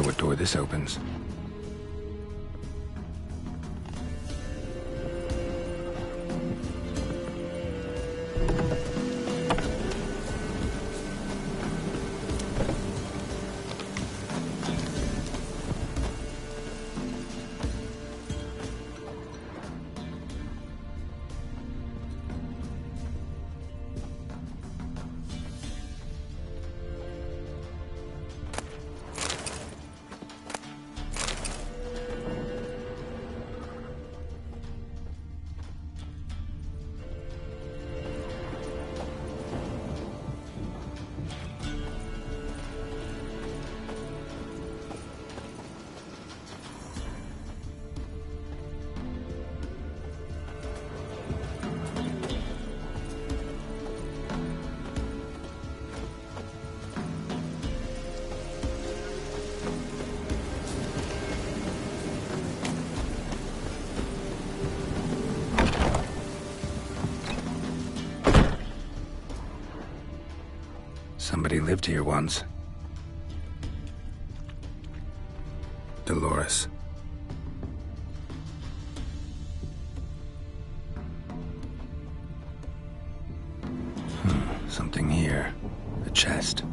sure what door this opens. Somebody lived here once. Dolores. Something here. A chest.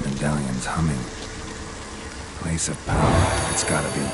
Medallion's humming. Place of power, it's gotta be.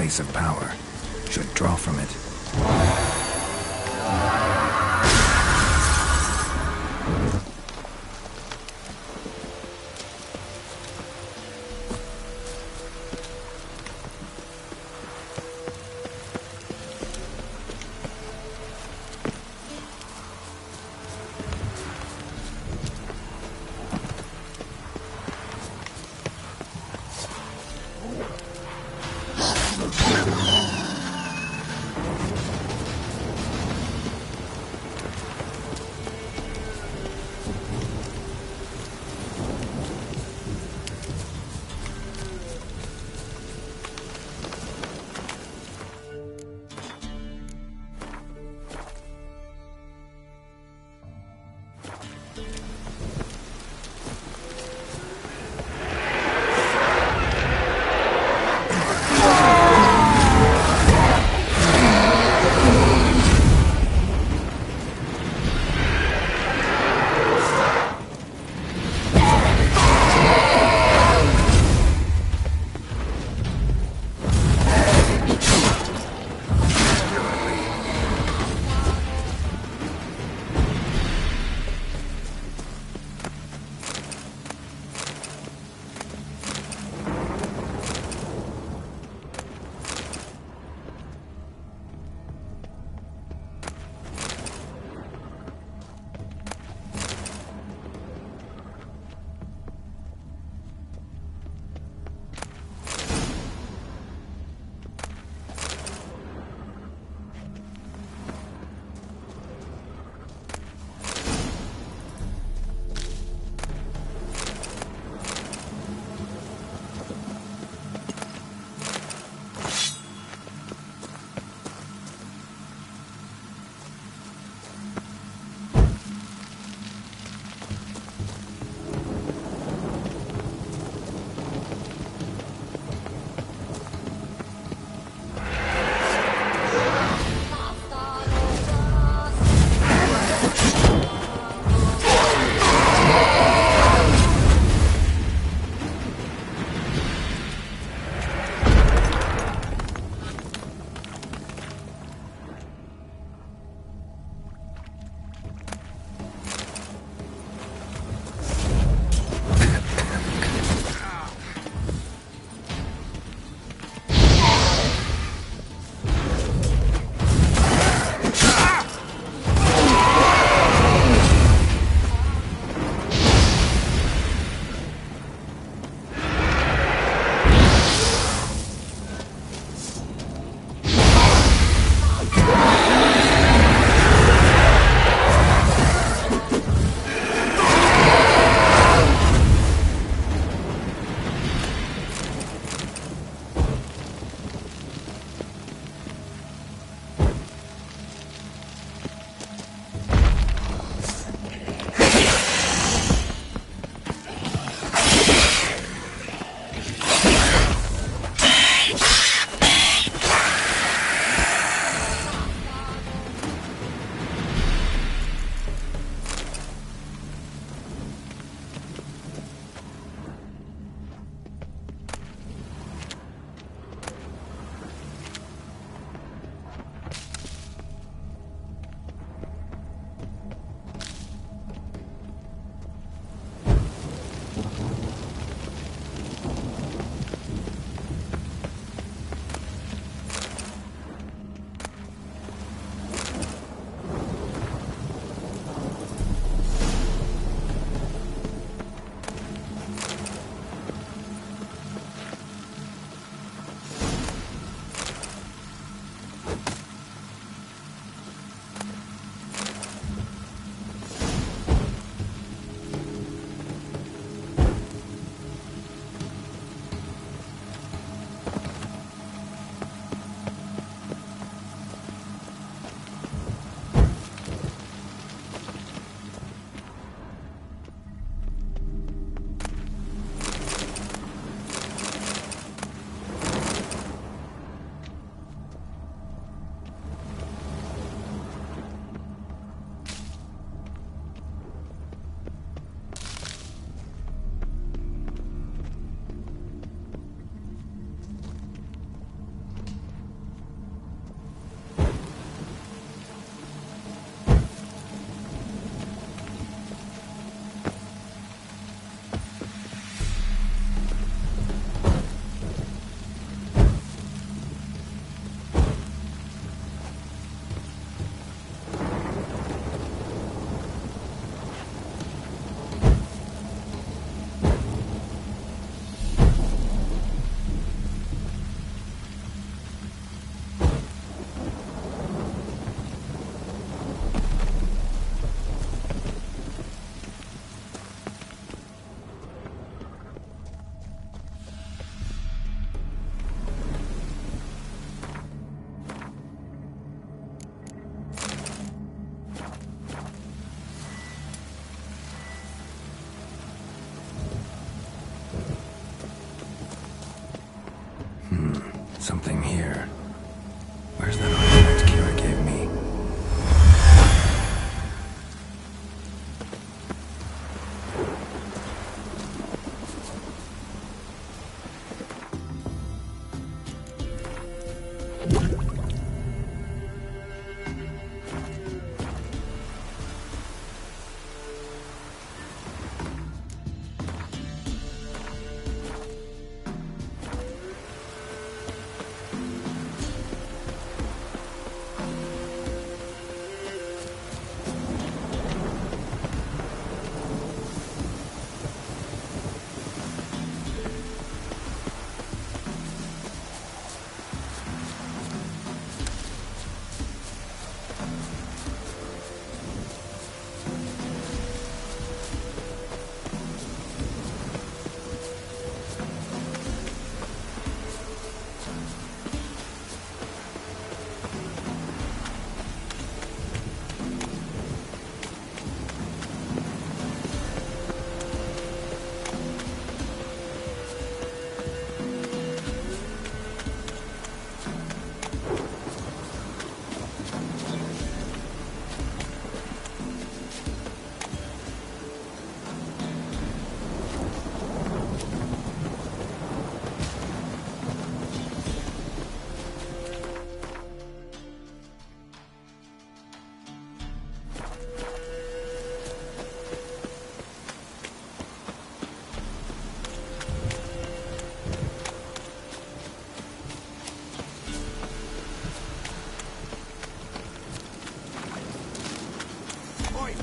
Place of power. Should draw from it.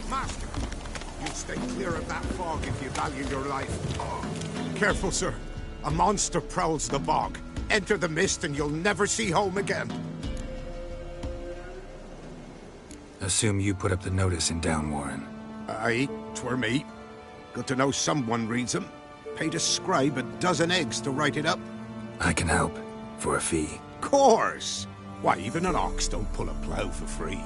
Master, you stay clear of that fog if you value your life. Careful, sir. A monster prowls the bog. Enter the mist and you'll never see home again. Assume you put up the notice in Downwarren. Aye, 'twere me. Good to know someone reads them. Paid a scribe a dozen eggs to write it up. I can help, for a fee. Course! Why, even an ox don't pull a plough for free.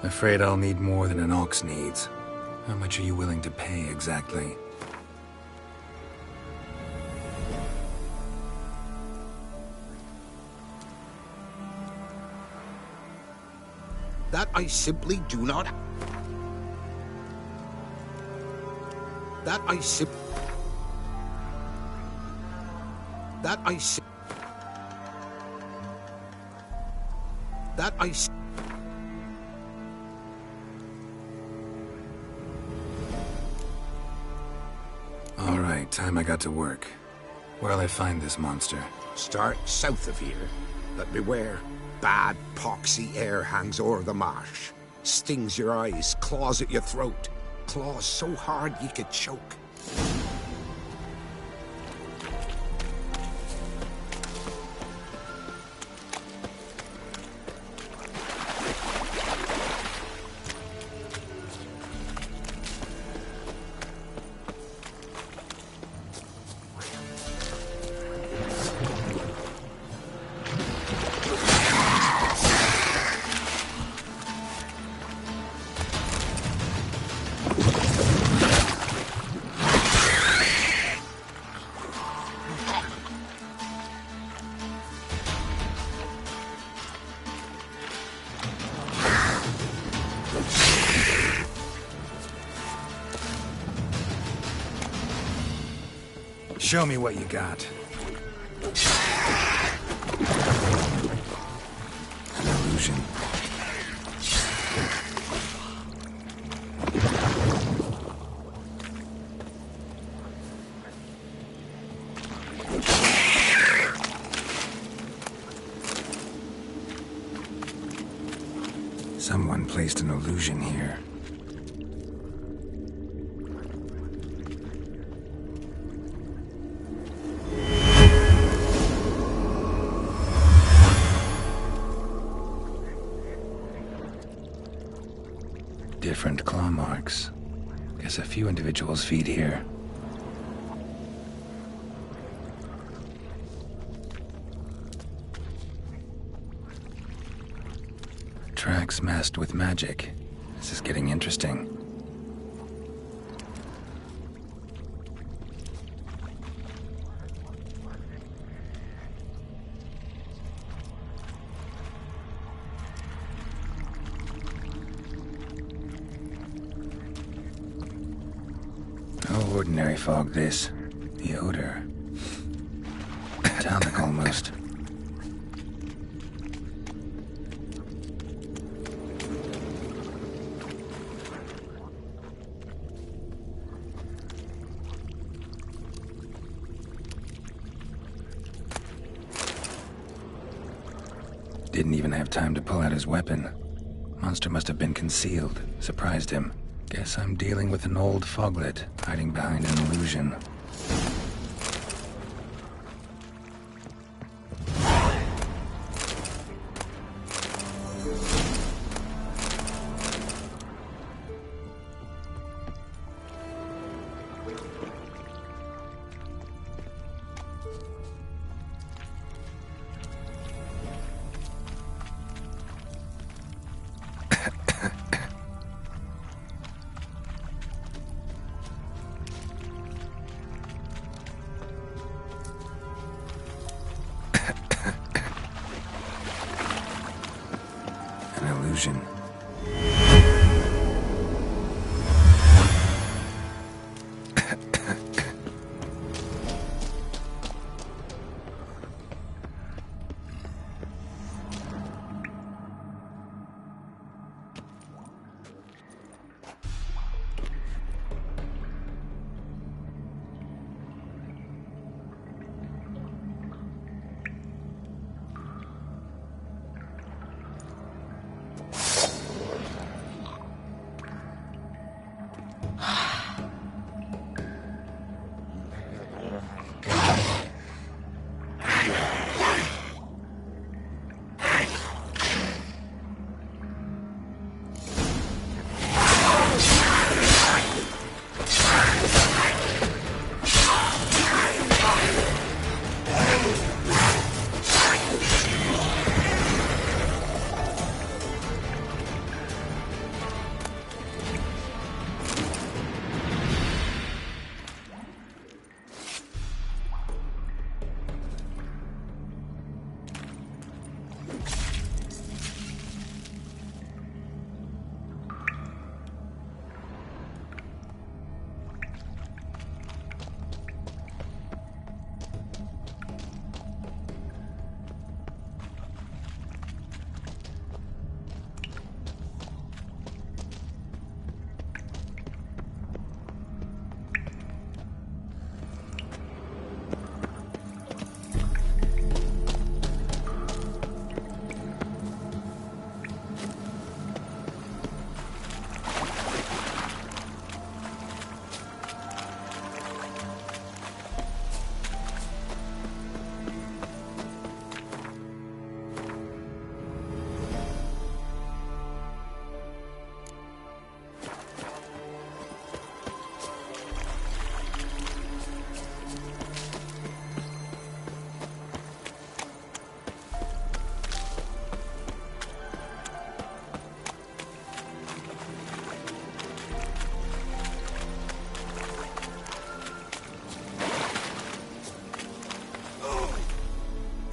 Afraid I'll need more than an ox needs. How much are you willing to pay exactly? That I simply do not... That I All right, time I got to work. Where'll I find this monster? Start south of here, but beware. Bad, poxy air hangs o'er the marsh. Stings your eyes, claws at your throat. Claws so hard you could choke. Show me what you got. An illusion. Someone placed an illusion here. Different claw marks. Guess a few individuals feed here. Tracks masked with magic. This is getting interesting. No ordinary fog, this. The odor. Metallic almost. Didn't even have time to pull out his weapon. Monster must have been concealed. Surprised him. Guess I'm dealing with an old foglet, hiding behind an illusion. An illusion.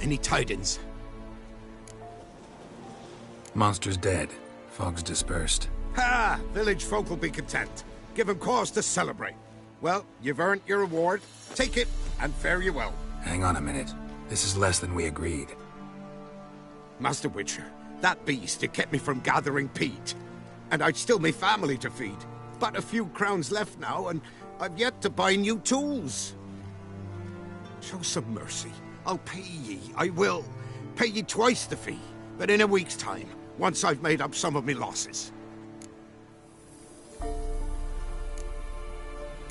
Any tidings? Monster's dead. Fog's dispersed. Ha! Village folk will be content. Give 'em cause to celebrate. Well, you've earned your reward. Take it, and fare you well. Hang on a minute. This is less than we agreed. Master Witcher, that beast, it kept me from gathering peat. And I'd still me family to feed. But a few crowns left now, and I've yet to buy new tools. Show some mercy. I'll pay ye, I will. Pay ye twice the fee, but in a week's time, once I've made up some of me losses.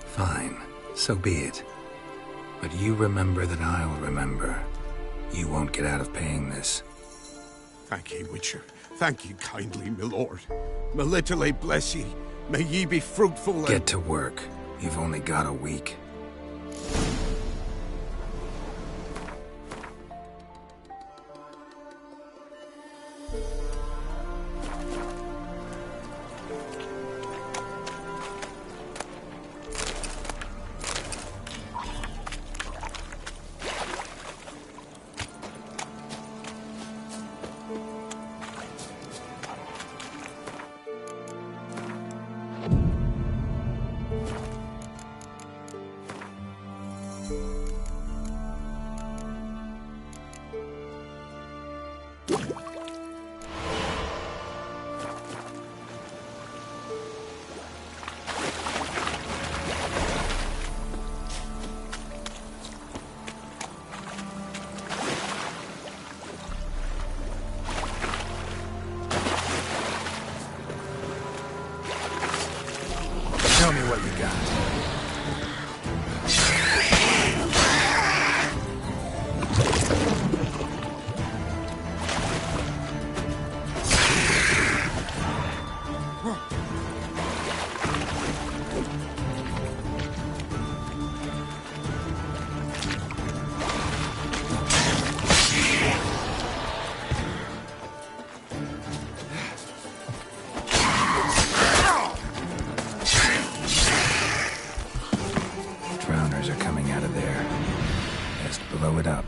Fine, so be it. But you remember that I'll remember. You won't get out of paying this. Thank ye, Witcher. Thank ye kindly, my lord. Melitele bless ye. May ye be fruitful and... Get to work. You've only got a week. Tell me what you got. Drowners are coming out of there. Best blow it up.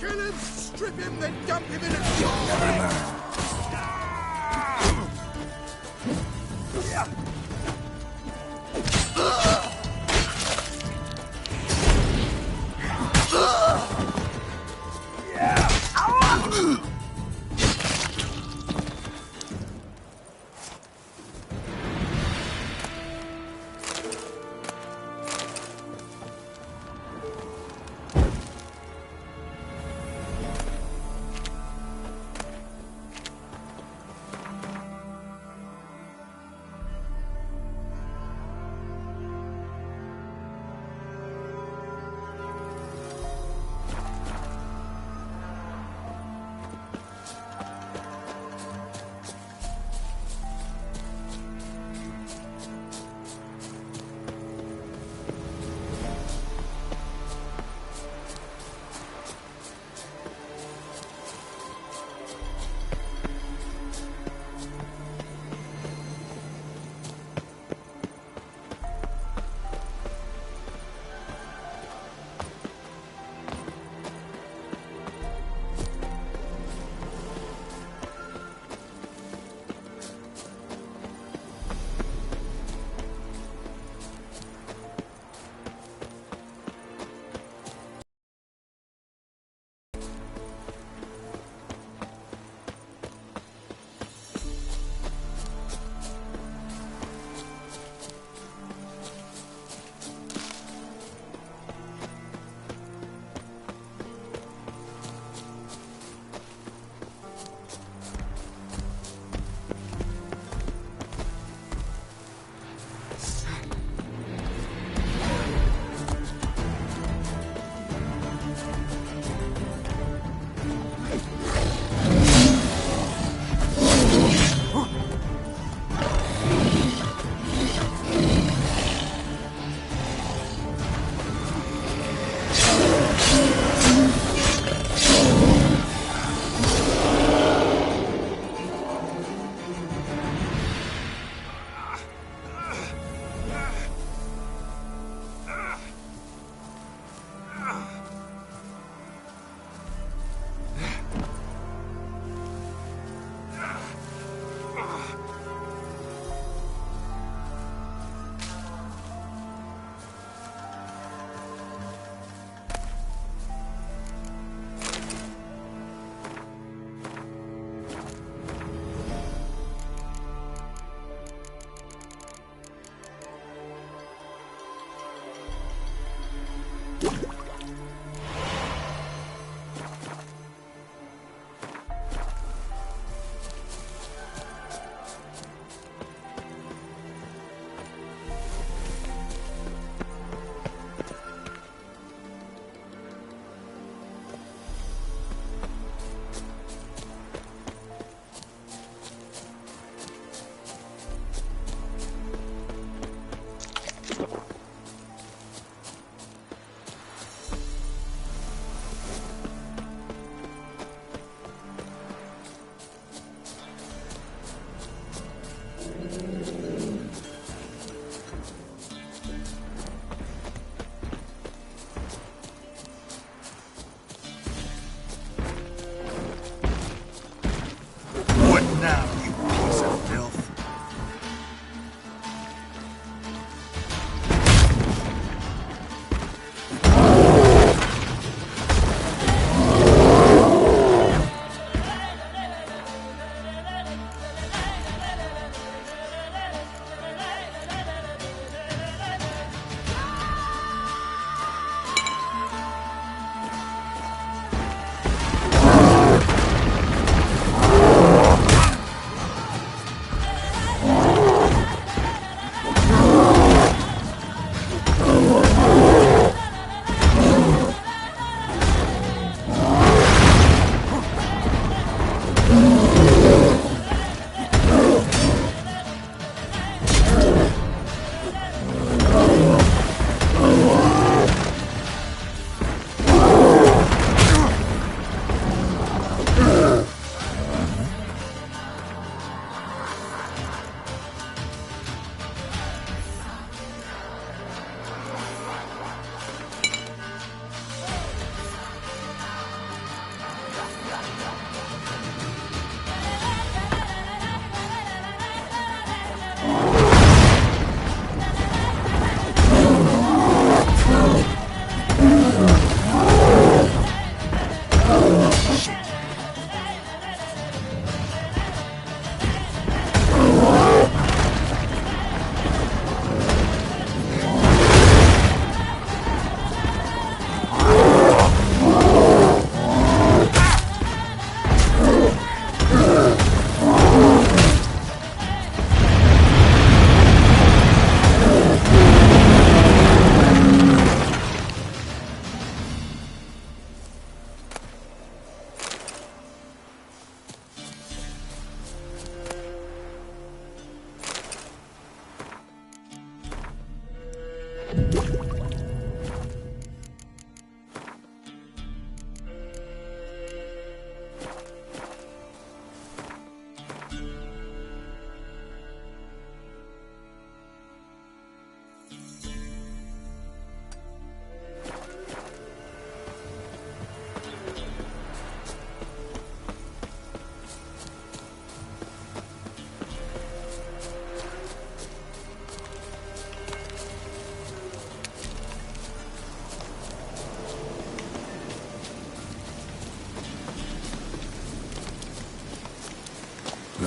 Kill him, strip him, then dump him in a... You'll never learn.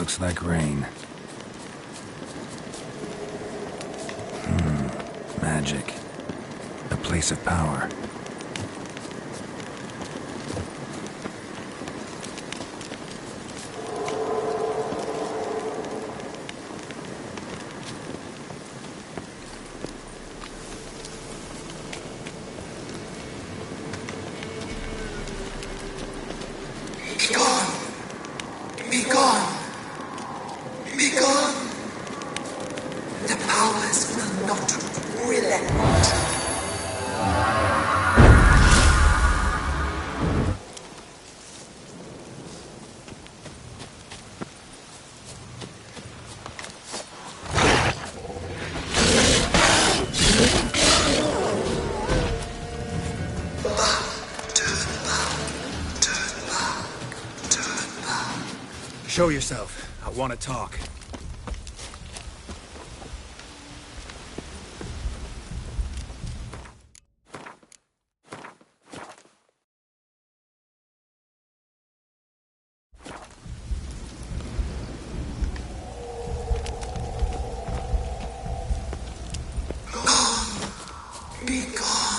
Looks like rain. Magic. A place of power. Be gone! Be gone! Be gone! The powers will not relent. Show yourself. I want to talk. Be gone!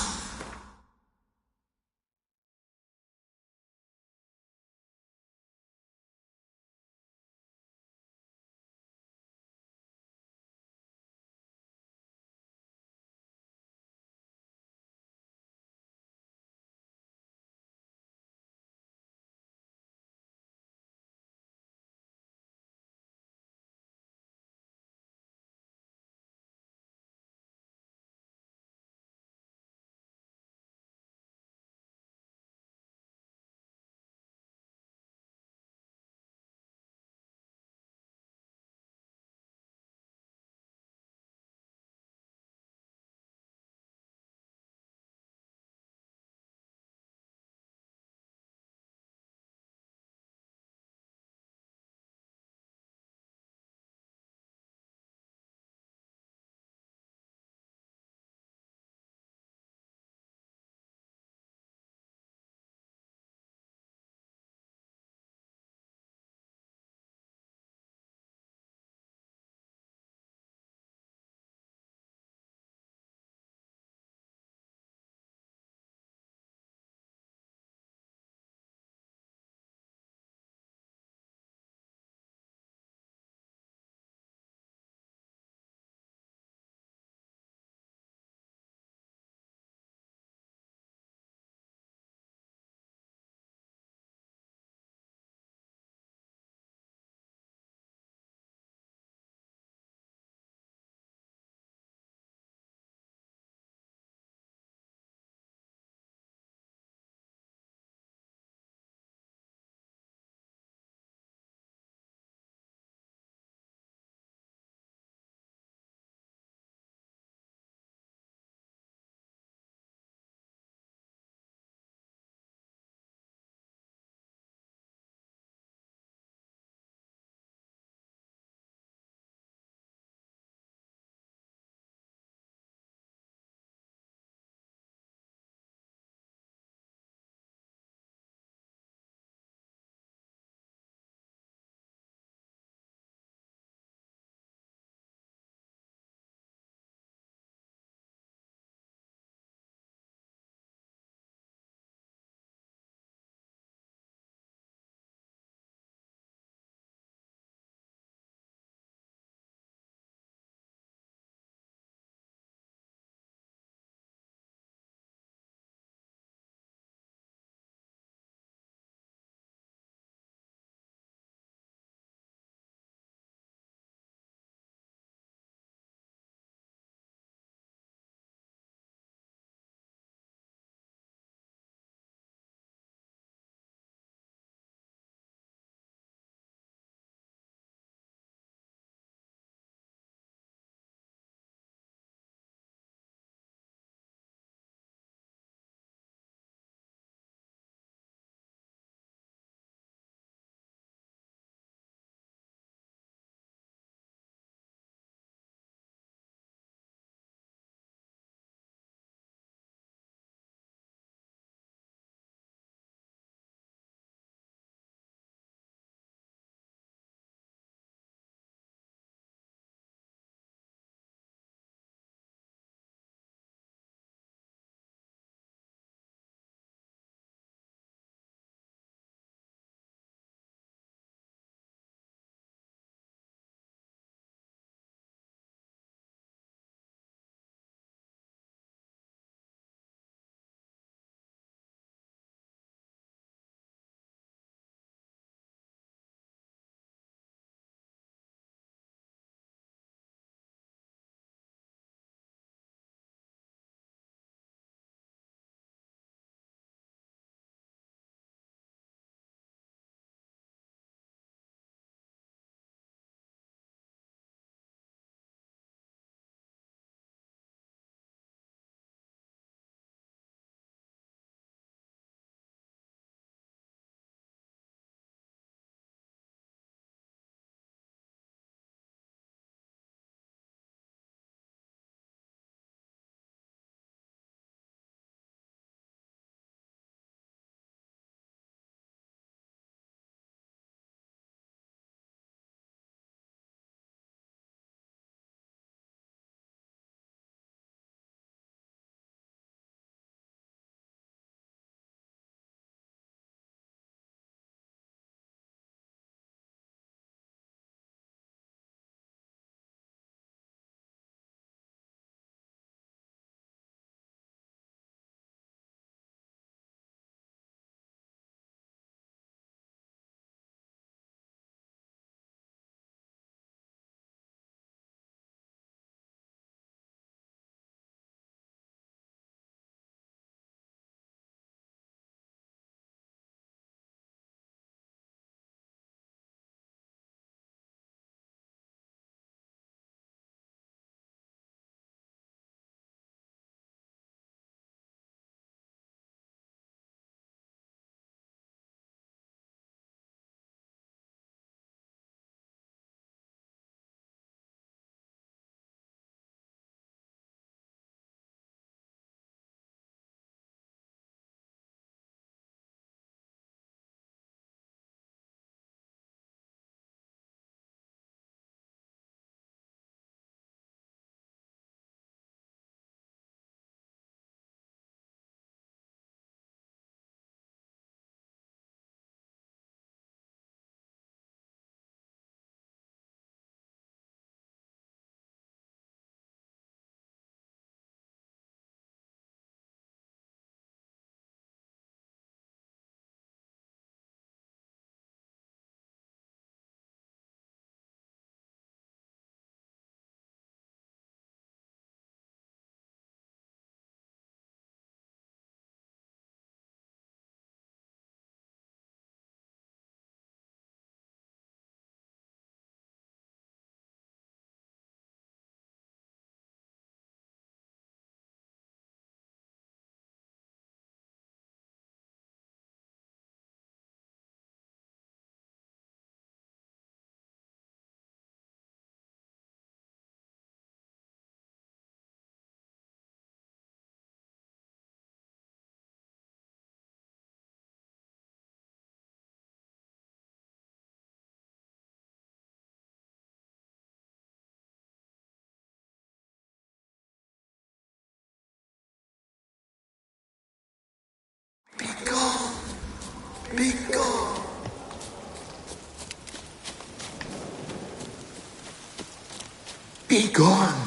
Be gone.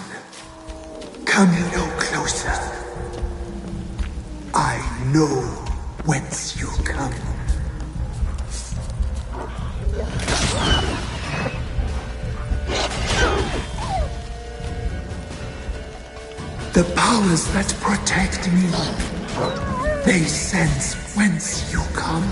Come no closer. I know whence you come. The powers that protect me, they sense whence you come.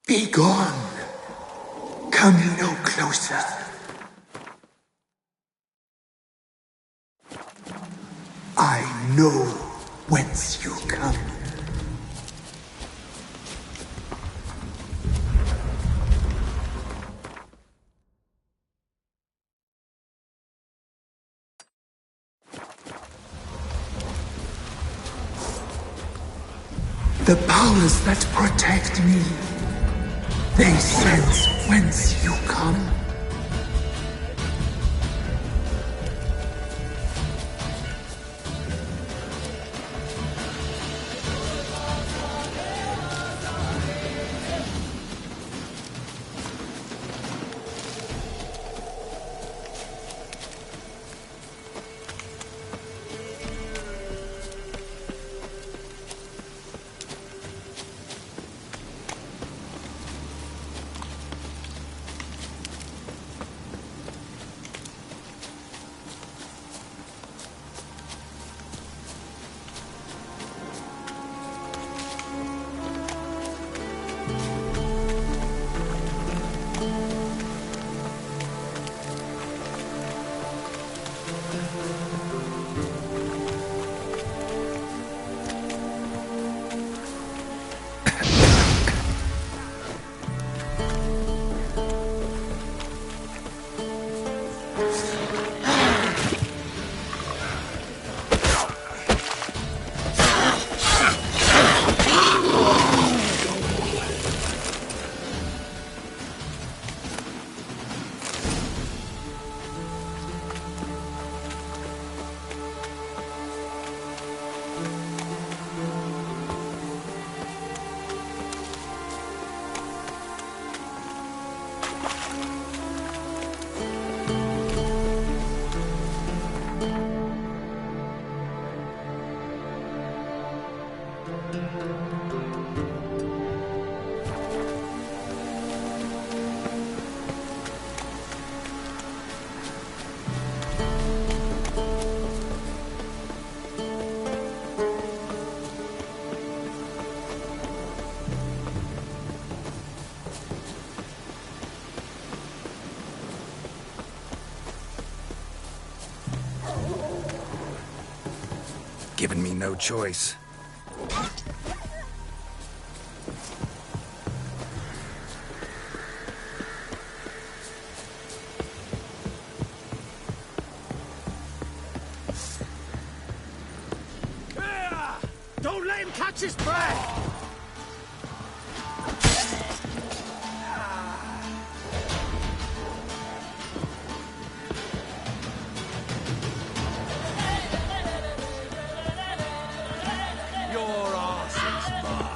Be gone. Come no closer. I know whence you come. The powers that protect me, they sense whence you come. given me no choice. Don't let him catch his breath! Your arse is mine.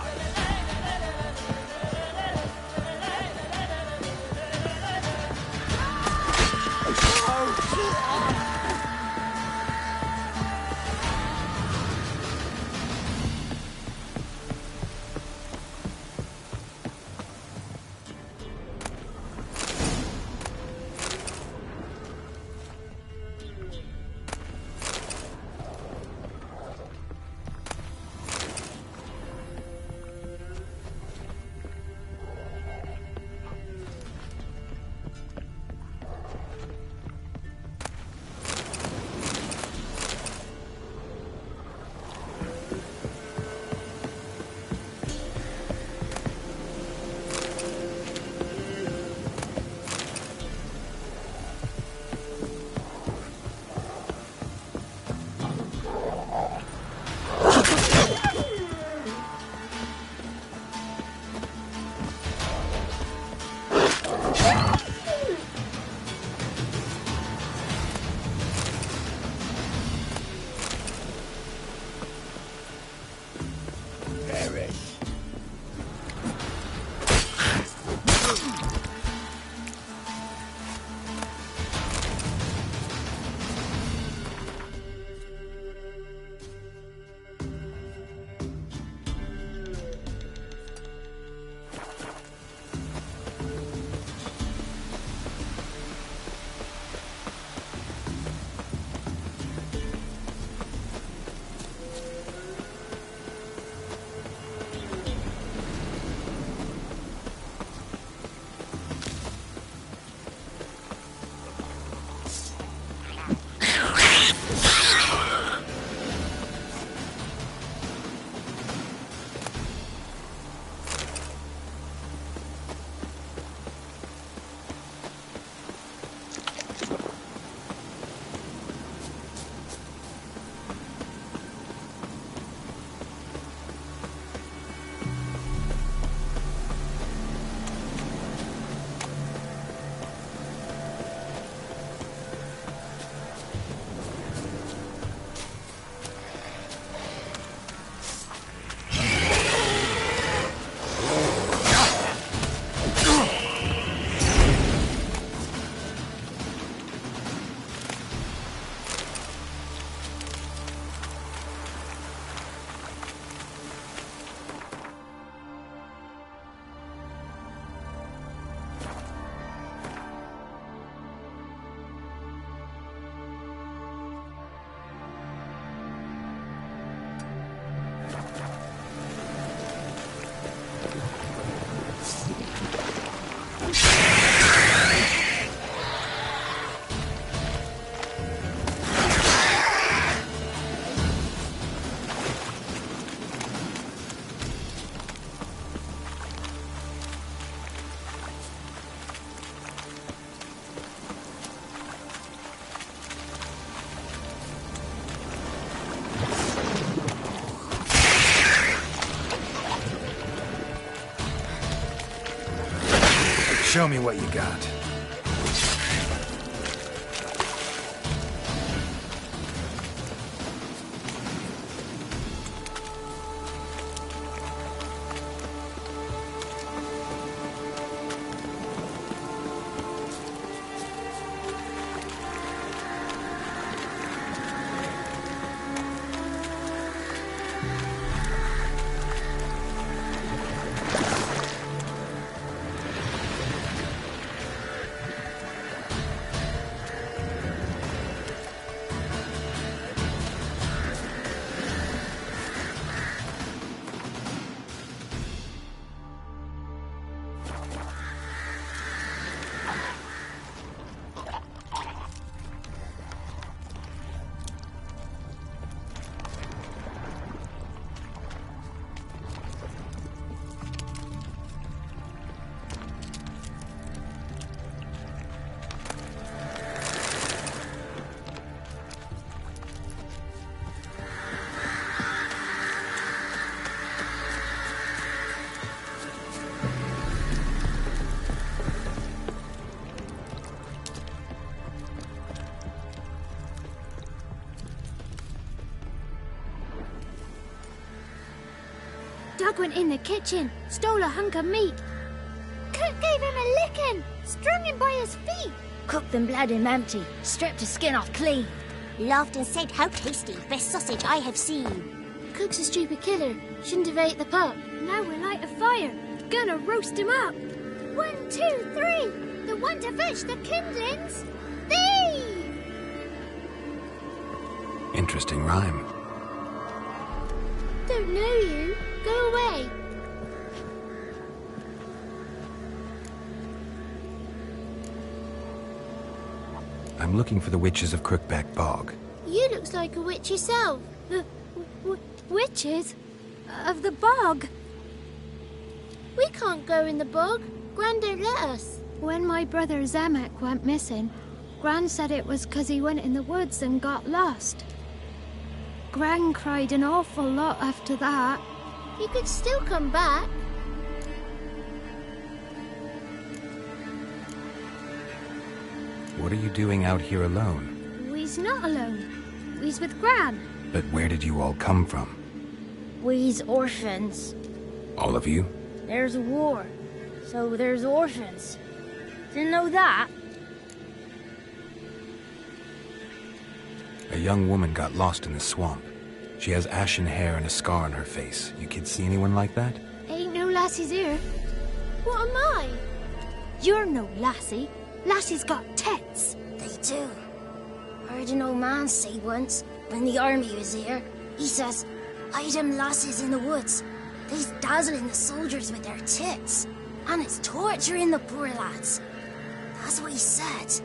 Show me what you got. Tug went in the kitchen, stole a hunk of meat. Cook gave him a licking, strung him by his feet. Cooked and bled him empty, stripped his skin off clean. Laughed and said, how tasty, best sausage I have seen. Cook's a stupid killer, shouldn't have ate the pup. Now we'll light a fire, gonna roast him up. 1, 2, 3, the one to fetch the kindlings. Thee! Interesting rhyme. Don't know you. Go away. I'm looking for the witches of Crookback Bog. You looks like a witch yourself. The witches? Of the bog? We can't go in the bog. Gran don't let us. When my brother Zemek went missing, Gran said it was 'cause he went in the woods and got lost. Gran cried an awful lot after that. He could still come back. What are you doing out here alone? We's not alone. We's with Gran. But where did you all come from? We's orphans. All of you? There's a war, so there's orphans. Didn't know that? A young woman got lost in the swamp. She has ashen hair and a scar on her face. You kids see anyone like that? Ain't no lassies here. What am I? You're no lassie. Lassie's got tits. They do. Heard an old man say once, when the army was here, he says, hide them lasses in the woods. They's dazzling the soldiers with their tits. And it's torturing the poor lads. That's what he said.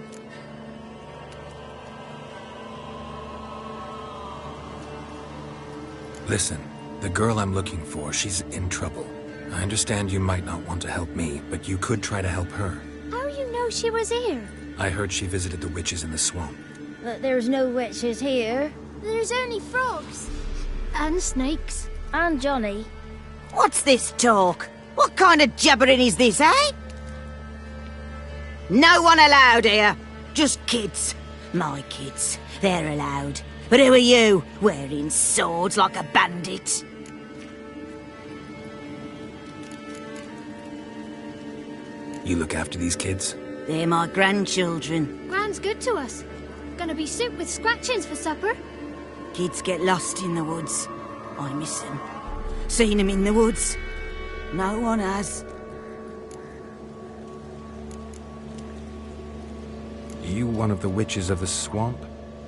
Listen, the girl I'm looking for, she's in trouble. I understand you might not want to help me, but you could try to help her. How you know she was here? I heard she visited the witches in the swamp. But there's no witches here. There's only frogs. And snakes. And Johnny. What's this talk? What kind of jabbering is this, eh? No one allowed here. Just kids. My kids. They're allowed. But who are you, wearing swords like a bandit? You look after these kids? They're my grandchildren. Gran's good to us. Gonna be soup with scratchings for supper. Kids get lost in the woods. I miss them. Seen them in the woods. No one has. You one of the witches of the swamp?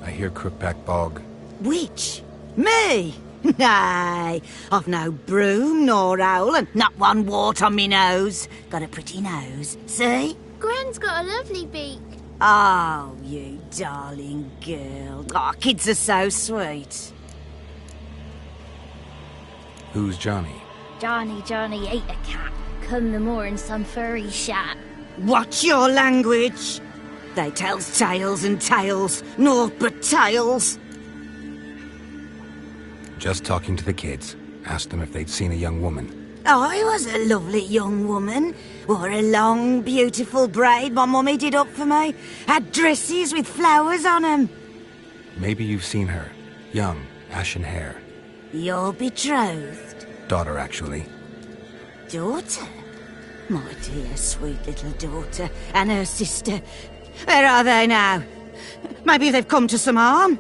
I hear Crookback Bog. Witch? Me? Nay, I've no broom nor owl and not one wart on me nose. Got a pretty nose, see? Gran's got a lovely beak. Oh, you darling girl. Oh, kids are so sweet. Who's Johnny? Johnny ate a cat. Come the more in some furry shat. Watch your language. They tells tales and tales, naught but tales. Just talking to the kids. Asked them if they'd seen a young woman. I was a lovely young woman. Wore a long, beautiful braid my mummy did up for me. Had dresses with flowers on 'em. Maybe you've seen her. Young, ashen hair. You're betrothed? Daughter, actually. Daughter? My dear, sweet little daughter. And her sister. Where are they now? Maybe they've come to some harm?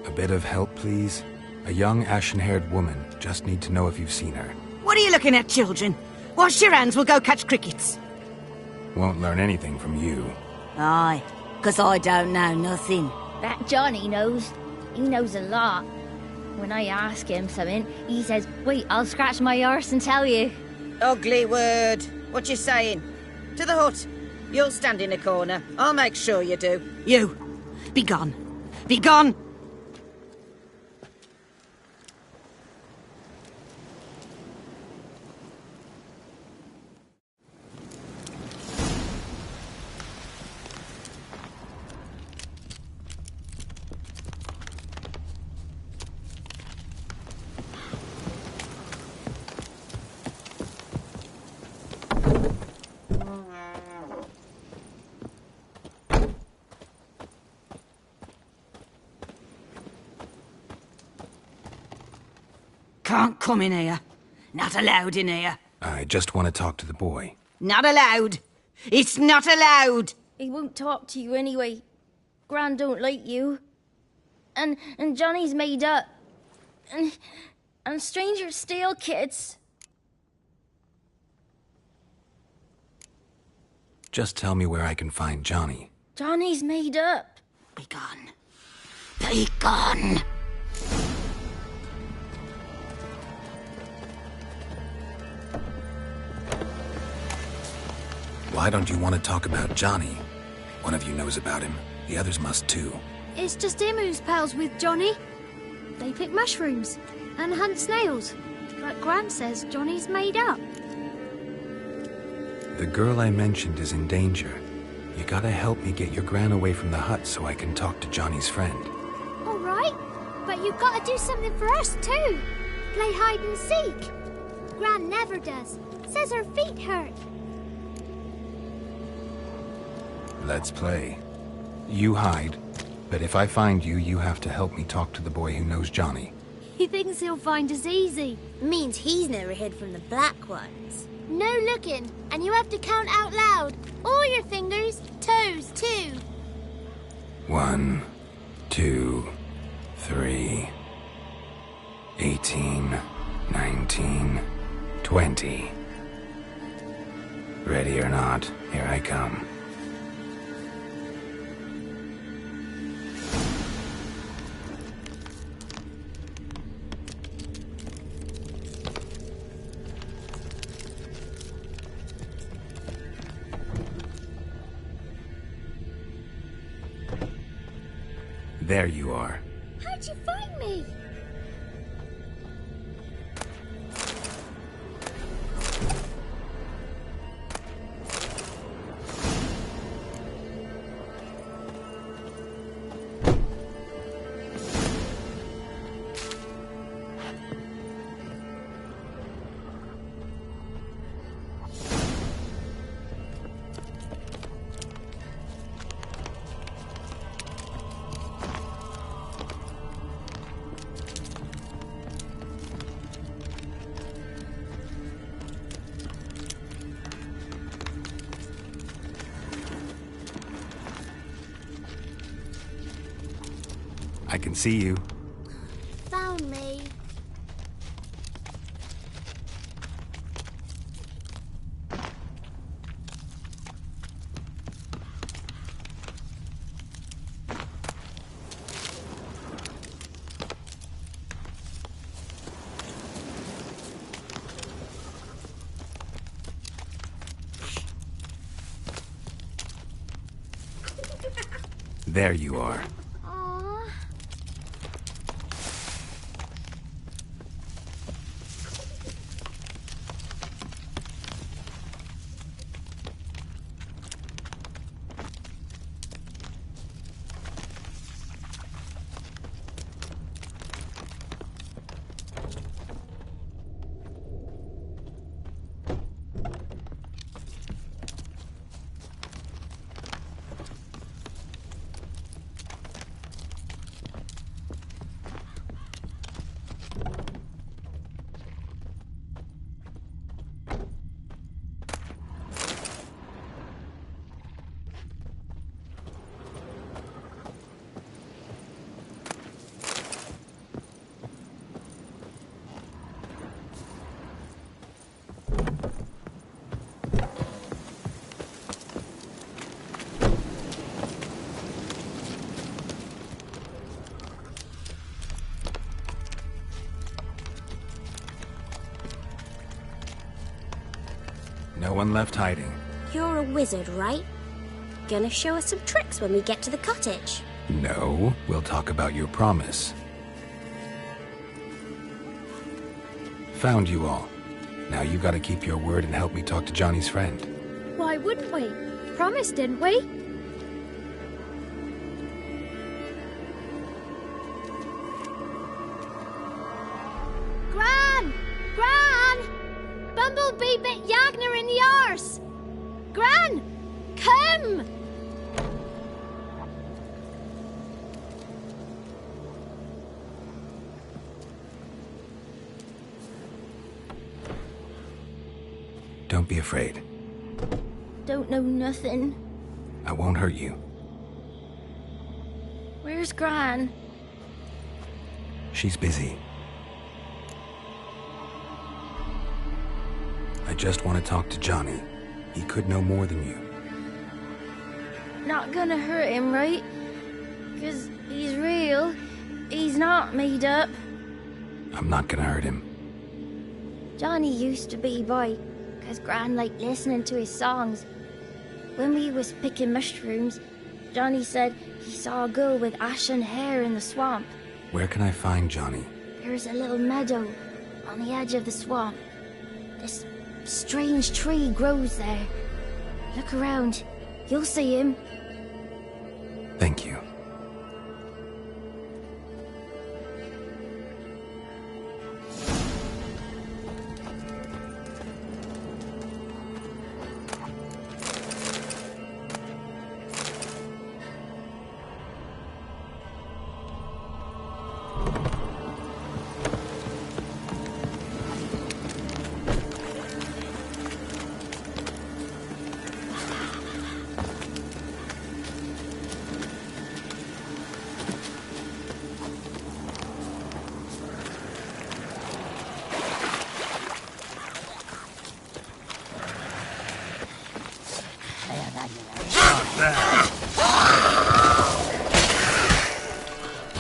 A bit of help, please? A young, ashen-haired woman. Just need to know if you've seen her. What are you looking at, children? Wash your hands, we'll go catch crickets. Won't learn anything from you. Aye, 'cause I don't know nothing. That Johnny knows. He knows a lot. When I ask him something, he says, wait, I'll scratch my arse and tell you. Ugly word. What you saying? To the hut. You'll stand in a corner. I'll make sure you do. You, be gone. Be gone! can't come in here. Not allowed in here. I just want to talk to the boy. Not allowed. It's not allowed. He won't talk to you anyway. Gran don't like you. And Johnny's made up. And strangers steal kids. Just tell me where I can find Johnny. Johnny's made up. Be gone. Be gone. Why don't you want to talk about Johnny? One of you knows about him. The others must too. It's just him who's pals with Johnny. They pick mushrooms and hunt snails. But Gran says Johnny's made up. The girl I mentioned is in danger. You gotta help me get your gran away from the hut so I can talk to Johnny's friend. All right, but you've got to do something for us too. Play hide and seek. Gran never does. Says her feet hurt. Let's play. You hide, but if I find you, you have to help me talk to the boy who knows Johnny. He thinks he'll find us easy. Means he's never hid from the black ones. No looking, and you have to count out loud. All your fingers, toes too. 1, 2, 3, 18, 19, 20. Ready or not, here I come. There you are. How'd you find me? I can see you. Found me. There you are. Aww. No one left hiding. You're a wizard, right? Gonna show us some tricks when we get to the cottage. No, we'll talk about your promise. Found you all. Now you gotta keep your word and help me talk to Johnny's friend. Why wouldn't we? Promised, didn't we? Gran! Gran! Bumblebee bit Yagner in the arse! Gran! Come! Don't be afraid. Don't know nothing. I won't hurt you. Where's Gran? She's busy. I just want to talk to Johnny. He could know more than you. Not gonna hurt him, right? 'Cause he's real. He's not made up. I'm not gonna hurt him. Johnny used to be boy, 'cause Gran liked listening to his songs. When we was picking mushrooms, Johnny said he saw a girl with ashen hair in the swamp. Where can I find Johnny? There's a little meadow on the edge of the swamp. This strange tree grows there. Look around. You'll see him. Thank you.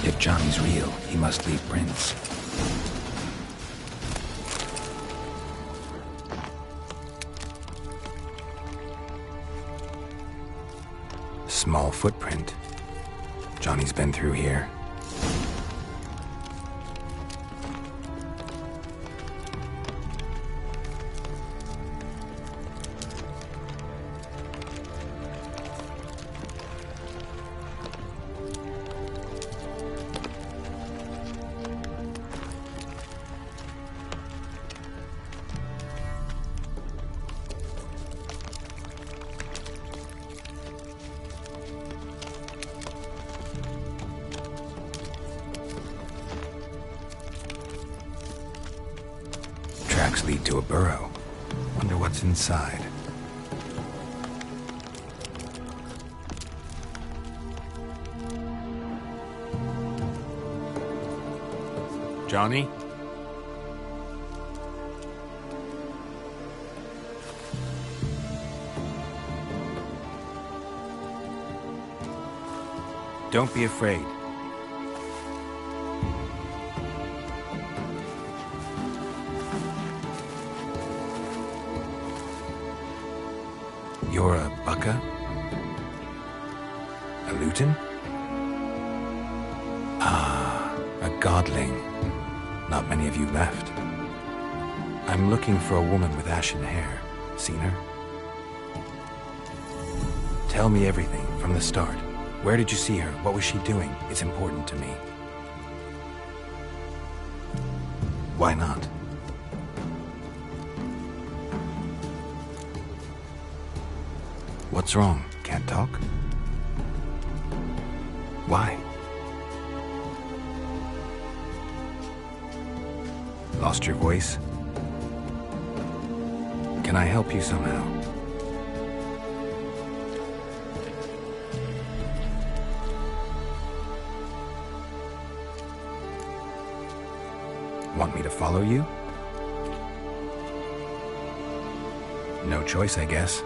If Johnny's real, he must leave prints. Small footprint. Johnny's been through here. Tracks lead to a burrow. Wonder what's inside. Johnny? Don't be afraid. You're a Bucka? A Luton? Ah, a godling. Not many of you left. I'm looking for a woman with ashen hair. Seen her? Tell me everything from the start. Where did you see her? What was she doing? It's important to me. Why not? What's wrong? Can't talk? Why? Lost your voice? Can I help you somehow? Want me to follow you? No choice, I guess.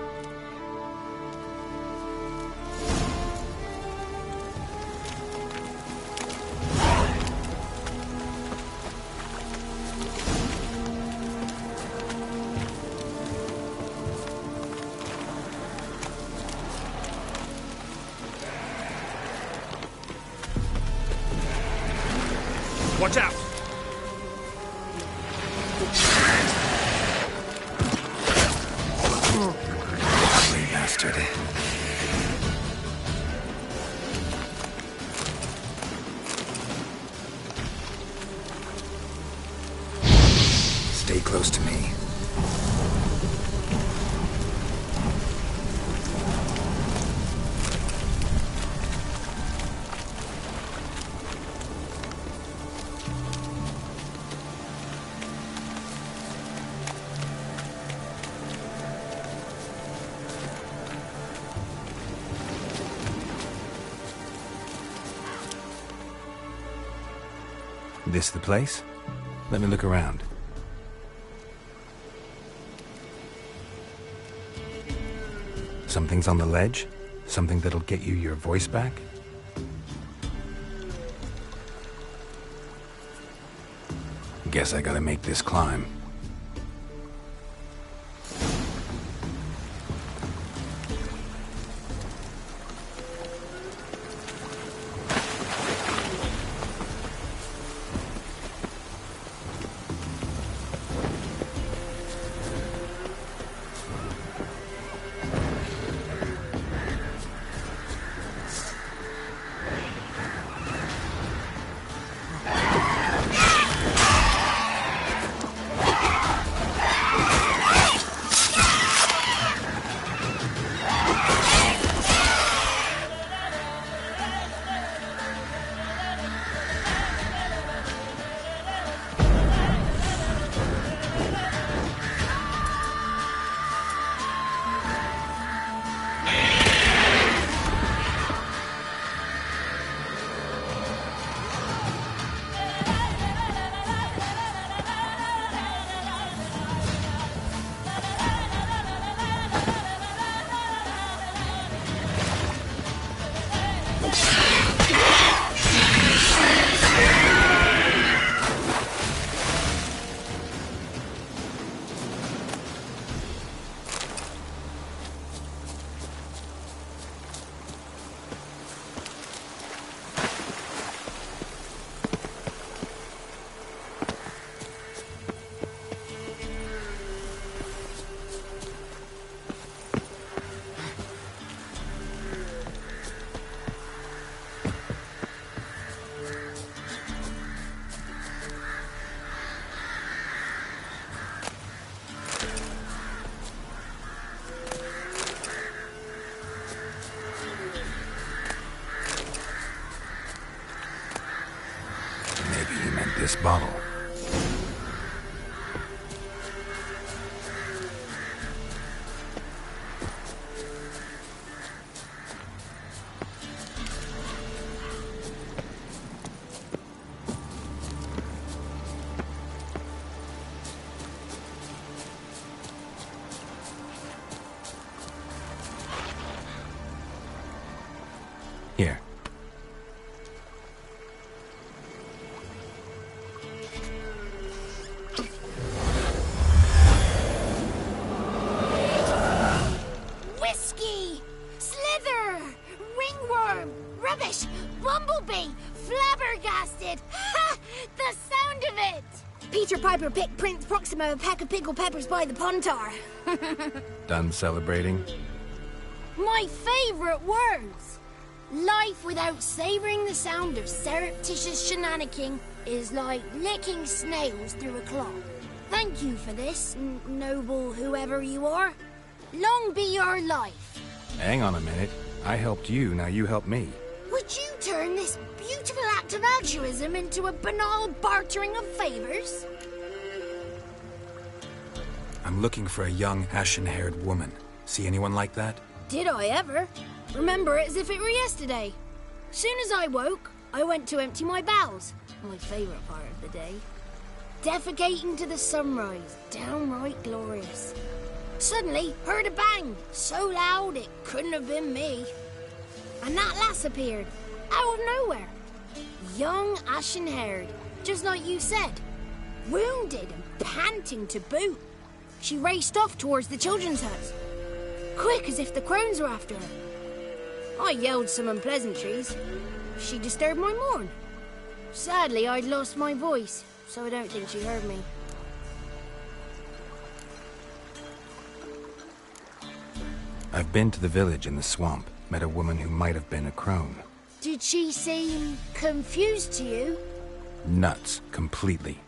Watch out! Ugly bastard. Stay close to me. This the place? Let me look around. Something's on the ledge? Something that'll get you your voice back? Guess I gotta make this climb. This bottle. Here. Rubbish! Bumblebee! Flabbergasted! Ha! The sound of it! Peter Piper picked Prince Proxima a pack of pickled peppers by the Pontar. Done celebrating? My favourite words! Life without savouring the sound of surreptitious shenanigans is like licking snails through a cloth. Thank you for this, noble whoever you are. Long be your life. Hang on a minute. I helped you, now you help me. Would you turn this beautiful act of altruism into a banal bartering of favors? I'm looking for a young, ashen-haired woman. See anyone like that? Did I ever? Remember it as if it were yesterday. Soon as I woke, I went to empty my bowels. My favourite part of the day. Defecating to the sunrise. Downright glorious. Suddenly, heard a bang. So loud it couldn't have been me. And that lass appeared. Out of nowhere. Young, ashen-haired. Just like you said. Wounded and panting to boot. She raced off towards the children's hut. Quick as if the crones were after her. I yelled some unpleasantries. She disturbed my morn. Sadly, I'd lost my voice, so I don't think she heard me. I've been to the village in the swamp. Met a woman who might have been a crone. Did she seem confused to you? Nuts, completely.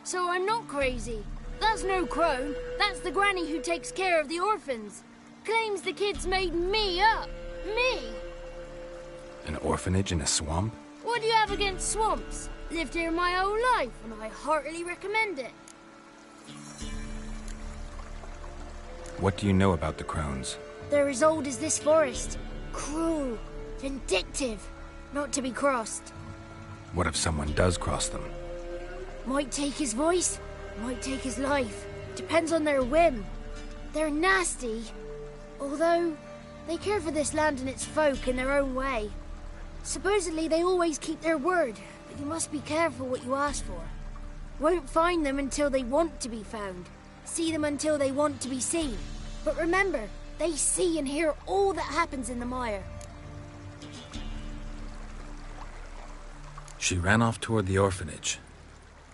So I'm not crazy. That's no crone. That's the granny who takes care of the orphans. Claims the kids made me up. Me! An orphanage in a swamp? What do you have against swamps? Lived here my whole life, and I heartily recommend it. What do you know about the crones? They're as old as this forest. Cruel, vindictive, not to be crossed. What if someone does cross them? Might take his voice, might take his life. Depends on their whim. They're nasty. Although, they care for this land and its folk in their own way. Supposedly they always keep their word, but you must be careful what you ask for. Won't find them until they want to be found. See them until they want to be seen. But remember, they see and hear all that happens in the mire. She ran off toward the orphanage.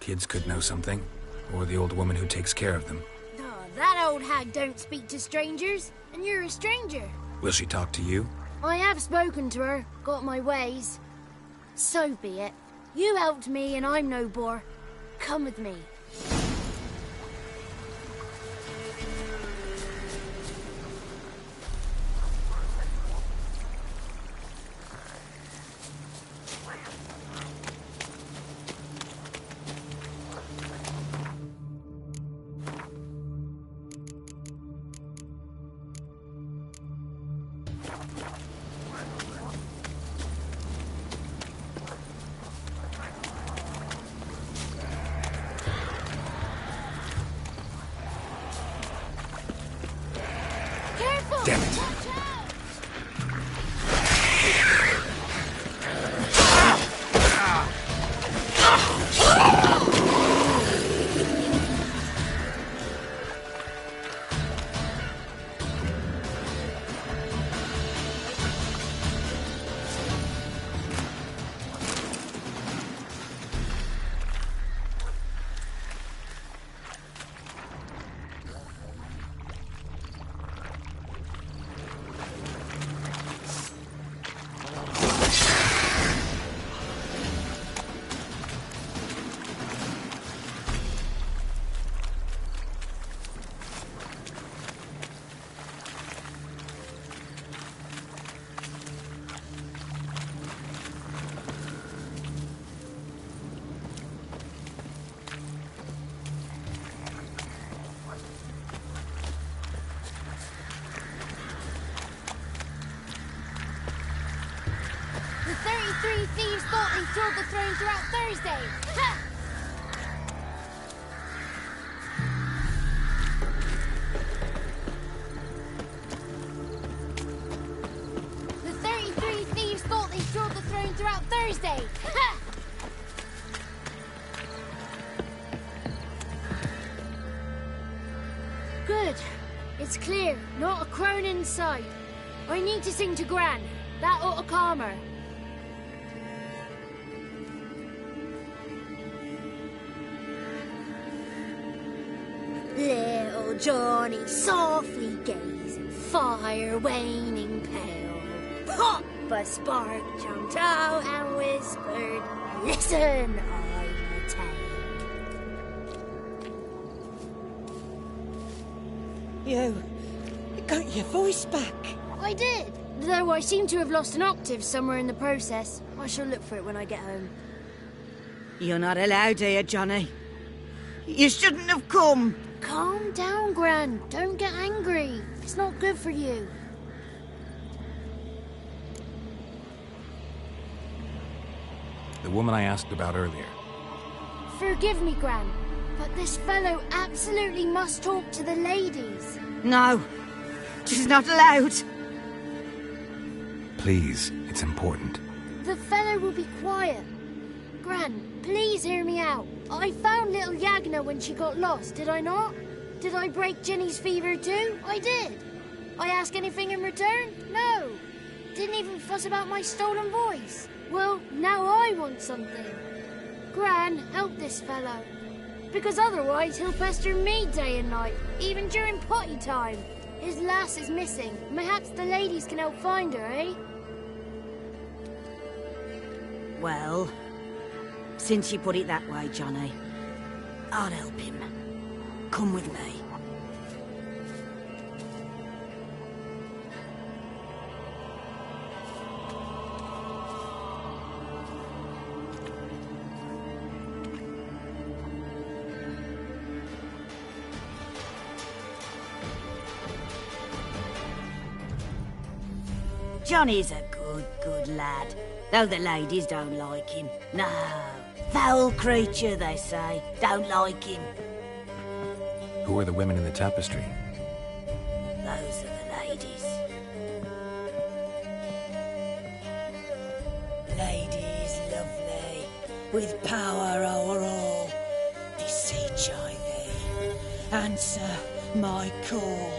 Kids could know something, or the old woman who takes care of them. Oh, that old hag don't speak to strangers, and you're a stranger. Will she talk to you? I have spoken to her, got my ways. So be it. You helped me and I'm no bore. Come with me. Damn it. The 33 thieves thought they stole the throne throughout Thursday. Ha! The 33 thieves thought they stole the throne throughout Thursday. Ha! Good. It's clear. Not a crone in sight. I need to sing to Gran. That ought to calm her. Little Johnny softly gazing, fire waning pale. Pop! A spark jumped out and whispered, "Listen, I'm a tale." You got your voice back. I did, though I seem to have lost an octave somewhere in the process. I shall look for it when I get home. You're not allowed here, Johnny. You shouldn't have come. Calm down, Gran. Don't get angry. It's not good for you. The woman I asked about earlier. Forgive me, Gran, but this fellow absolutely must talk to the ladies. No, she's not allowed. Please, it's important. The fellow will be quiet. Gran, please hear me out. I found little Yagna when she got lost, did I not? Did I break Ginny's fever too? I did. I ask anything in return? No. Didn't even fuss about my stolen voice. Well, now I want something. Gran, help this fellow. Because otherwise he'll pester me day and night, even during potty time. His lass is missing. Perhaps the ladies can help find her, eh? Well, since you put it that way, Johnny, I'll help him. Come with me. Johnny's a good lad. Though the ladies don't like him. No. Foul creature, they say. Don't like him. Who are the women in the tapestry? Those are the ladies. Ladies lovely, with power o'er all. Beseech I thee, answer my call.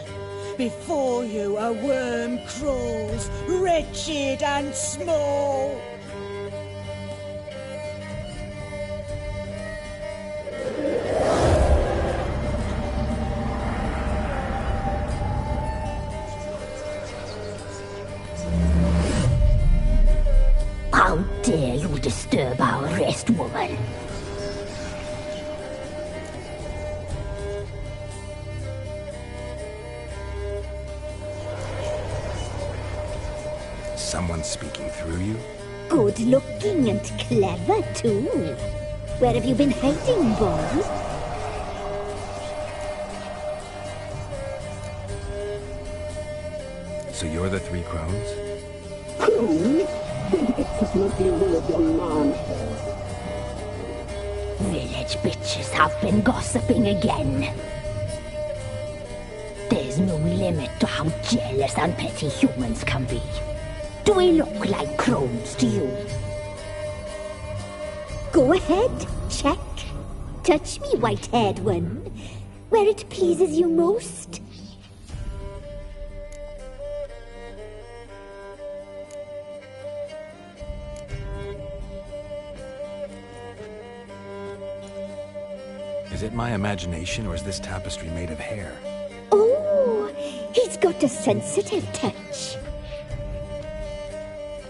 Before you a worm crawls, wretched and small. How dare you disturb our rest, woman? Someone speaking through you? Good looking and clever, too. Where have you been hiding, boy? So you're the three crones? Village bitches have been gossiping again. There's no limit to how jealous and petty humans can be. Do we look like crones to you? Go ahead, check. Touch me, white-haired one, where it pleases you most. Is it my imagination, or is this tapestry made of hair? Oh, he's got a sensitive touch.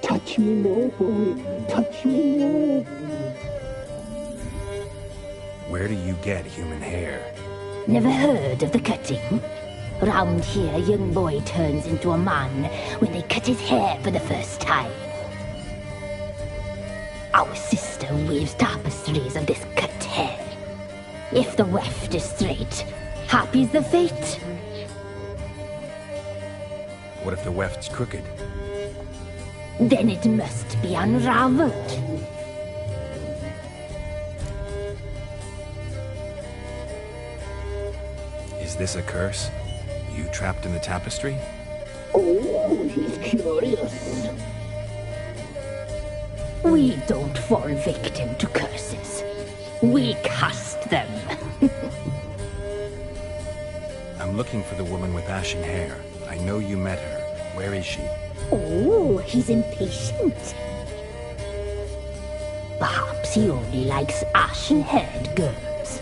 Touch me more, boy. Touch me more. Where do you get human hair? Never heard of the cutting? Round here, a young boy turns into a man when they cut his hair for the first time. Our sister weaves tapestries of this cut hair. If the weft is straight, happy's the fate. What if the weft's crooked? Then it must be unraveled. Is this a curse? You trapped in the tapestry? Oh, he's curious. We don't fall victim to curses. We cast them. I'm looking for the woman with ashen hair. I know you met her. Where is she? Oh, he's impatient. Perhaps he only likes ashen-haired girls.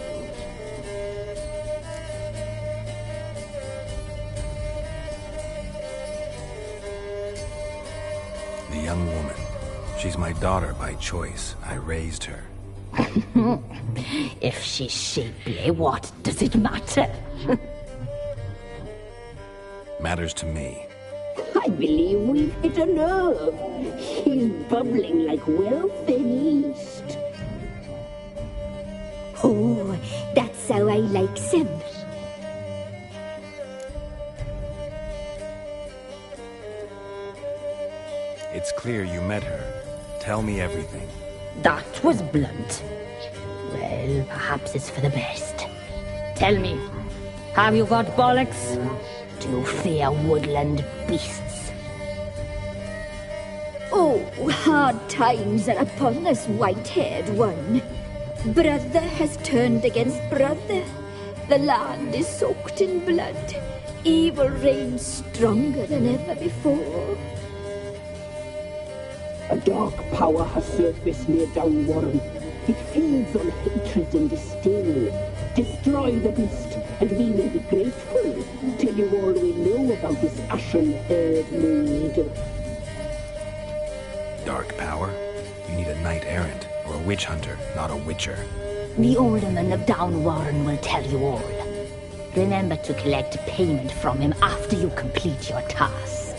The young woman. She's my daughter by choice. I raised her. If she's shapely, what does it matter? Matters to me. I believe we've hit a nerve. He's bubbling like well-fed yeast. Oh, that's how I likes him. It's clear you met her. Tell me everything. That was blunt. Well, perhaps it's for the best. Tell me, have you got bollocks? Do you fear woodland beasts? Oh, hard times are upon us, white-haired one. Brother has turned against brother. The land is soaked in blood. Evil reigns stronger than ever before. A dark power has surfaced near Downwarren. It feeds on hatred and disdain. Destroy the beast, and we will be grateful. Tell you all we know about this ashen-haired maid. Dark power? You need a knight-errant, or a witch hunter, not a witcher. The alderman of Downwarren will tell you all. Remember to collect payment from him after you complete your task.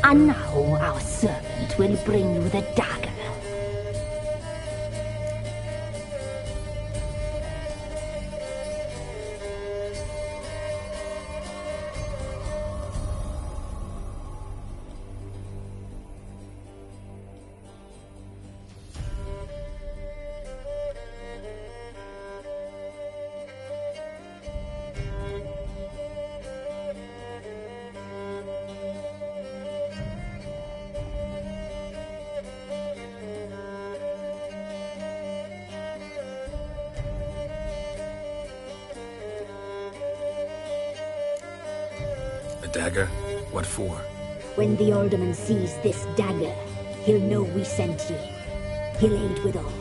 And now our servant will bring you the dagger. A dagger? What for? When the alderman sees this dagger, he'll know we sent ye. He'll aid with all.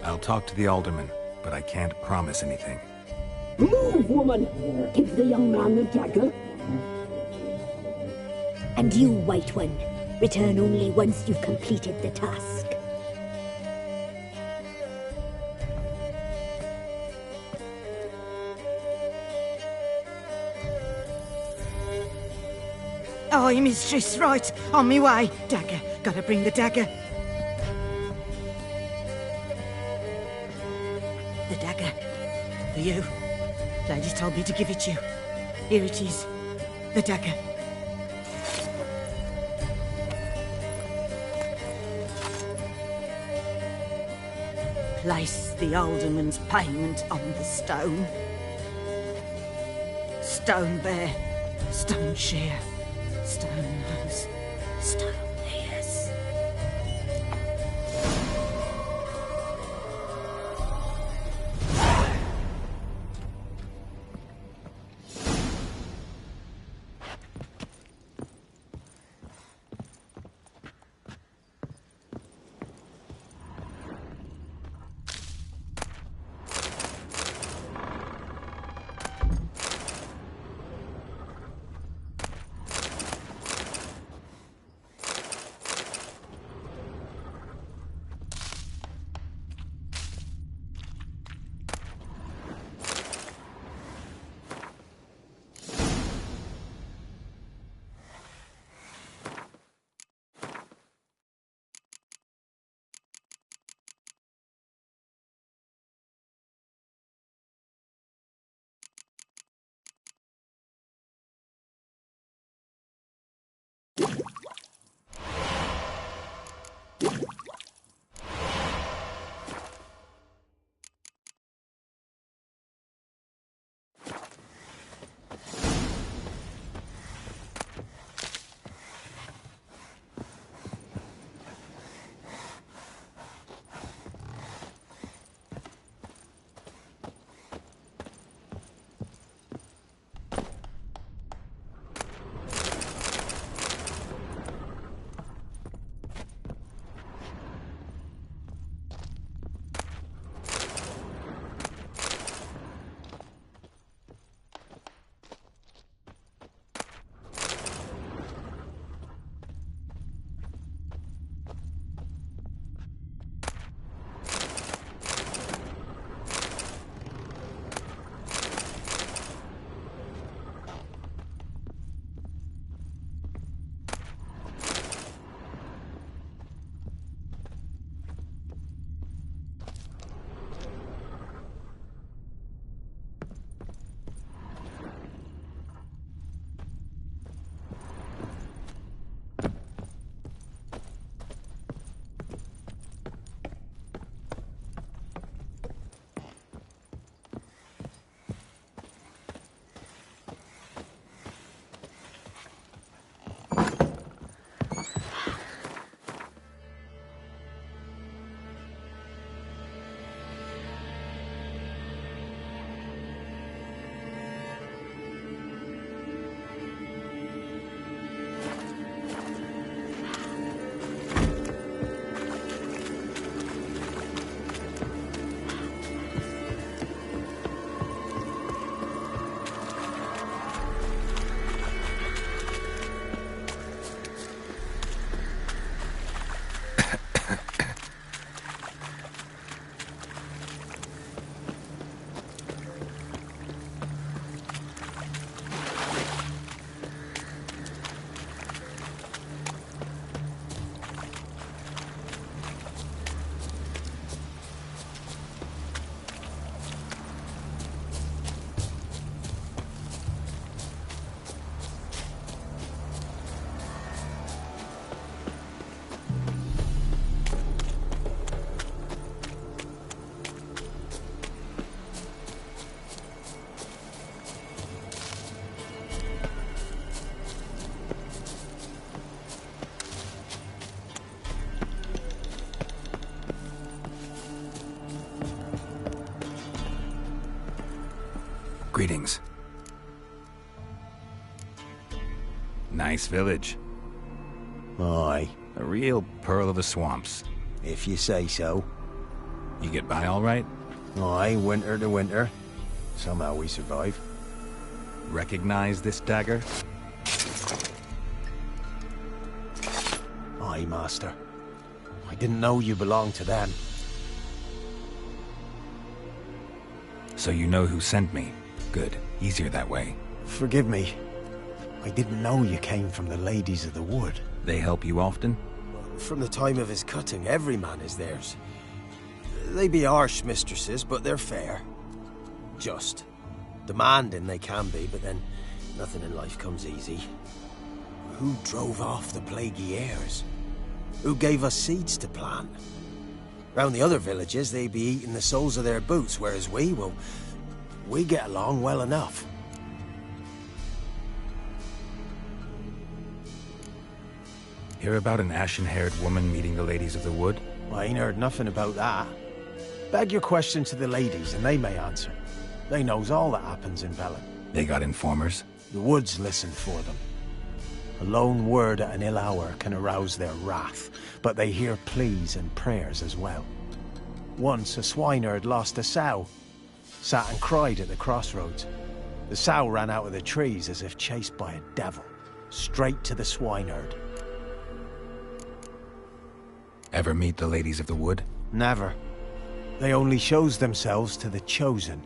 I'll talk to the alderman, but I can't promise anything. Move, woman! Give the young man the dagger. And you, White One, return only once you've completed the task. Aye, mistress, right. On me way. Dagger. Gotta bring the dagger. The dagger. For you. Lady told me to give it you. Here it is. The dagger. Place the alderman's payment on the stone. Stone bear. Stone shear. Stone nose, stone ears. Greetings. Nice village. Aye. A real pearl of the swamps. If you say so. You get by all right? Aye, winter to winter. Somehow we survive. Recognize this dagger? Aye, master. I didn't know you belonged to them. So you know who sent me. Good. Easier that way. Forgive me. I didn't know you came from the Ladies of the Wood. They help you often? From the time of his cutting, every man is theirs. They be harsh mistresses, but they're fair. Just. Demanding they can be, but then nothing in life comes easy. Who drove off the plaguey airs? Who gave us seeds to plant? Round the other villages, they be eating the soles of their boots, whereas we get along well enough. Hear about an ashen-haired woman meeting the Ladies of the Wood? I ain't heard nothing about that. Beg your question to the ladies, and they may answer. They knows all that happens in Velen. They got informers? The woods listen for them. A lone word at an ill hour can arouse their wrath, but they hear pleas and prayers as well. Once a swineherd lost a sow. Sat and cried at the crossroads. The sow ran out of the trees as if chased by a devil. Straight to the swineherd. Ever meet the Ladies of the Wood? Never. They only shows themselves to the chosen.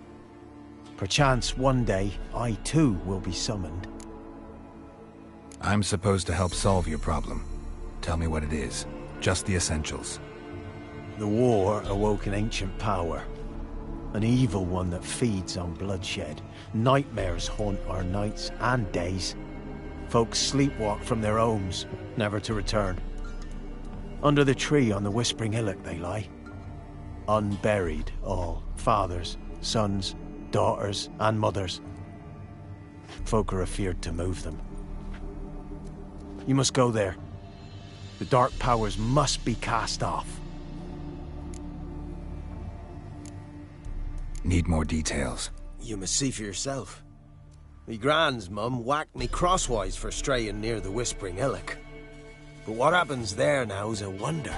Perchance one day, I too will be summoned. I'm supposed to help solve your problem. Tell me what it is. Just the essentials. The war awoke an ancient power. An evil one that feeds on bloodshed. Nightmares haunt our nights and days. Folks sleepwalk from their homes, never to return. Under the tree on the Whispering Hillock they lie. Unburied all. Fathers, sons, daughters, and mothers. Folk are afeard to move them. You must go there. The dark powers must be cast off. Need more details. You must see for yourself. Me grand's mum whacked me crosswise for straying near the Whispering Hillock. But what happens there now is a wonder.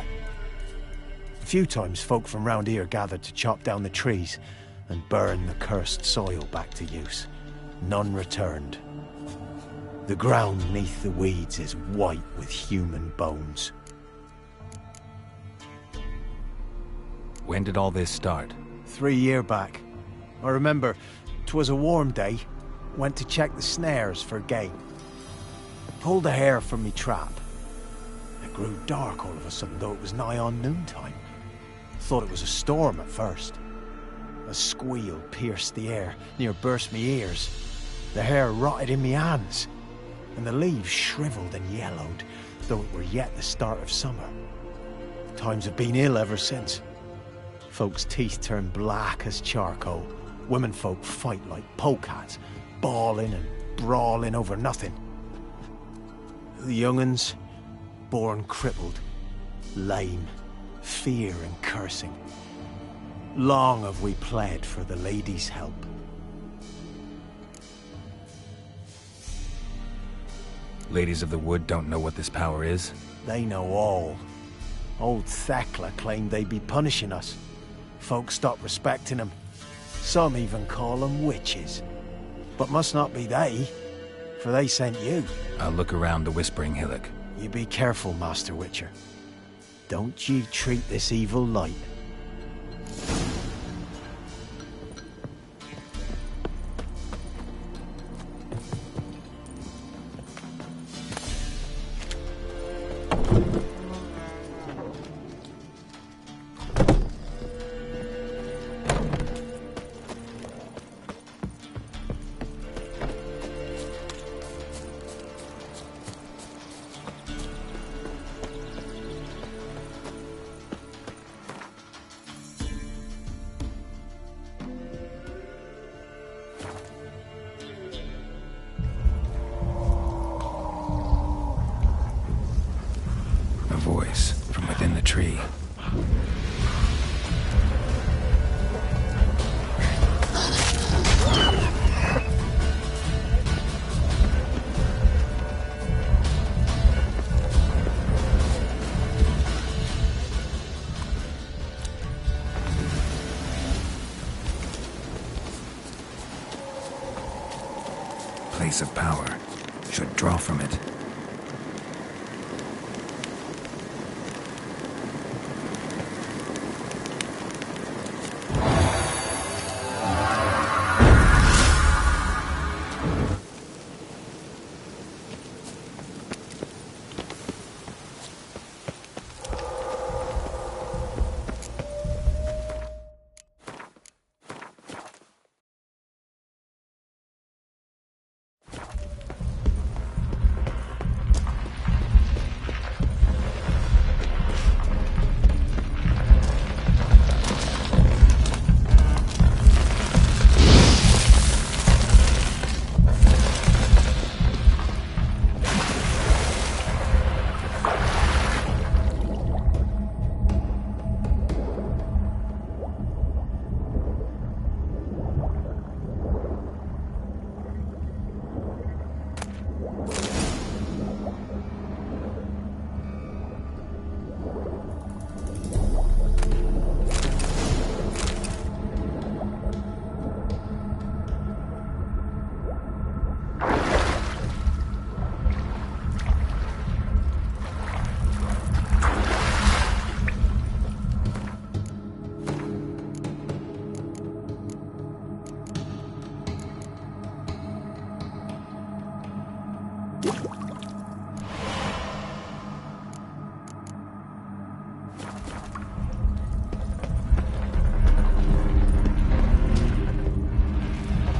A few times folk from round here gathered to chop down the trees and burn the cursed soil back to use. None returned. The ground neath the weeds is white with human bones. When did all this start? 3 years back. I remember 'twas a warm day. Went to check the snares for game. Pulled a hare from me trap. It grew dark all of a sudden, though it was nigh on noontime. Thought it was a storm at first. A squeal pierced the air, near burst me ears. The hare rotted in me hands, and the leaves shriveled and yellowed, though it were yet the start of summer. Times have been ill ever since. Folks' teeth turn black as charcoal. Womenfolk fight like polecats, bawling and brawling over nothing. The young'uns, born crippled, lame, fear and cursing. Long have we pled for the ladies' help. Ladies of the Wood don't know what this power is? They know all. Old Thekla claimed they'd be punishing us. Folks stopped respecting them. Some even call them witches. But must not be they, for they sent you. I'll look around the Whispering Hillock. You be careful, Master Witcher. Don't you treat this evil light. Voice from within the tree. place of power. Should draw from it.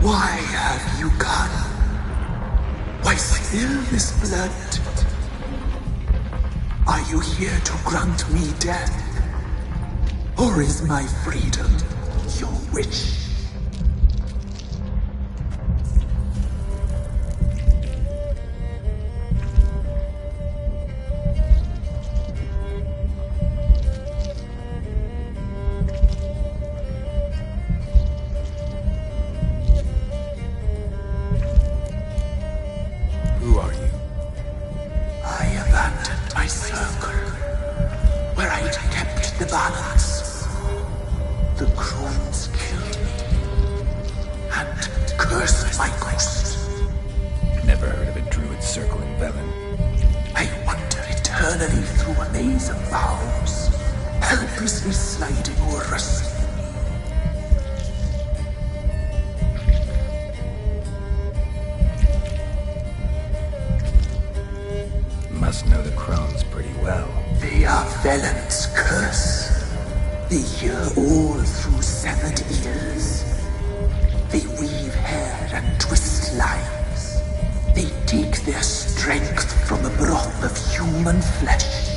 Why have you gone? Why spill this blood? Are you here to grant me death? Or is my freedom your wish? Must know the crones pretty well. They are Velen's curse. They hear all through severed ears. They weave hair and twist lives. They take their strength from the broth of human flesh.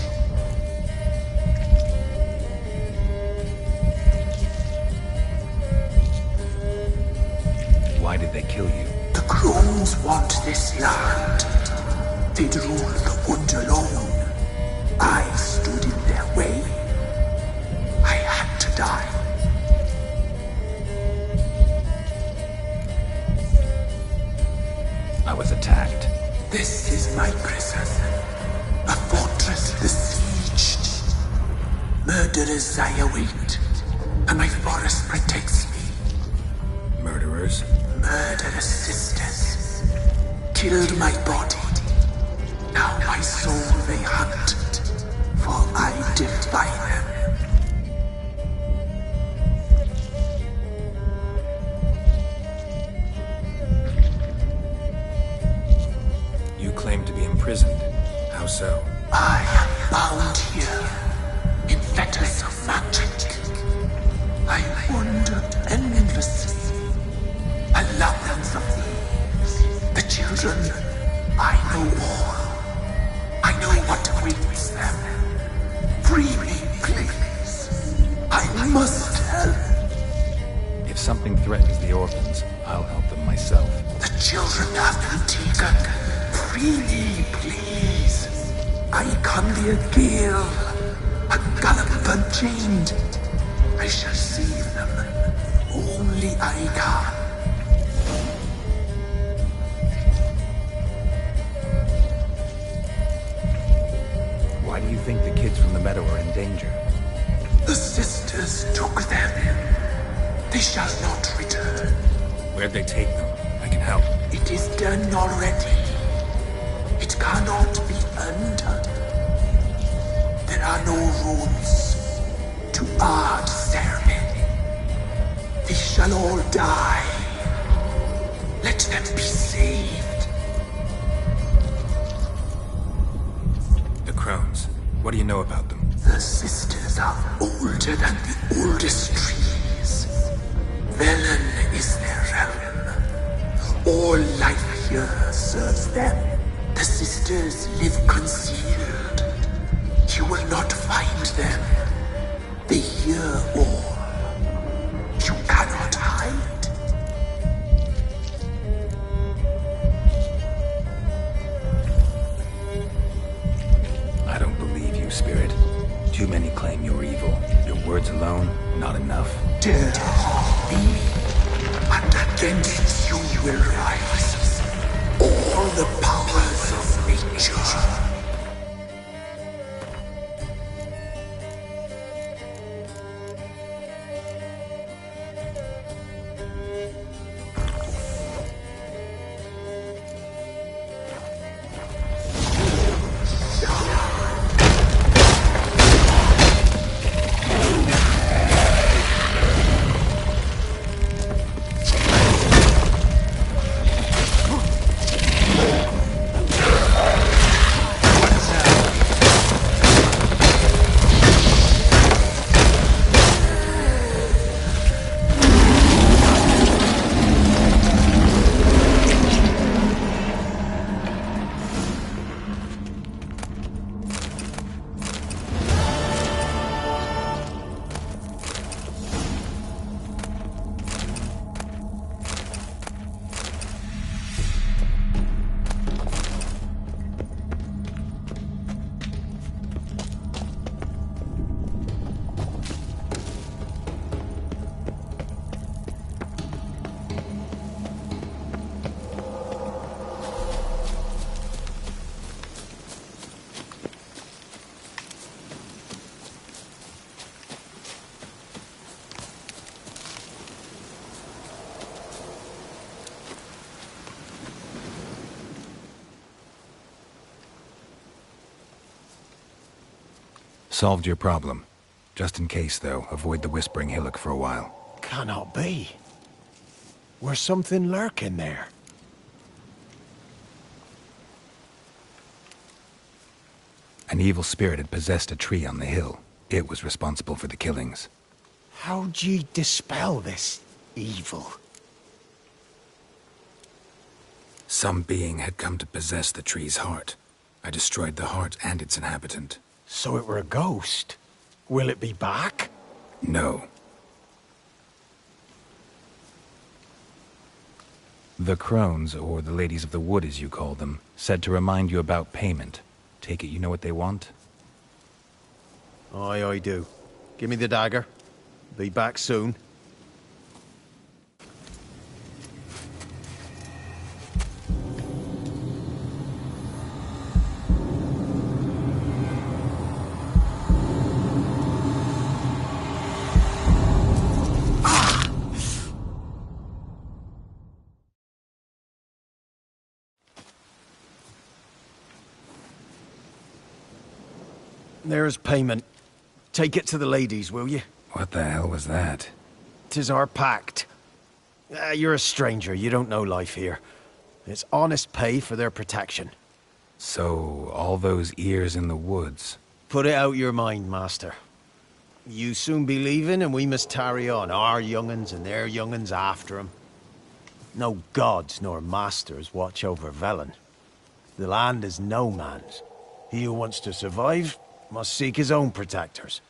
Why did they kill you? The crones want this land. They'd rule the wood alone. I stood in their way. I had to die. I was attacked. This is my prison. A fortress besieged. Murderers I await, and my forest protects me. Murderers? Murderous sisters. Killed my body. Now my soul they hunt, for I defy them. You claim to be imprisoned. How so? I am bound here, in fetters of magic. I wander endlessly, a labyrinth of thieves. The children, I know all. I know what awaits them. Free me, please. I must help. If something threatens the orphans, I'll help them myself. The children have been taken. Free me, please. I can be a gale, a gallop unchained. I shall save them. Only I can. Why do you think the kids from the meadow are in danger? The sisters took them. They shall not return. Where'd they take them? I can help. It is done already. It cannot be undone. There are no rules to our sermon. They shall all die. Let them be saved. The crones. What do you know about them? The sisters are older than the oldest trees. Velen is their realm. All life here serves them. The sisters live concealed. You will not find them. They hear all. You cannot hide. I don't believe you, Spirit. Too many claim you're evil. Your words alone, not enough. Dare harm me, and against you will rise all the powers of nature. Solved your problem. Just in case, though, avoid the Whispering Hillock for a while. Cannot be. Where's something lurking there? An evil spirit had possessed a tree on the hill. It was responsible for the killings. How'd ye dispel this evil? Some being had come to possess the tree's heart. I destroyed the heart and its inhabitant. So it were a ghost. Will it be back? No. The crones, or the ladies of the wood as you call them, said to remind you about payment. Take it you know what they want? Aye, I do. Give me the dagger. Be back soon. There's payment. Take it to the ladies, will you? What the hell was that? 'Tis our pact. You're a stranger, you don't know life here. It's honest pay for their protection. So, all those ears in the woods. Put it out your mind, master. You soon be leaving and we must tarry on, our young'uns and their young'uns after 'em. No gods nor masters watch over Velen. The land is no man's. He who wants to survive must seek his own protectors.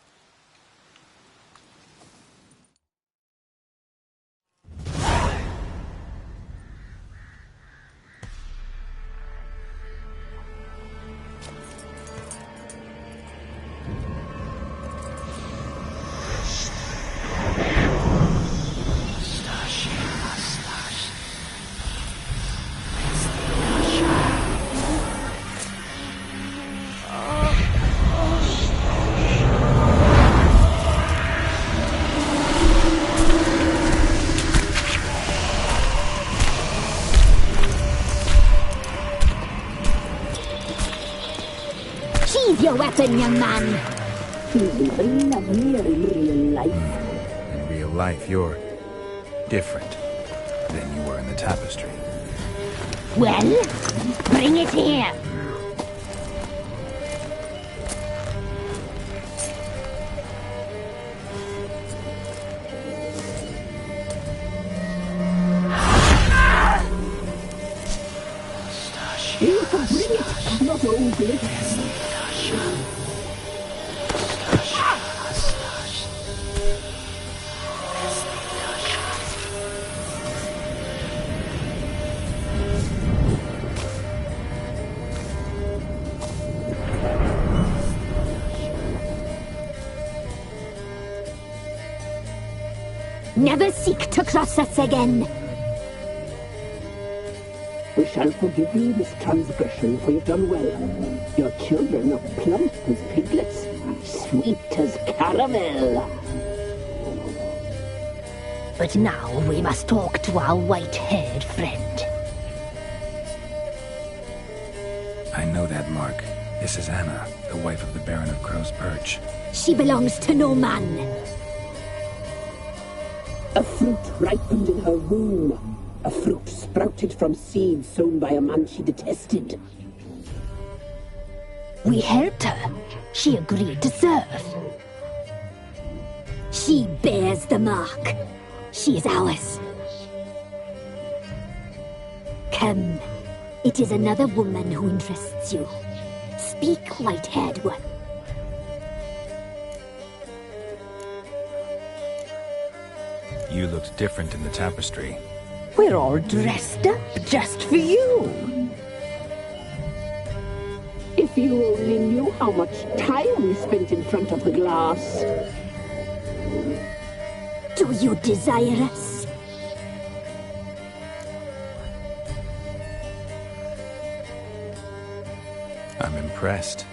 nothing, young man. He's very lovelier in real life. In real life, you're different than you were in the tapestry. Well, bring it here. You can bring it, not ugly. Never seek to cross us again. We shall forgive you this transgression, for you've done well. Your children are plump as piglets, sweet as caramel. But now we must talk to our white-haired friend. I know that mark. This is Anna, the wife of the Baron of Crow's Perch. She belongs to no man. A fruit ripened in her womb. A fruit sprouted from seeds sown by a man she detested. We helped her. She agreed to serve. She bears the mark. She is ours. Come. It is another woman who interests you. Speak, white-haired one. You looked different in the tapestry. We're all dressed up just for you. If you only knew how much time we spent in front of the glass. Do you desire us? I'm impressed.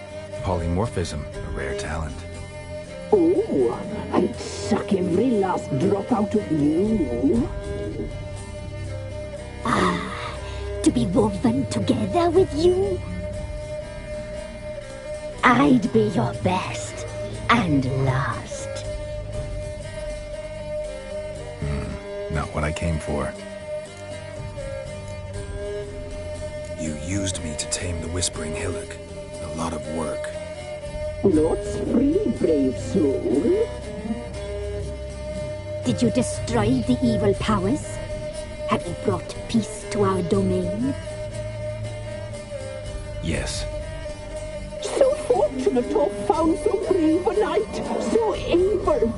Polymorphism, a rare talent. Oh, I'd suck every last drop out of you. Ah, to be woven together with you? I'd be your best and last. Not what I came for. You used me to tame the Whispering Hillock. A lot of work. Lots free, brave soul. Did you destroy the evil powers? Have you brought peace to our domain? Yes. So fortunate to have found so brave a knight, so able.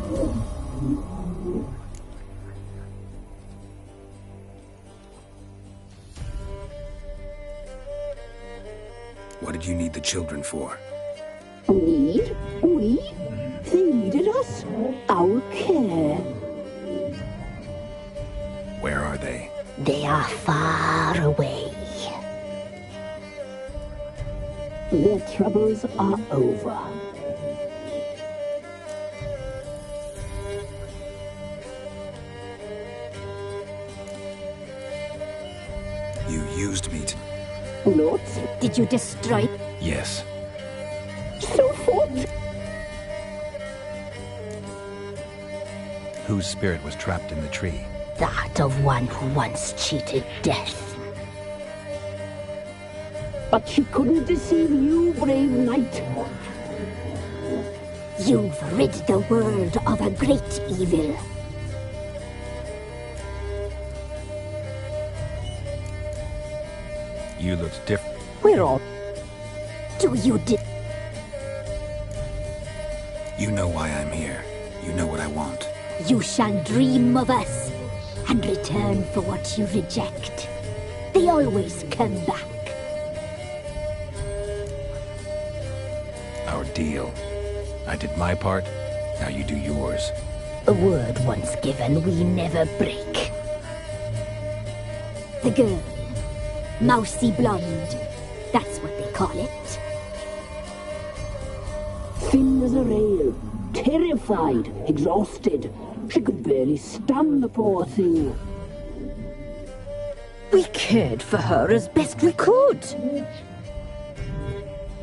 What did you need the children for? Need? We? They needed us. Our care. Where are they? They are far away. Their troubles are over. You used me to... Not? Did you destroy? Yes. So fortunate. Whose spirit was trapped in the tree? That of one who once cheated death. But she couldn't deceive you, brave knight. You've rid the world of a great evil. You looked different. We're all... Do you You know why I'm here. You know what I want. You shall dream of us and return for what you reject. They always come back. Our deal. I did my part, now you do yours. A word once given, we never break. The girl. Mousy blonde. That's what they call it. Thin as a rail. Terrified. Exhausted. She could barely stand, the poor thing. We cared for her as best we could.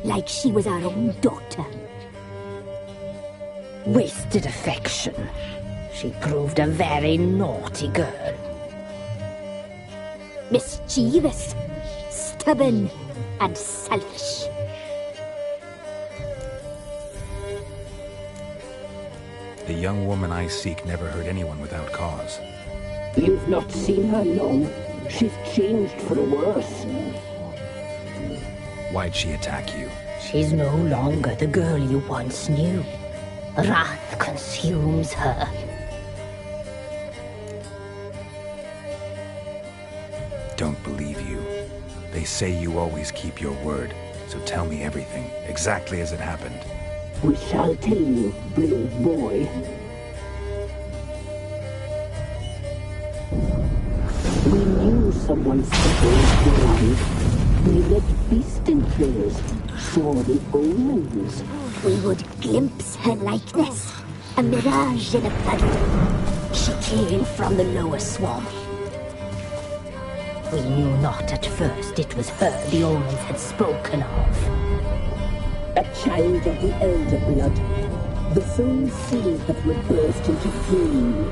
Like she was our own daughter. Wasted affection. She proved a very naughty girl. Mischievous, stubborn, and selfish. The young woman I seek never hurt anyone without cause. You've not seen her long. She's changed for the worse. Why'd she attack you? She's no longer the girl you once knew. Wrath consumes her. Don't believe you. They say you always keep your word, so tell me everything, exactly as it happened. We shall tell you, brave boy. We knew someone supposed to arrive. We left beast enclaves, saw the omens. We would glimpse her likeness, a mirage in a puddle. She came from the lower swamp. We knew not at first it was her the omens had spoken of. A child of the elder blood, the soul seed that would burst into flame.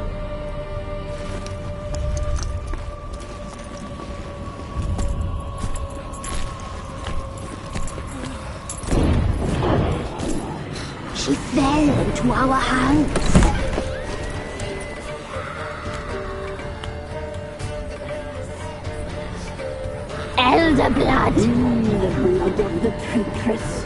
She fell into our hands. Elder blood! The blood of the traitress.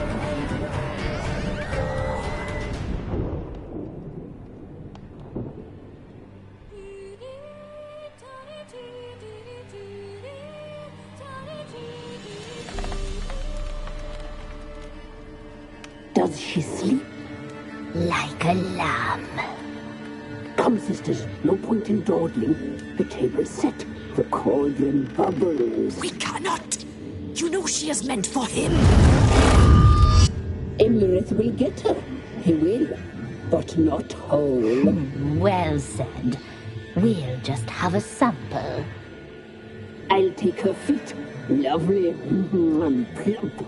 Does she sleep? Like a lamb. Come, sisters, no point in dawdling. The table's set, the cauldron bubbles. We cannot! You know she is meant for him! Emmerith will get her. He will, but not whole. Well said. We'll just have a sample. I'll take her feet. Lovely and plump.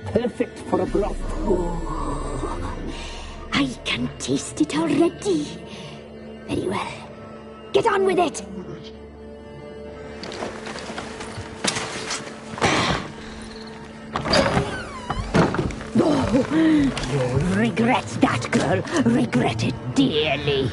Perfect for a broth. Oh, I can taste it already. Very well. Get on with it! Oh, you'll regret that, girl. Regret it dearly.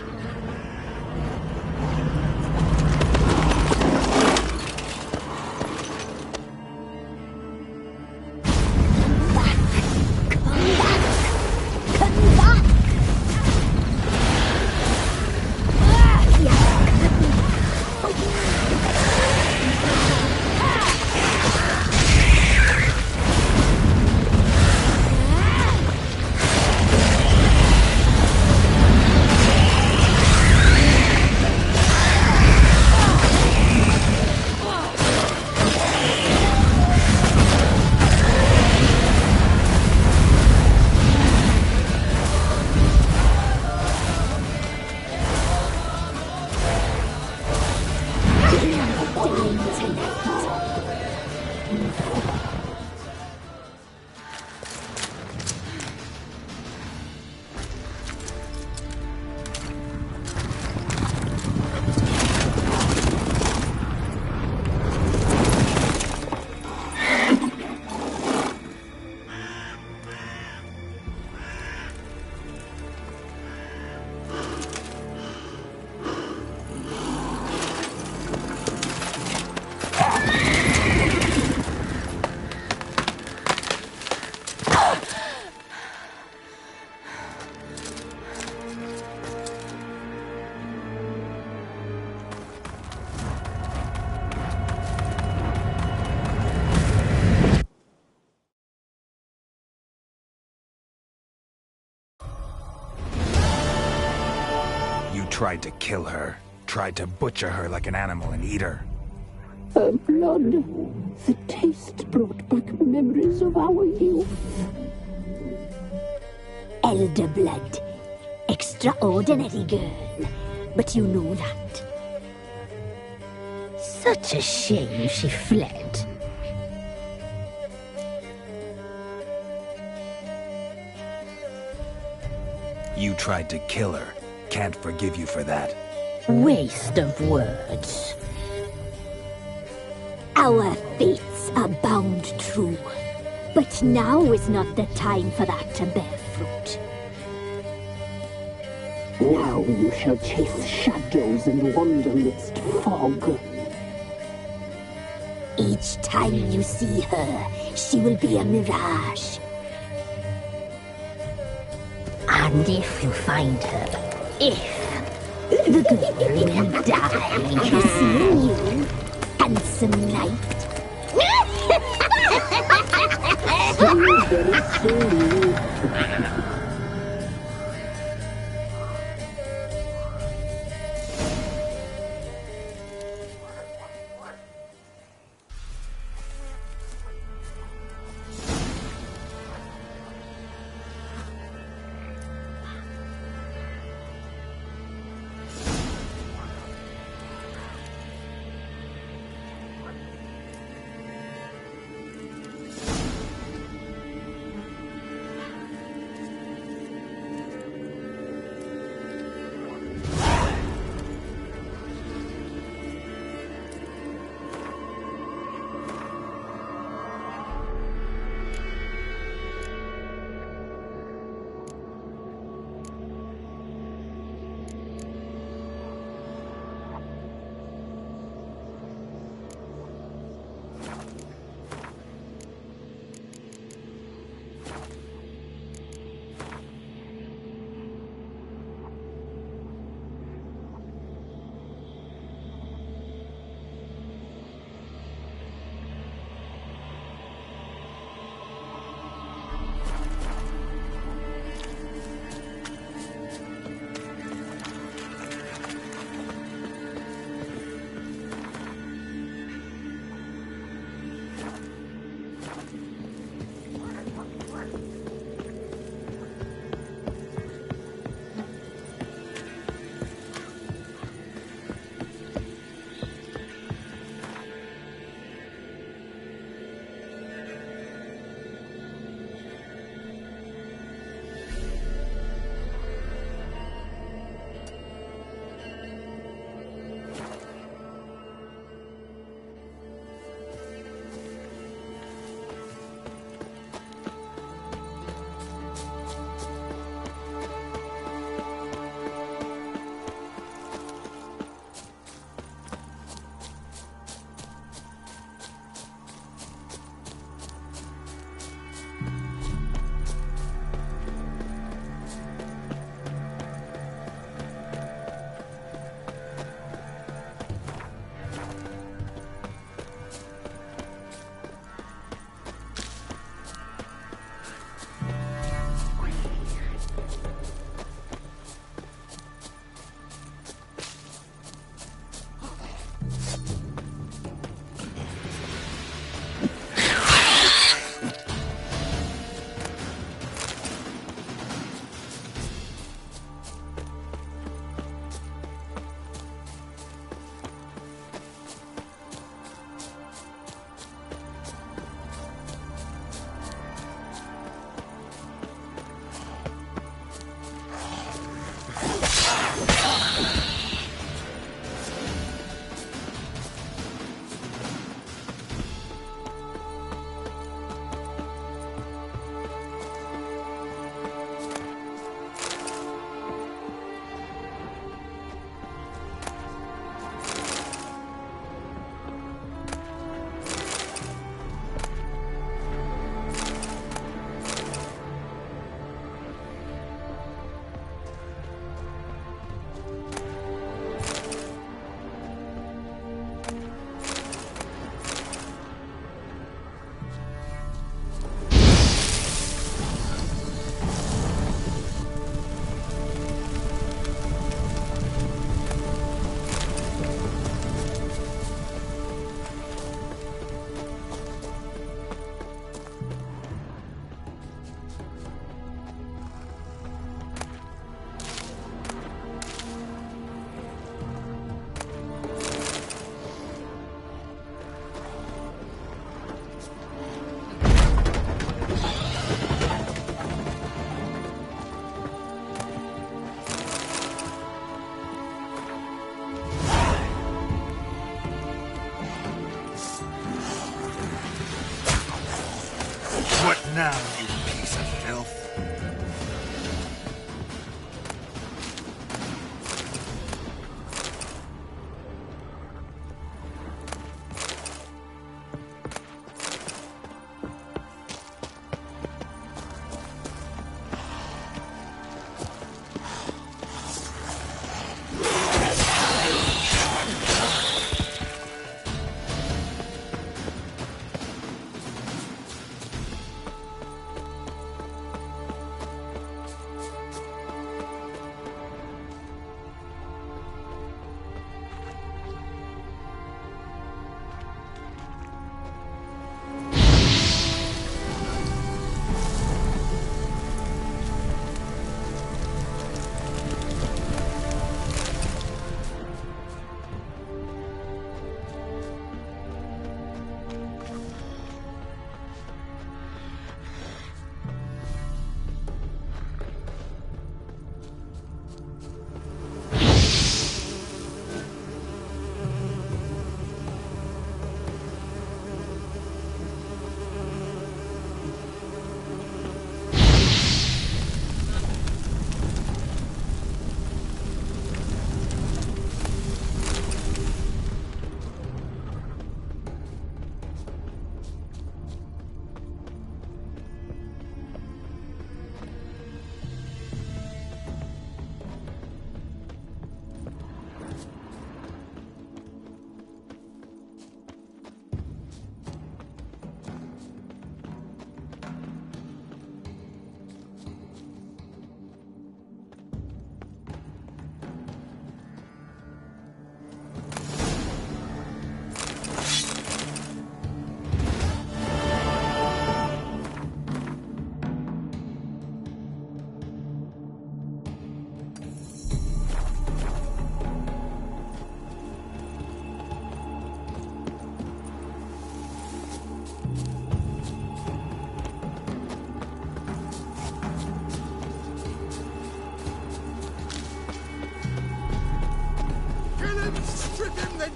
Tried to kill her. Tried to butcher her like an animal and eat her. Her blood. The taste brought back memories of our youth. Elder blood. Extraordinary girl. But you know that. Such a shame she fled. you tried to kill her. Can't forgive you for that. Waste of words. Our fates are bound true. But now is not the time for that to bear fruit. Now you shall chase shadows and wander midst fog. Each time you see her, she will be a mirage. And if you find her, the girl will die. You see you, handsome knight. Very slowly. now, you piece of filth.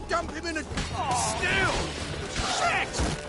Dump him in a... Still! Shit!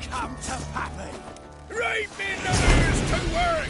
Come to Pappy! Right in the ears to worry!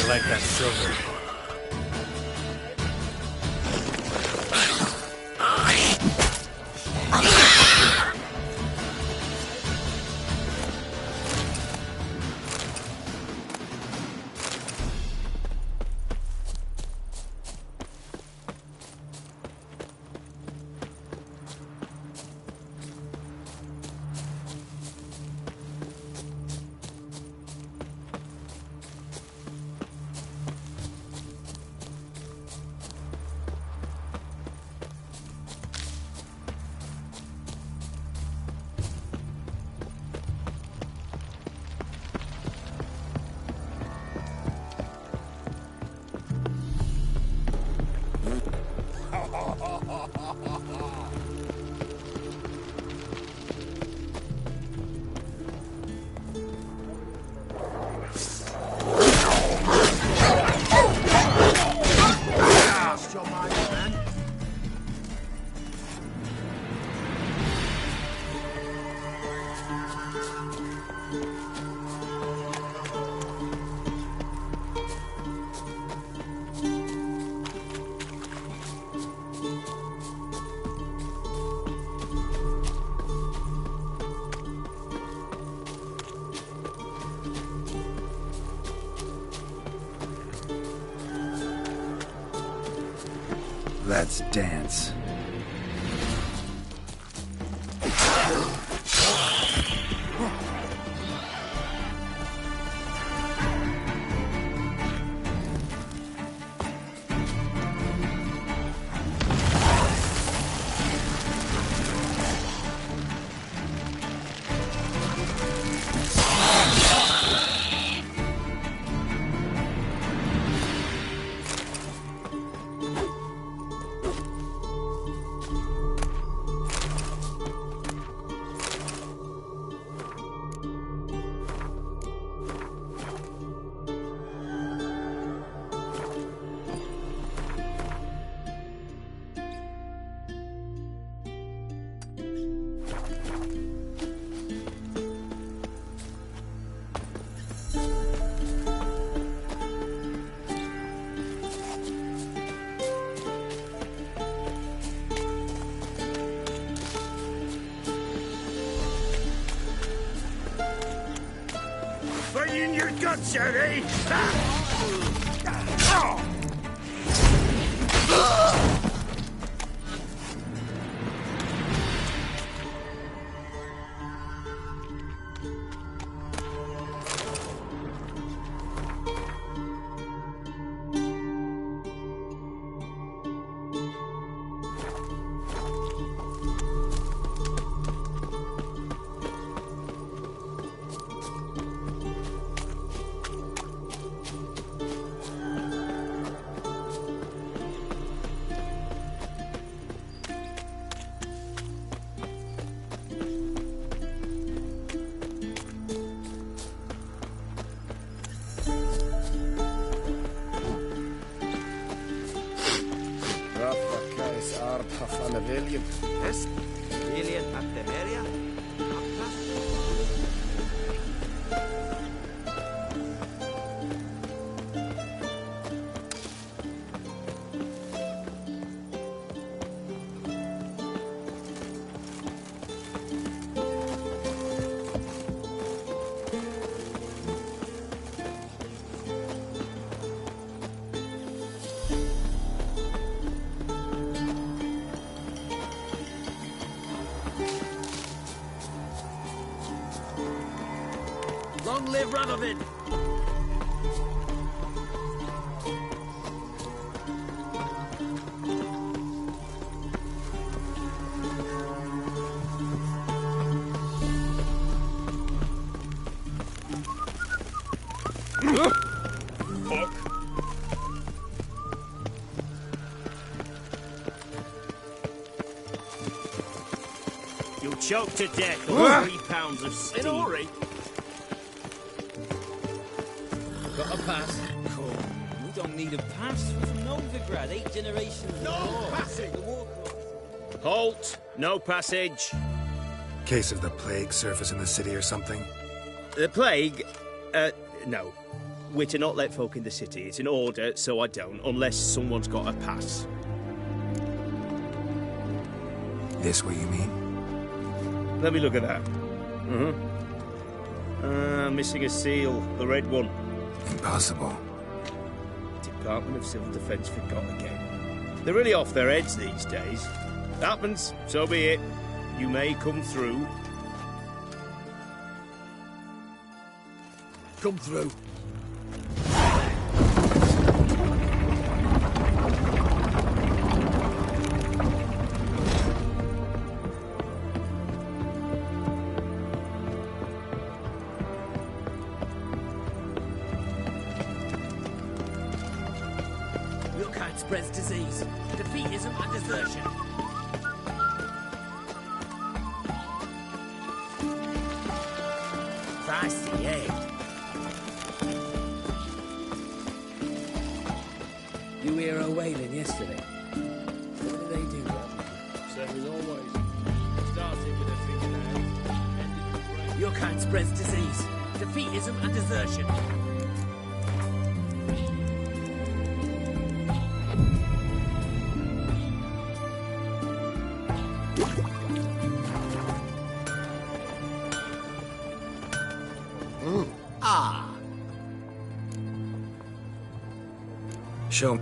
You like that silver? Let's dance. In your guts, Eddie! Velen. Yes? Velen at the area? Long live Radovid! Fuck. You'll choke to death on 3 pounds of steam. In a hurry. Got a pass? Cool. We don't need a pass. We're from Novigrad, 8 generations. No ago. passing! Halt! No passage. Case of the plague surface in the city or something? The plague? No. We're to not let folk in the city. It's an order, so I don't, unless someone's got a pass. This what you mean? Let me look at that. Missing a seal. The red one. Impossible. Department of Civil Defence forgot again. They're really off their heads these days. Happens, so be it. You may come through. Come through. Your kind spreads disease, defeatism and desertion. Feisty, eh? You hear her wailing yesterday? What did they do, Rob? Same as always. Started with a fingernail, ended with brain. Your kind spreads disease, defeatism and desertion. Show.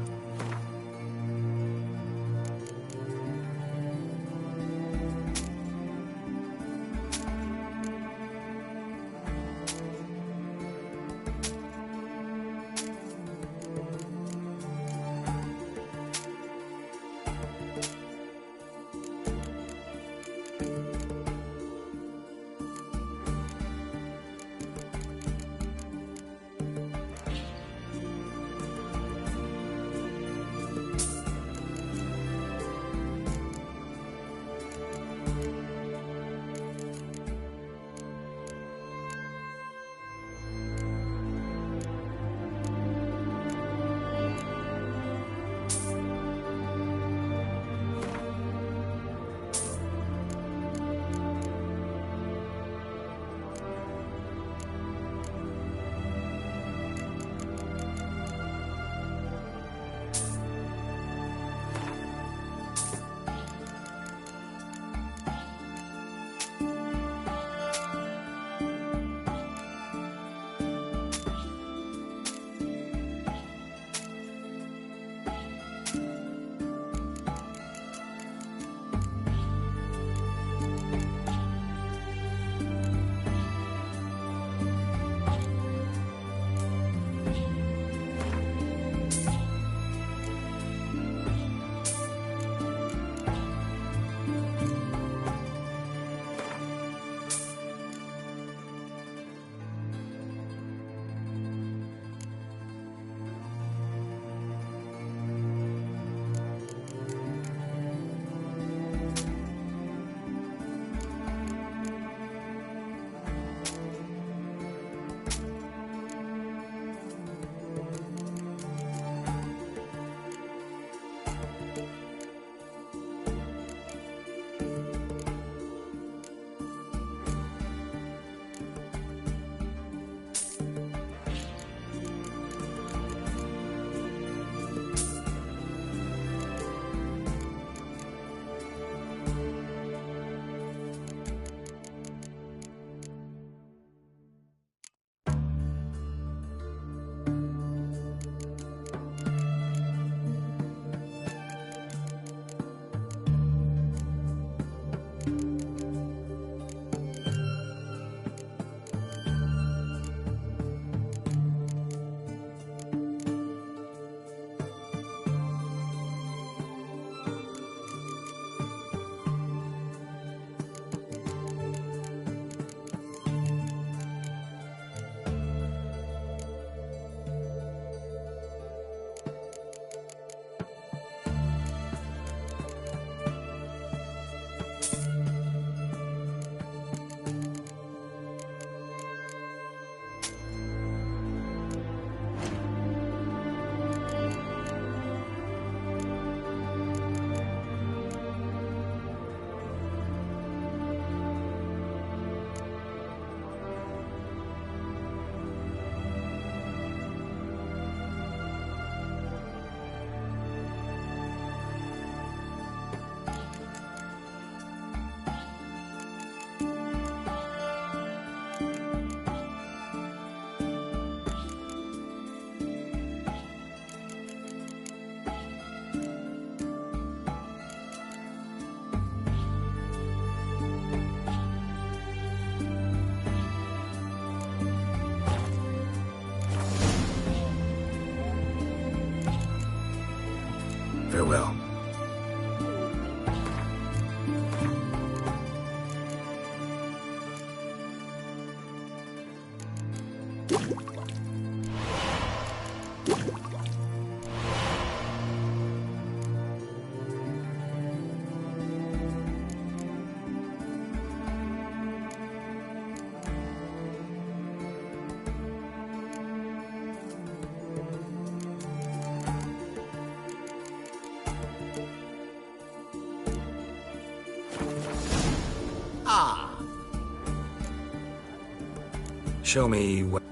Show me what...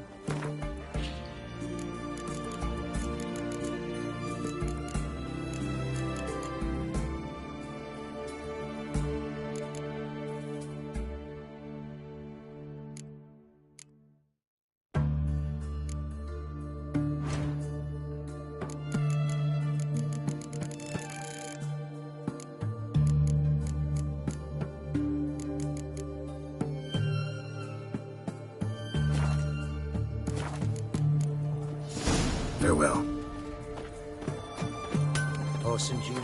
Farewell. Orson Jr.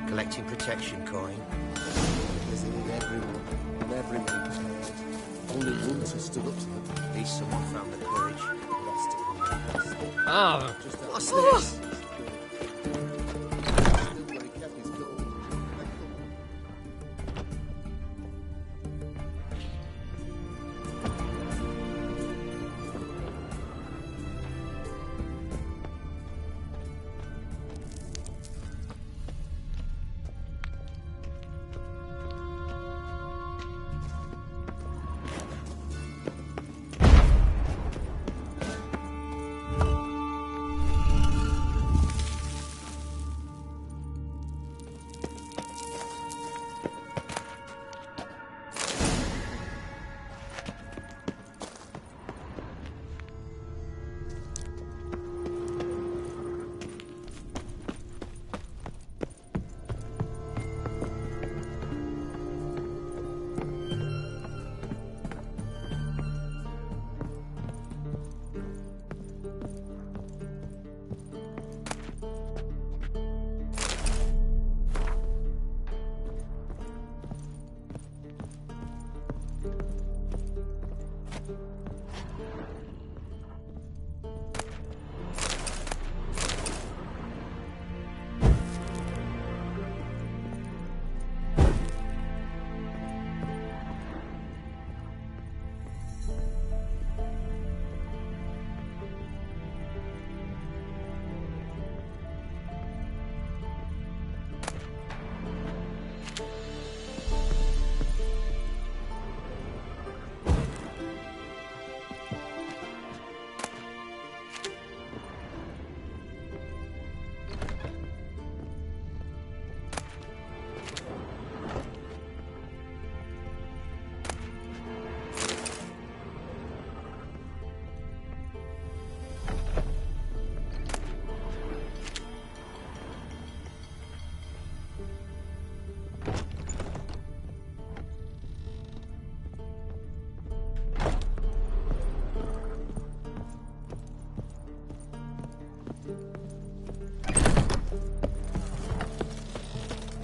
Collecting protection coin. Visiting everyone, and everyone was hurt. Only once I stood up to them. At least someone found the courage. Lost it. Ah, Just what's this?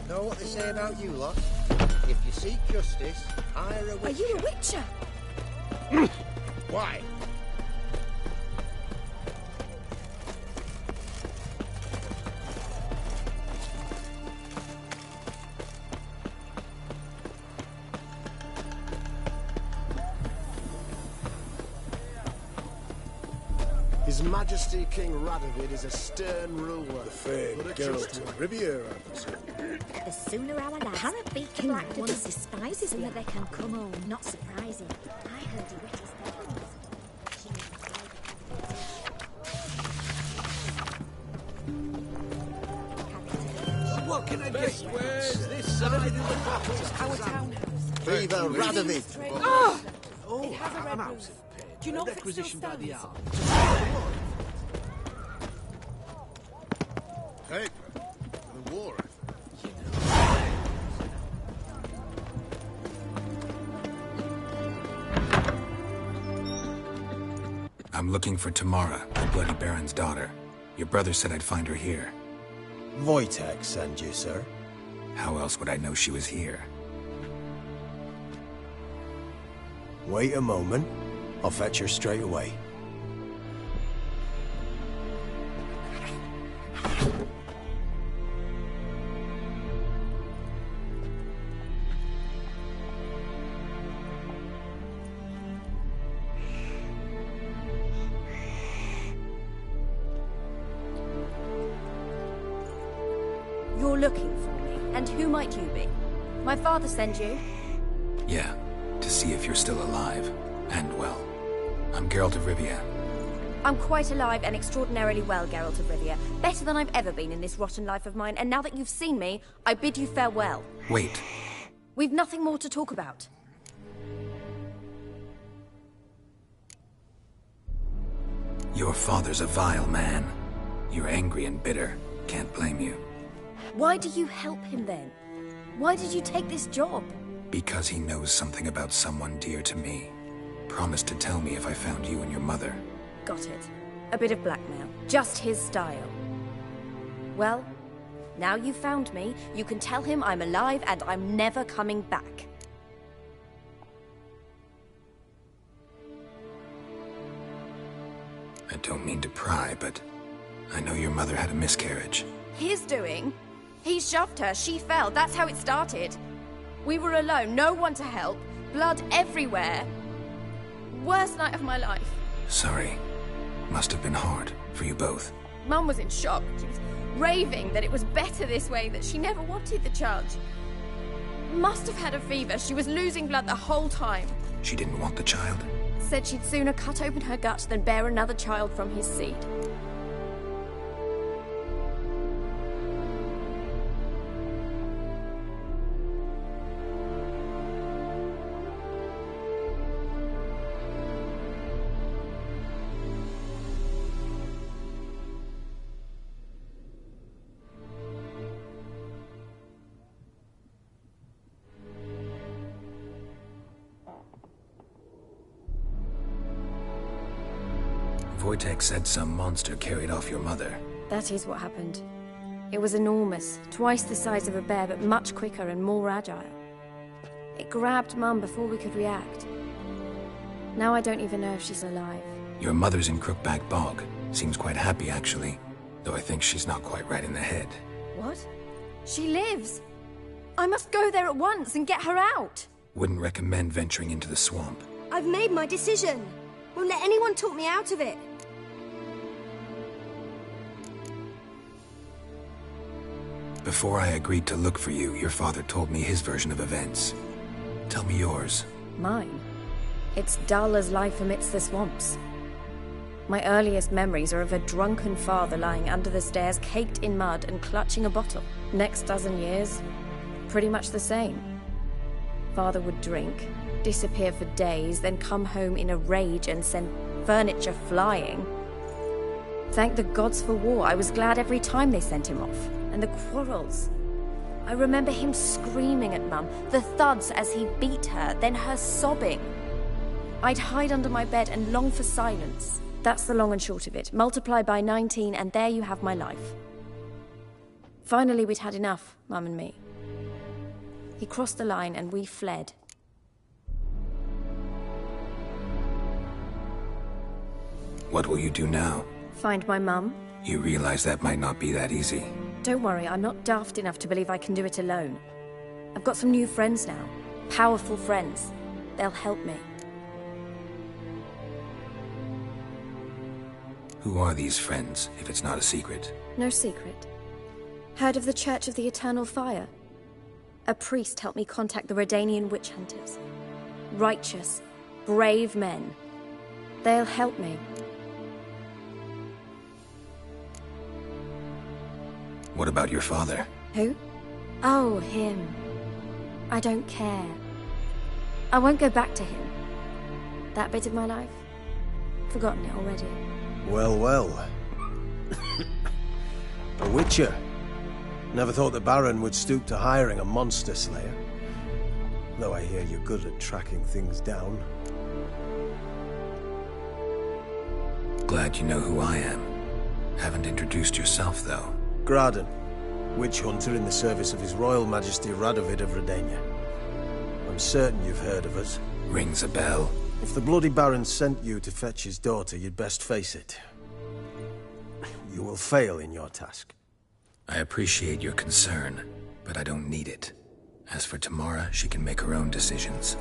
Know what they say about you lot? If you seek justice, hire a witcher. Are you a witcher? Why? His Majesty King Radovid is a stern ruler. The fair but a Geralt just of one. Riviera. The sooner our lads Parrot-beaked kill black one, that despises the sooner me. they can come home. Not surprising. I heard he witches What can I Best get? wares this side of the battle. Our townhouse. Viva Radovid! Ah! Oh, It has a red I'm roof. out of pain. Do you know if it still Requisition by the stands? hour. Paper. The war. I'm looking for Tamara, the Bloody Baron's daughter. Your brother said I'd find her here. Wojtek send you, sir. How else would I know she was here? Wait a moment. I'll fetch her straight away. You're looking for me, and who might you be? My father sent you? Yeah, to see if you're still alive. And well. I'm Geralt of Rivia. I'm quite alive and extraordinarily well, Geralt of Rivia. Better than I've ever been in this rotten life of mine, and now that you've seen me, I bid you farewell. Wait. We've nothing more to talk about. Your father's a vile man. You're angry and bitter. Can't blame you. Why do you help him then? Why did you take this job? Because he knows something about someone dear to me. Promised to tell me if I found you and your mother. Got it. A bit of blackmail. Just his style. Well, now you've found me, you can tell him I'm alive and I'm never coming back. I don't mean to pry, but I know your mother had a miscarriage. His doing? He shoved her, she fell, that's how it started. We were alone, no one to help, blood everywhere. Worst night of my life. Sorry. Must have been hard for you both. Mum was in shock. She was raving that it was better this way, that she never wanted the charge. Must have had a fever. She was losing blood the whole time. She didn't want the child? Said she'd sooner cut open her gut than bear another child from his seed. Wojtek said some monster carried off your mother. That is what happened. It was enormous, twice the size of a bear, but much quicker and more agile. It grabbed Mum before we could react. Now I don't even know if she's alive. Your mother's in Crookback Bog. Seems quite happy, actually. Though I think she's not quite right in the head. What? She lives! I must go there at once and get her out! Wouldn't recommend venturing into the swamp. I've made my decision. Won't let anyone talk me out of it. Before I agreed to look for you, your father told me his version of events. Tell me yours. Mine? It's dull as life amidst the swamps. My earliest memories are of a drunken father lying under the stairs, caked in mud and clutching a bottle. Next dozen years, pretty much the same. Father would drink, disappear for days, then come home in a rage and send furniture flying. Thank the gods for war. I was glad every time they sent him off. And the quarrels. I remember him screaming at Mum, the thuds as he beat her, then her sobbing. I'd hide under my bed and long for silence. That's the long and short of it. Multiply by 19 and there you have my life. Finally, we'd had enough, Mum and me. He crossed the line and we fled. What will you do now? Find my mum. You realize that might not be that easy. Don't worry, I'm not daft enough to believe I can do it alone. I've got some new friends now. Powerful friends. They'll help me. Who are these friends, if it's not a secret? No secret. Heard of the Church of the Eternal Fire? A priest helped me contact the Redanian witch hunters. Righteous, brave men. They'll help me. What about your father? Who? Oh, him. I don't care. I won't go back to him. That bit of my life? Forgotten it already. Well, well. A witcher. Never thought the Baron would stoop to hiring a monster slayer. Though I hear you're good at tracking things down. Glad you know who I am. Haven't introduced yourself, though. Graden, witch hunter in the service of His Royal Majesty Radovid of Redania. I'm certain you've heard of us. Rings a bell. If the Bloody Baron sent you to fetch his daughter, you'd best face it. You will fail in your task. I appreciate your concern, but I don't need it. As for Tamara, she can make her own decisions.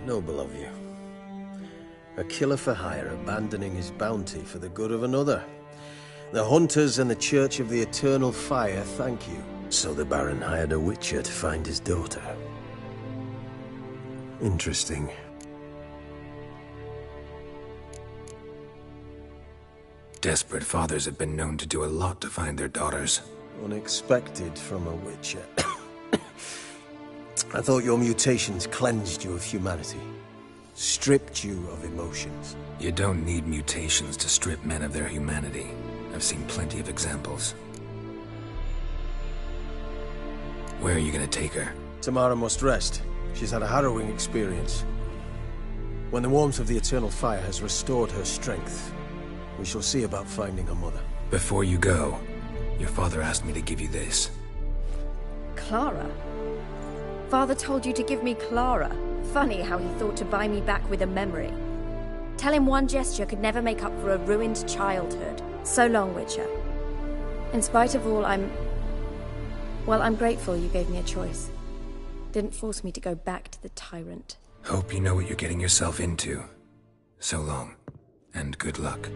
Noble of you. A killer for hire abandoning his bounty for the good of another. The hunters and the Church of the Eternal Fire thank you. So the Baron hired a witcher to find his daughter. Interesting. Desperate fathers have been known to do a lot to find their daughters. Unexpected from a witcher. I thought your mutations cleansed you of humanity. Stripped you of emotions. You don't need mutations to strip men of their humanity. I've seen plenty of examples. Where are you gonna take her? Tamara must rest. She's had a harrowing experience. When the warmth of the Eternal Fire has restored her strength, we shall see about finding her mother. Before you go, your father asked me to give you this. Clara? Father told you to give me Clara. Funny how he thought to buy me back with a memory. Tell him one gesture could never make up for a ruined childhood. So long, Witcher. In spite of all, I'm grateful you gave me a choice. Didn't force me to go back to the tyrant. Hope you know what you're getting yourself into. So long, and good luck.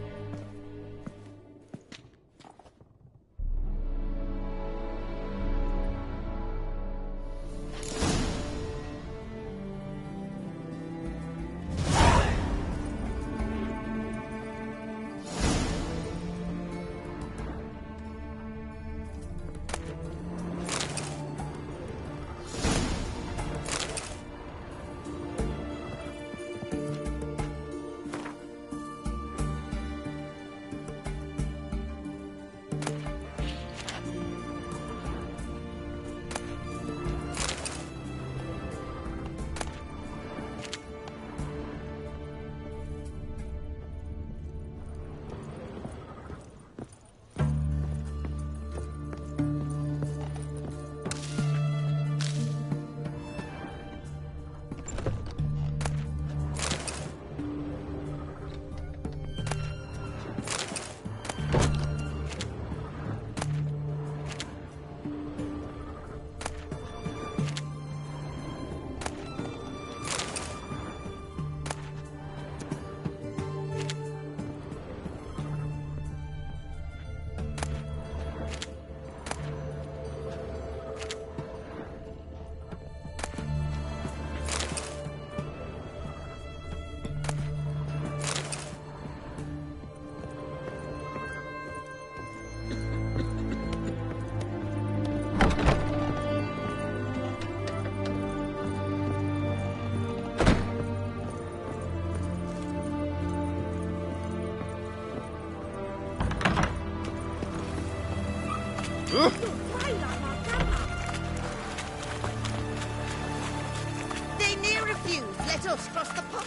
They near refuse. Let us cross the pond,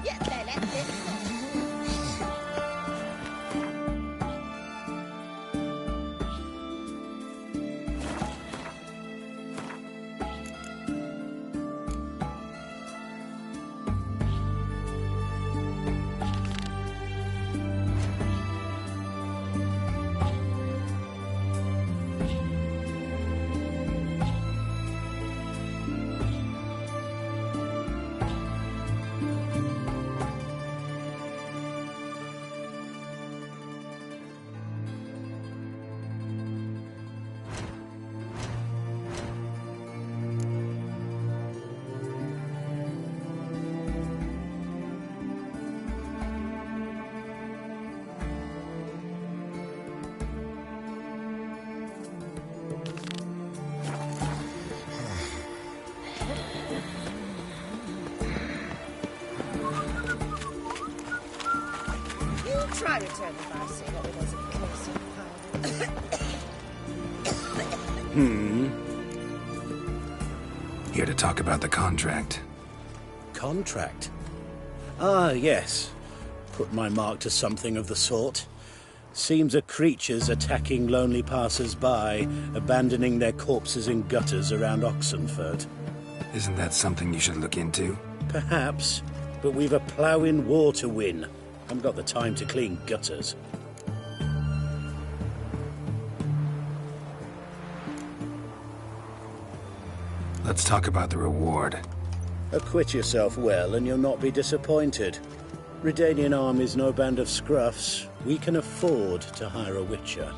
yet they let this go. Try to turn the Farsi what it was a Here to talk about the contract. Contract? Ah, yes. Put my mark to something of the sort. Seems a creature's attacking lonely passers-by, abandoning their corpses in gutters around Oxenfurt. Isn't that something you should look into? Perhaps, but we've a ploughing war to win. Haven't got the time to clean gutters. Let's talk about the reward. Acquit yourself well and you'll not be disappointed. Redanian army's no band of scruffs. We can afford to hire a witcher.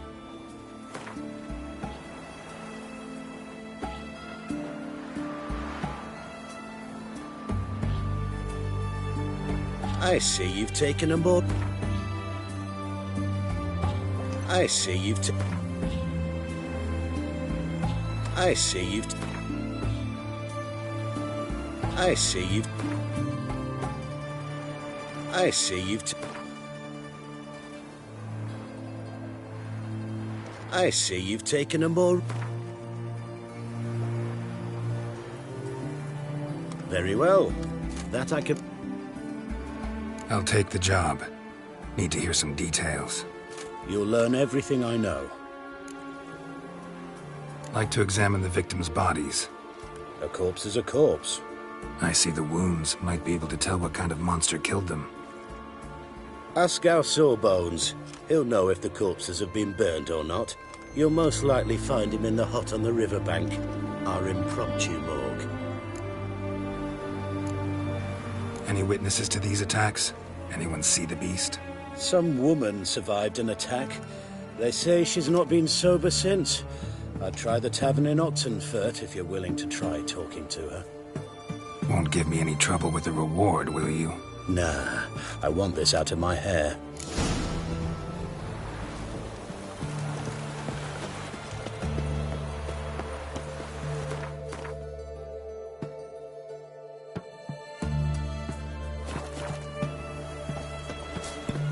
I see you've taken a board. I see you've I see you've I see you've I see you've I see you've taken a more. Very well. That I can. I'll take the job. Need to hear some details. You'll learn everything I know. Like to examine the victims' bodies. A corpse is a corpse. I see the wounds. Might be able to tell what kind of monster killed them. Ask our Sawbones. He'll know if the corpses have been burned or not. You'll most likely find him in the hut on the riverbank. Our impromptu morgue. Any witnesses to these attacks? Anyone see the beast? Some woman survived an attack. They say she's not been sober since. I'd try the tavern in Oxenfurt if you're willing to try talking to her. Won't give me any trouble with the reward, will you? Nah, I want this out of my hair.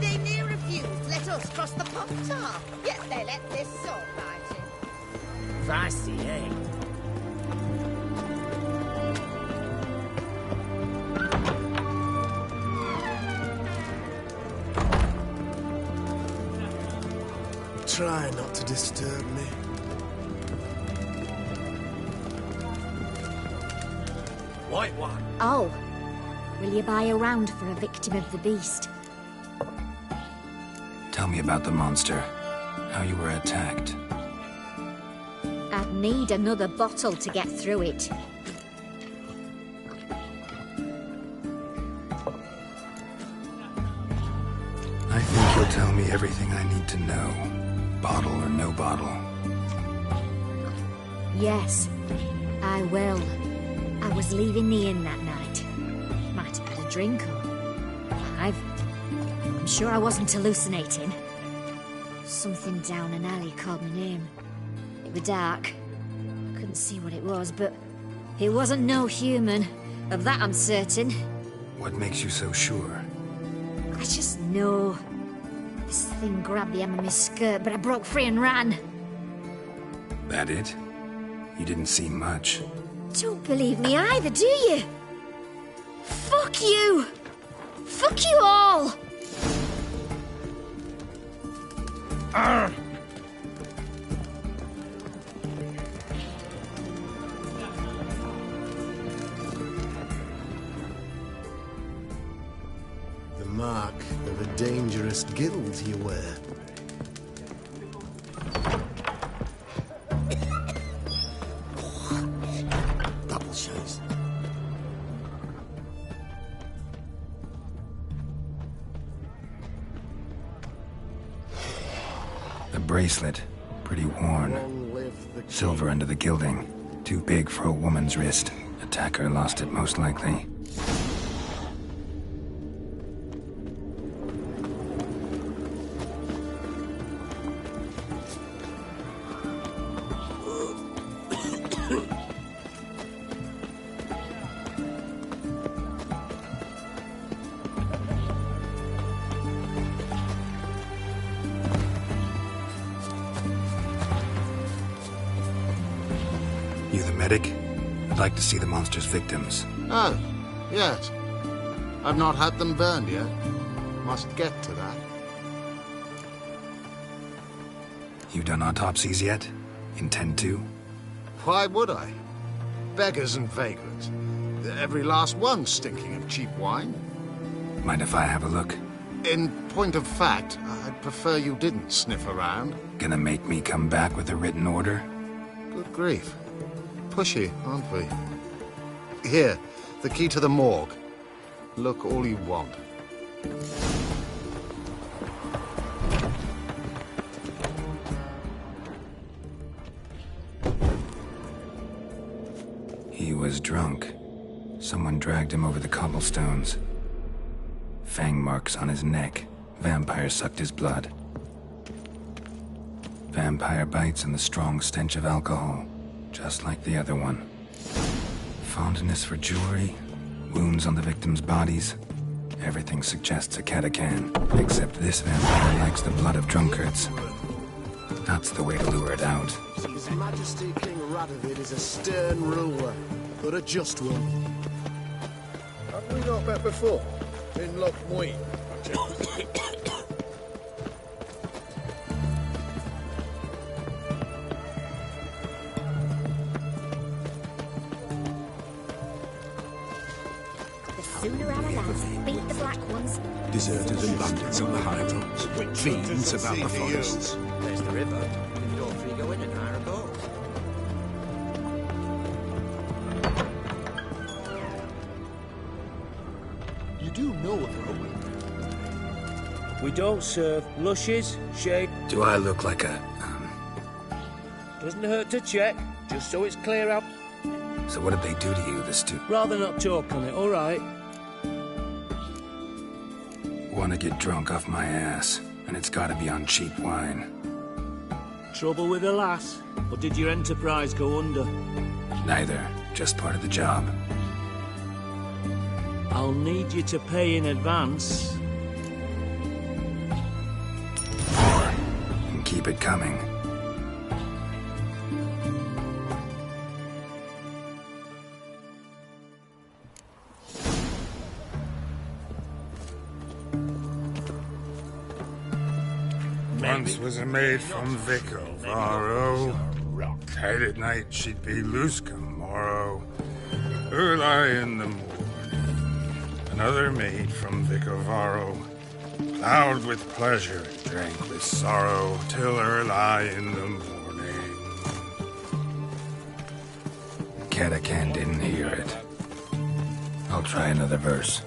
They may refuse. Let us cross the pop-top. Yet they let this sword fighting. Feisty, eh? Try not to disturb me. White one. Oh, will you buy a round for a victim of the beast? Tell me about the monster. How you were attacked. I'd need another bottle to get through it. I think you'll tell me everything I need to know. Bottle or no bottle. Yes, I will. I was leaving the inn that night. Might have had a drink or 5. I'm sure I wasn't hallucinating. Something down an alley called my name. It was dark. I couldn't see what it was, but it wasn't no human. Of that I'm certain. What makes you so sure? I just know. This thing grabbed the hem of my skirt, but I broke free and ran. That it? You didn't see much. Don't believe me either, do you? Fuck you! Fuck you all! Arr! The mark of a dangerous guild you wear. Double shows. The bracelet. Pretty worn. Silver under the gilding. Too big for a woman's wrist. Attacker lost it most likely. You the medic? I'd like to see the monster's victims. Oh, yes. I've not had them burned yet. Must get to that. You done autopsies yet? Intend to? Why would I? Beggars and vagrants. Every last one stinking of cheap wine. Mind if I have a look? In point of fact, I'd prefer you didn't sniff around. Gonna make me come back with a written order? Good grief. Pushy, aren't we? Here, the key to the morgue. Look all you want. He was drunk. Someone dragged him over the cobblestones. Fang marks on his neck. Vampire sucked his blood. Vampire bites and the strong stench of alcohol, just like the other one. Fondness for jewelry, wounds on the victims' bodies. Everything suggests a catacan, except this vampire likes the blood of drunkards. That's the way to lure it out. His Majesty King Radovid is a stern ruler, but a just one. Have we not met before? In Lochmuir? The sooner our lads beat the black ones. Deserters and bandits on the high roads. Fiends about the forests. There's the river. We could all three go in and hire a boat. You do know of her. We don't serve lushes, shade. Do I look like a... Doesn't hurt to check, just so it's clear out. So what did they do to you, the Rather not talk on it, all right? Want to get drunk off my ass, and it's gotta be on cheap wine. Trouble with the lass? Or did your enterprise go under? Neither, just part of the job. I'll need you to pay in advance. And keep it coming. Once was a maid from Vico, Varro. Tight at night she'd be loose come morrow. Early in the morning. Another maid from Vico, Varro. Plowed with pleasure, drank with sorrow, till early in the morning. Catacan didn't hear it. I'll try another verse.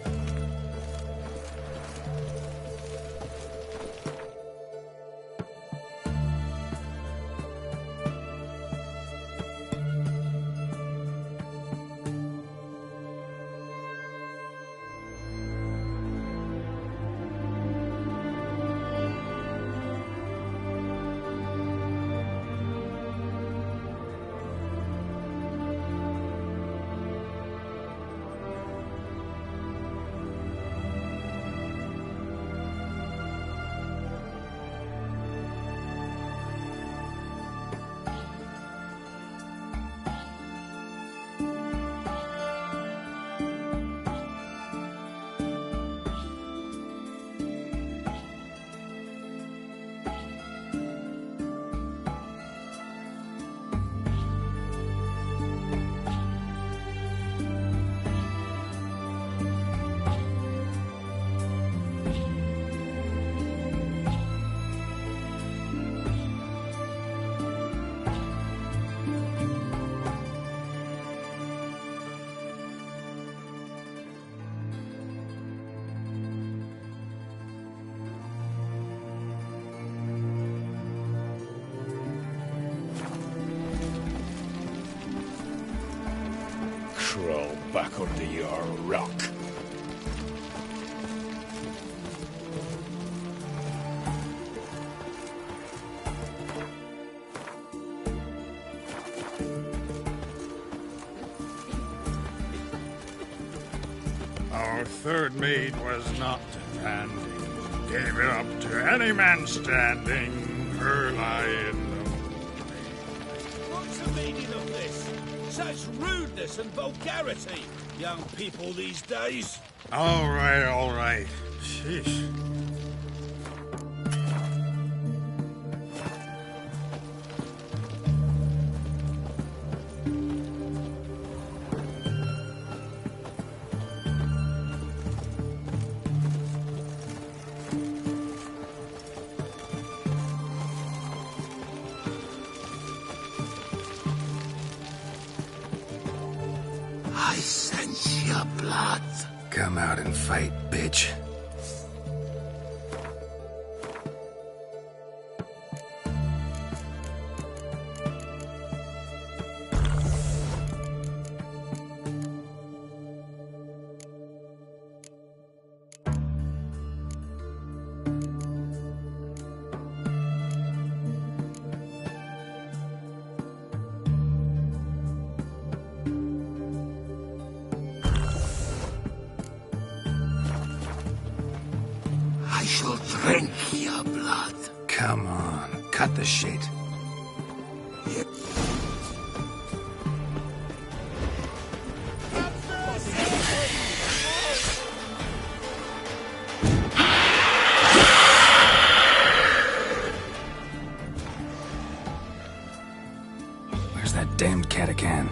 Crawl back under your rock. Our third maid was not demanding. Gave it up to any man standing. Early in the morning. What's the meaning of this? madness and vulgarity. Young people these days. All right, all right. Sheesh. I sense your blood. Come out and fight, bitch. I shall drink your blood. Come on, cut the shit. Where's that damned catacan?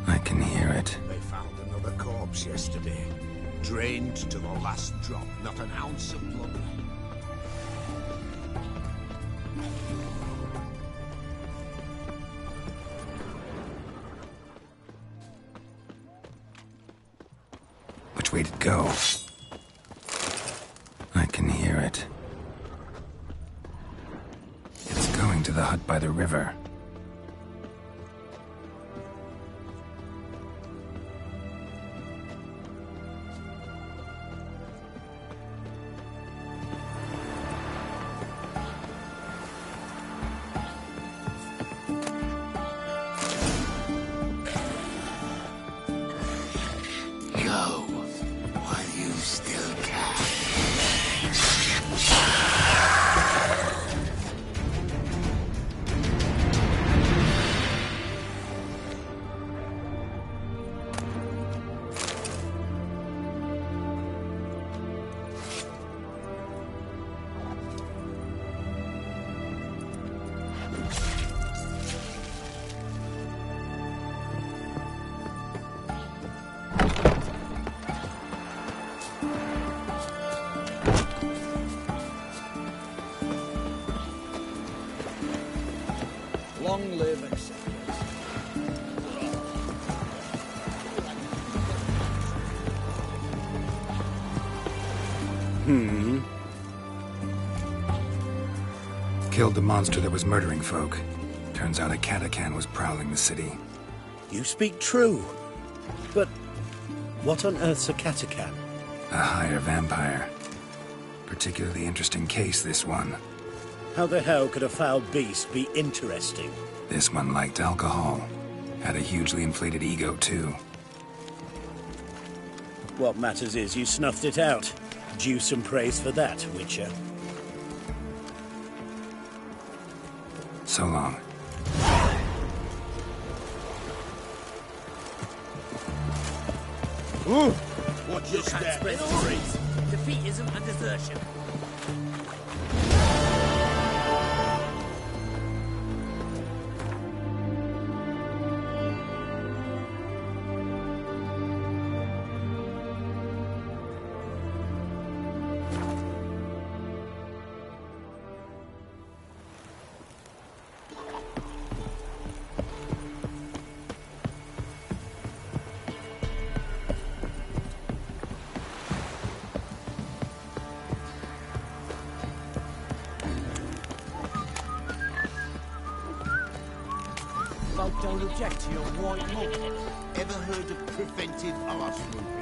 I can hear it. They found another corpse yesterday. Drained to the last drop, not an ounce of blood left. Which way did it go? I can hear it. It's going to the hut by the river. Go while you still can. Long live acceptance. Killed the monster that was murdering folk. Turns out a catacan was prowling the city. You speak true. But what on earth's a catacan? A higher vampire. Particularly interesting case, this one. How the hell could a foul beast be interesting? This one liked alcohol. Had a hugely inflated ego, too. What matters is you snuffed it out. Due some praise for that, Witcher. So long. Watch your step. Defeatism and desertion. Folk don't object to your white monk. Ever heard of preventive arse moving?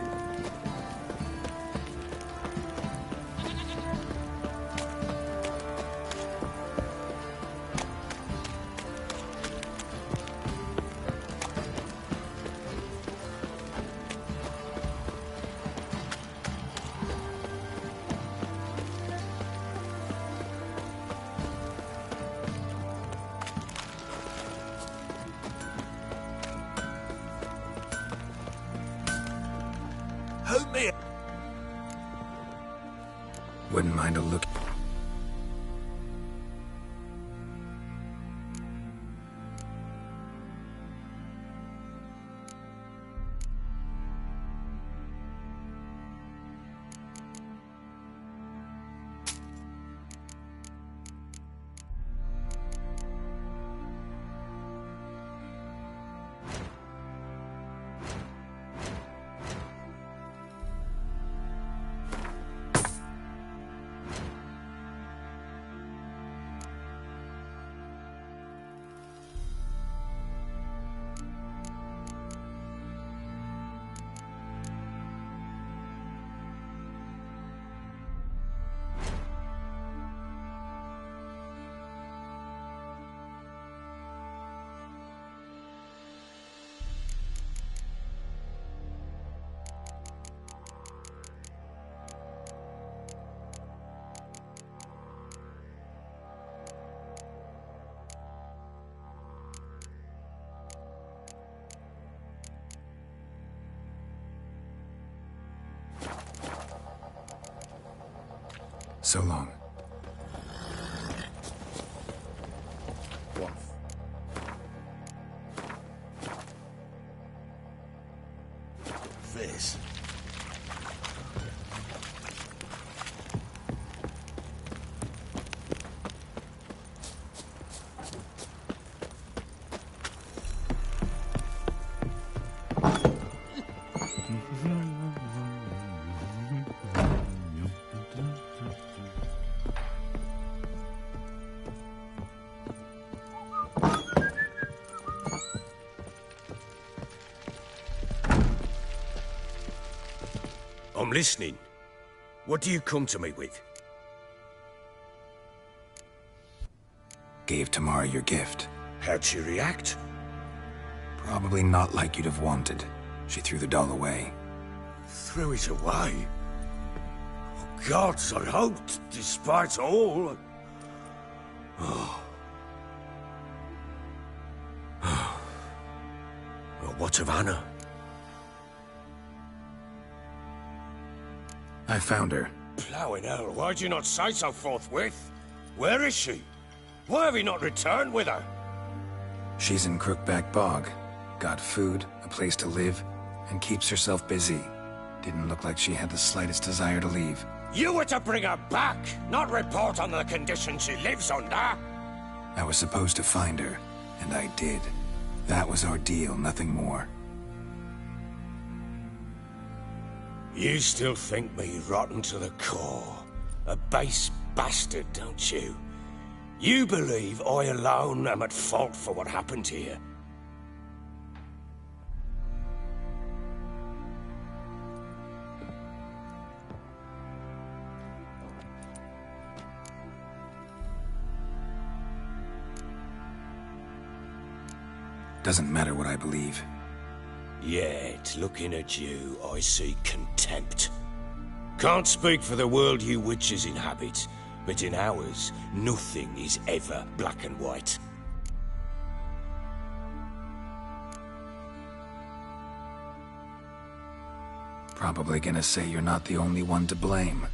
so long. This. I'm listening. What do you come to me with? Gave Tamara your gift. How'd she react? Probably not like you'd have wanted. She threw the doll away. Threw it away? Oh, gods, I hoped, despite all... Oh. Well, what of Anna? I found her. Plowing hell, why'd you not say so forthwith? Where is she? Why have you not returned with her? She's in Crookback Bog. Got food, a place to live, and keeps herself busy. Didn't look like she had the slightest desire to leave. You were to bring her back, not report on the conditions she lives under. I was supposed to find her, and I did. That was our deal, nothing more. You still think me rotten to the core. A base bastard, don't you? You believe I alone am at fault for what happened here. Doesn't matter what I believe. Yet, looking at you, I see contempt. Can't speak for the world you witches inhabit, but in ours, nothing is ever black and white. Probably gonna say you're not the only one to blame.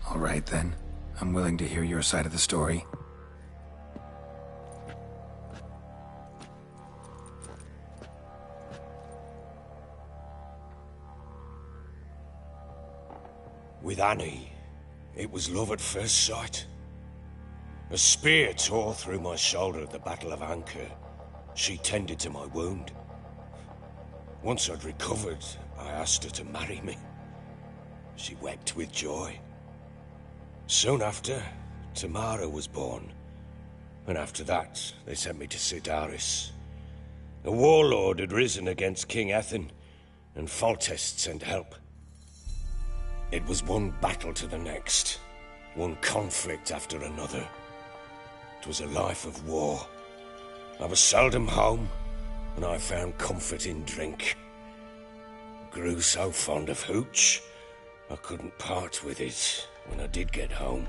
All right then, I'm willing to hear your side of the story. With Annie, it was love at first sight. A spear tore through my shoulder at the Battle of Anchor. She tended to my wound. Once I'd recovered, I asked her to marry me. She wept with joy. Soon after, Tamara was born. And after that, they sent me to Sidaris. A warlord had risen against King Ethan, and Foltest sent help. It was one battle to the next, one conflict after another. It was a life of war. I was seldom home, and I found comfort in drink. Grew so fond of hooch, I couldn't part with it when I did get home.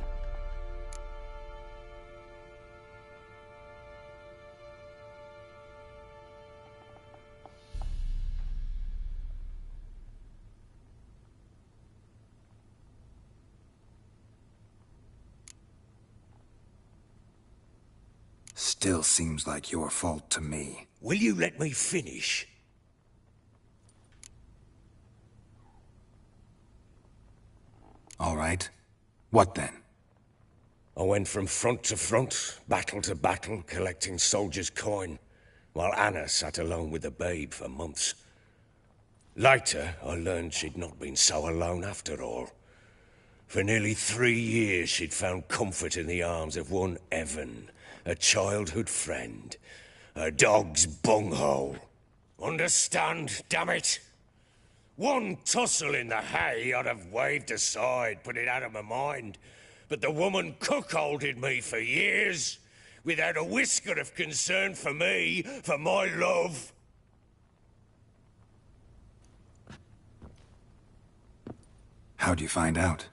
Still seems like your fault to me. Will you let me finish? All right. What then? I went from front to front, battle to battle, collecting soldiers' coin, while Anna sat alone with the babe for months. Later, I learned she'd not been so alone after all. For nearly 3 years, she'd found comfort in the arms of one Evan, a childhood friend, a dog's bunghole. Understand, damn it? One tussle in the hay I'd have waved aside, put it out of my mind. But the woman cuckolded me for years, without a whisker of concern for me, for my love. How'd you find out?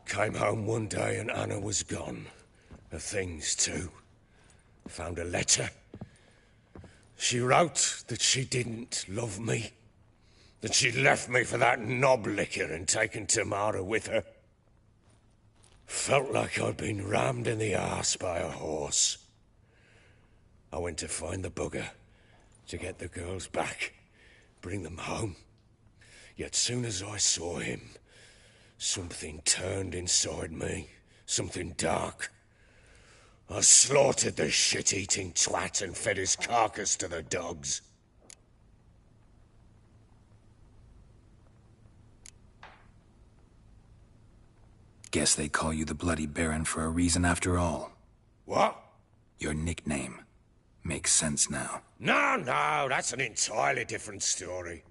Came home one day and Anna was gone. Her things, too. Found a letter. She wrote that she didn't love me. That she'd left me for that knob licker and taken Tamara with her. felt like I'd been rammed in the arse by a horse. I went to find the bugger, to get the girls back, bring them home. Yet soon as I saw him, something turned inside me, something dark. I slaughtered the shit-eating twat and fed his carcass to the dogs. Guess they call you the Bloody Baron for a reason after all. What? Your nickname. Makes sense now. No, that's an entirely different story.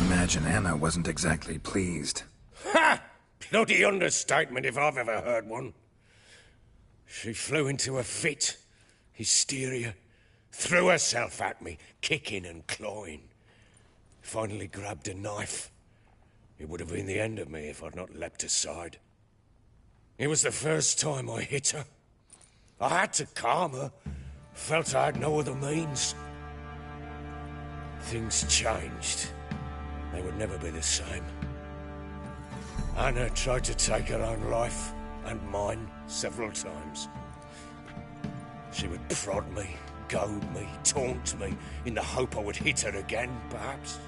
Imagine Anna wasn't exactly pleased. Ha! Bloody understatement if I've ever heard one. She flew into a fit, hysteria, threw herself at me, kicking and clawing. Finally grabbed a knife. It would have been the end of me if I'd not leapt aside. It was the first time I hit her. I had to calm her. Felt I had no other means. Things changed. They would never be the same. Anna tried to take her own life, and mine, several times. She would prod me, goad me, taunt me, in the hope I would hit her again, perhaps.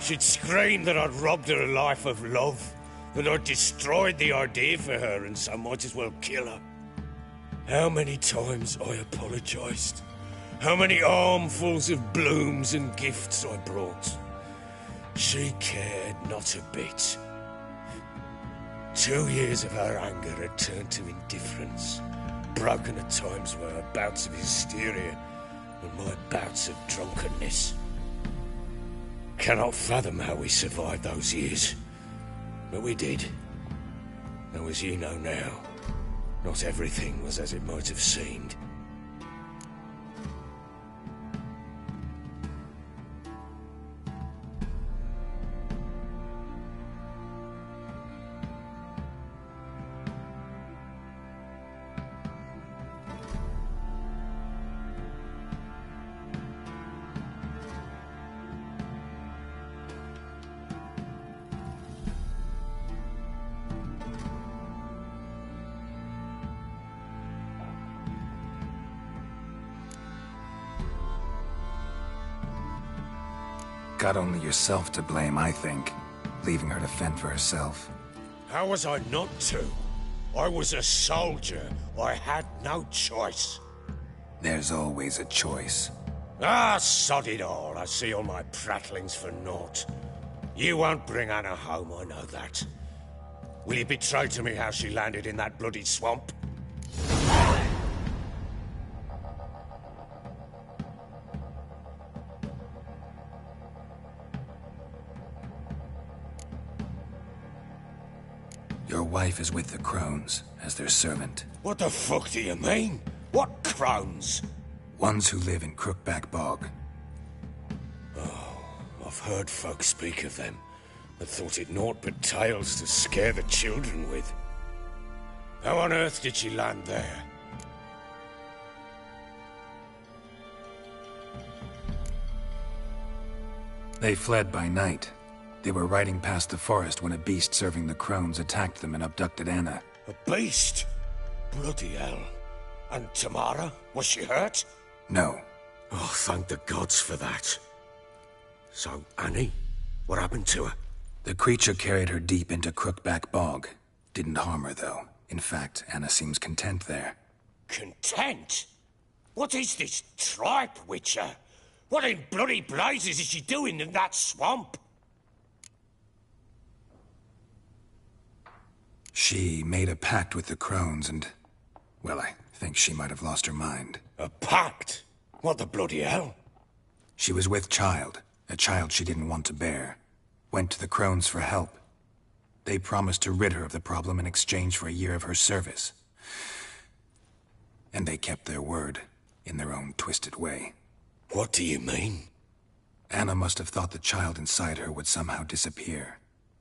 She'd scream that I'd robbed her a life of love, that I'd destroyed the idea for her and so might as well kill her. How many times I apologized. How many armfuls of blooms and gifts I brought. She cared not a bit. 2 years of her anger had turned to indifference, broken at times by her bouts of hysteria and my bouts of drunkenness. Cannot fathom how we survived those years, but we did. Though as you know now, not everything was as it might have seemed. Got only yourself to blame, I think. Leaving her to fend for herself. How was I not to? I was a soldier. I had no choice. There's always a choice. Ah, sod it all. I see all my prattlings for naught. You won't bring Anna home, I know that. Will you betray to me how she landed in that bloody swamp? Your wife is with the Crones, as their servant. What the fuck do you mean? What Crones? Ones who live in Crookback Bog. Oh, I've heard folk speak of them, but thought it naught but tales to scare the children with. How on earth did she land there? They fled by night. They were riding past the forest when a beast serving the Crones attacked them and abducted Anna. A beast? Bloody hell. And Tamara? Was she hurt? No. Oh, thank the gods for that. So, Annie? What happened to her? The creature carried her deep into Crookback Bog. Didn't harm her, though. In fact, Anna seems content there. Content? What is this tripe, Witcher? What in bloody blazes is she doing in that swamp? She made a pact with the Crones and... well, I think she might have lost her mind. A pact? What the bloody hell? She was with child, a child she didn't want to bear. Went to the Crones for help. They promised to rid her of the problem in exchange for a year of her service. And they kept their word, in their own twisted way. What do you mean? Anna must have thought the child inside her would somehow disappear.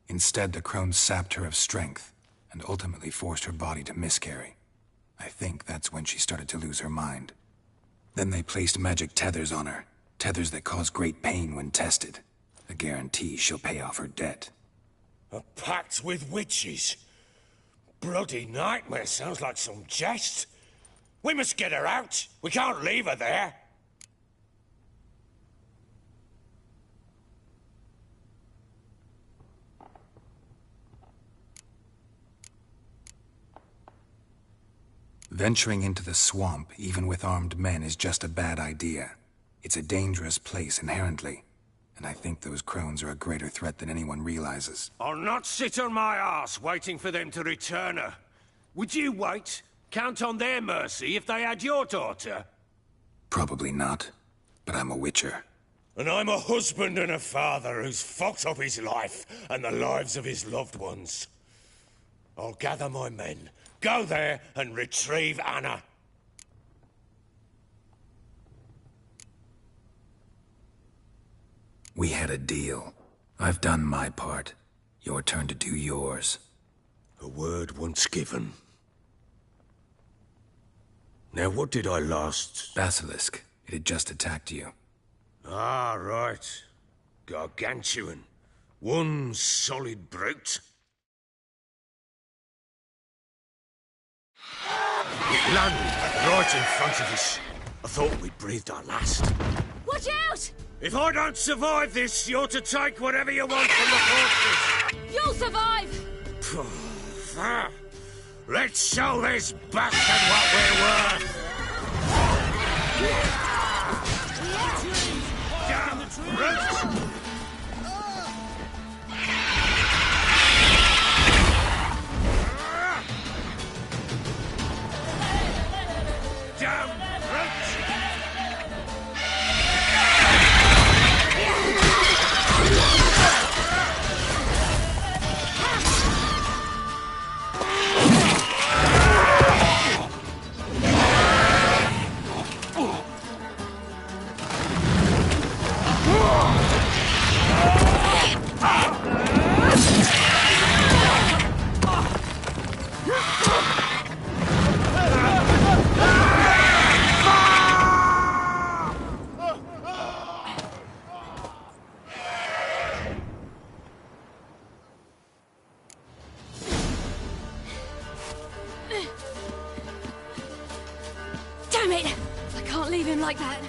Instead, the Crones sapped her of strength, and ultimately forced her body to miscarry. I think that's when she started to lose her mind. Then they placed magic tethers on her, tethers that cause great pain when tested. A guarantee she'll pay off her debt. A packed with witches. Bloody nightmare, sounds like some jest. We must get her out. We can't leave her there. Venturing into the swamp, even with armed men, is just a bad idea. It's a dangerous place inherently, and I think those crones are a greater threat than anyone realizes. I'll not sit on my arse waiting for them to return her. Would you wait? Count on their mercy if they had your daughter? Probably not, but I'm a witcher. And I'm a husband and a father who's fucked up his life and the lives of his loved ones. I'll gather my men, go there and retrieve Anna. We had a deal. I've done my part. Your turn to do yours. A word once given. Now, what did I last... Basilisk. It had just attacked you. Ah, right. Gargantuan. One solid brute. It landed right in front of us. I thought we'd breathed our last. Watch out! If I don't survive this, you're to take whatever you want from the corpses. You'll survive! Let's show this bastard what we're worth! Damn brute! Damn brute! Damn it! I can't leave him like that.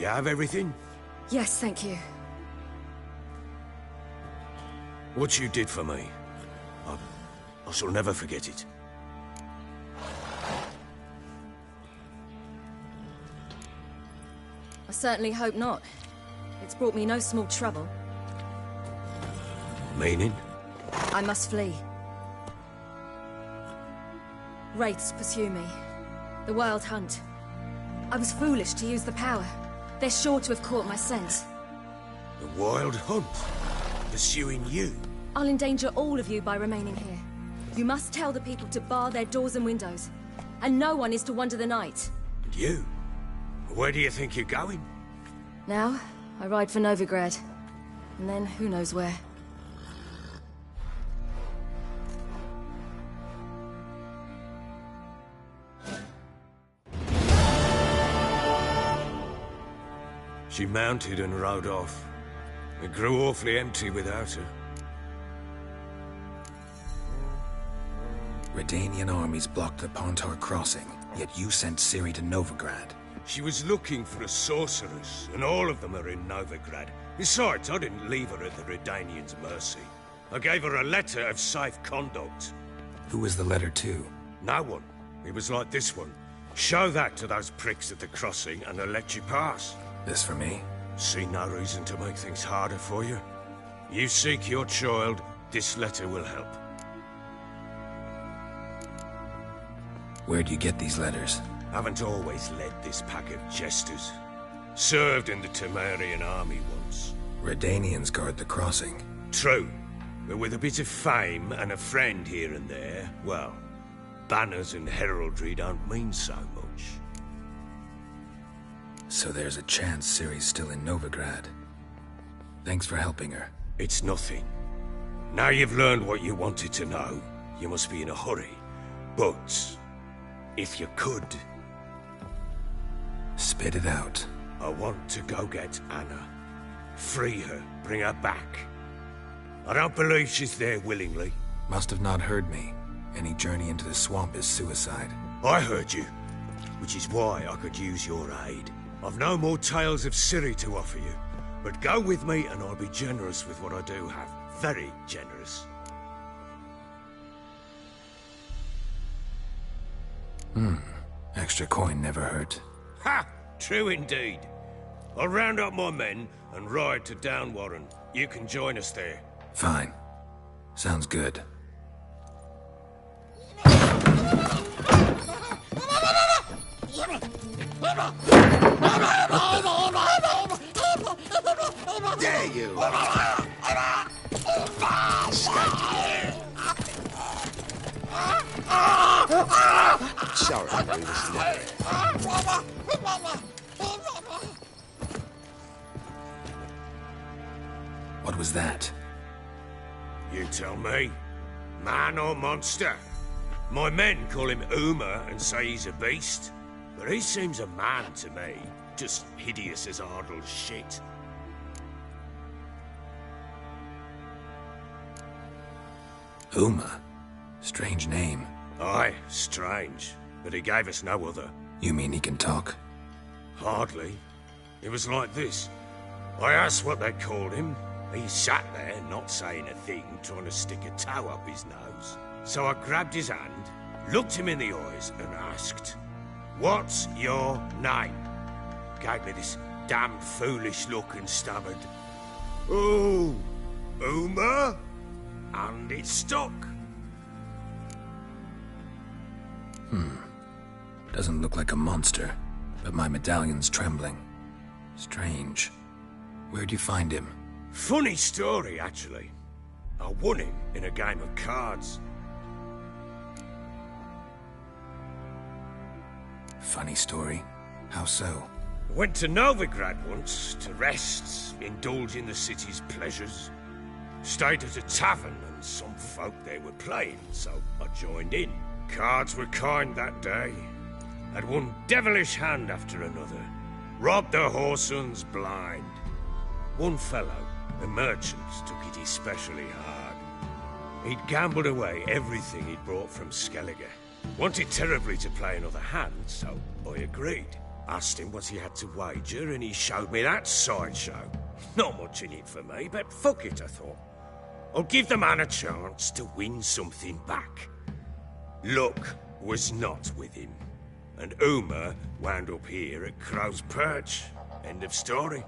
You have everything? Yes, thank you. What you did for me, I shall never forget it. I certainly hope not. It's brought me no small trouble. Meaning? I must flee. Wraiths pursue me. The Wild Hunt. I was foolish to use the power. They're sure to have caught my scent. The Wild Hunt? Pursuing you? I'll endanger all of you by remaining here. You must tell the people to bar their doors and windows. And no one is to wander the night. And you? Where do you think you're going? Now, I ride for Novigrad. And then, who knows where. She mounted and rode off. It grew awfully empty without her. Redanian armies blocked the Pontar crossing, yet you sent Ciri to Novigrad. She was looking for a sorceress, and all of them are in Novigrad. Besides, I didn't leave her at the Redanians' mercy. I gave her a letter of safe conduct. Who was the letter to? No one. It was like this one. Show that to those pricks at the crossing, and they'll let you pass. This for me? See no reason to make things harder for you. You seek your child, this letter will help. Where do you get these letters? Haven't always led this pack of jesters. Served in the Temerian army once. Redanians guard the crossing. True, but with a bit of fame and a friend here and there, well, banners and heraldry don't mean so much. So there's a chance Ciri's still in Novigrad. Thanks for helping her. It's nothing. Now you've learned what you wanted to know, you must be in a hurry. But, if you could... Spit it out. I want to go get Anna. Free her, bring her back. I don't believe she's there willingly. Must have not heard me. Any journey into the swamp is suicide. I heard you, which is why I could use your aid. I've no more tales of Ciri to offer you, but go with me and I'll be generous with what I do have. Very generous. Extra coin never hurt. Ha! True indeed. I'll round up my men and ride to Downwarren. You can join us there. Fine. Sounds good. Dare you! Sorry, we was late. What was that? You tell me. Man or monster? My men call him Uma and say he's a beast. But he seems a man to me. Just hideous as Ardle's shit. Uma? Strange name. Aye, strange. But he gave us no other. You mean he can talk? Hardly. It was like this. I asked what they called him. He sat there, not saying a thing, trying to stick a toe up his nose. So I grabbed his hand, looked him in the eyes, and asked, "What's your name?" Gave me this damn foolish look and stammered, "Oh, Uma?" And it stuck. Doesn't look like a monster, but my medallion's trembling. Strange. Where'd you find him? Funny story, actually. I won him in a game of cards. Funny story? How so? Went to Novigrad once to rest, indulge in the city's pleasures. Stayed at a tavern and some folk there were playing, so I joined in. Cards were kind that day. Had one devilish hand after another. Robbed the whoresons blind. One fellow, a merchant, took it especially hard. He'd gambled away everything he'd brought from Skellige. Wanted terribly to play another hand, so I agreed. Asked him what he had to wager, and he showed me that sideshow. Not much in it for me, but fuck it, I thought. I'll give the man a chance to win something back. Luck was not with him, and Uma wound up here at Crow's Perch. End of story.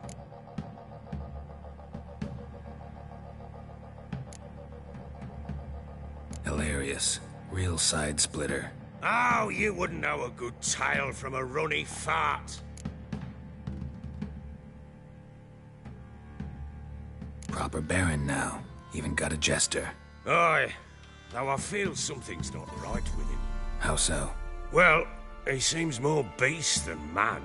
Hilarious. Real side splitter. Oh, you wouldn't know a good tale from a runny fart. Proper baron now. Even got a jester. Aye, though I feel something's not right with him. How so? Well, he seems more beast than man.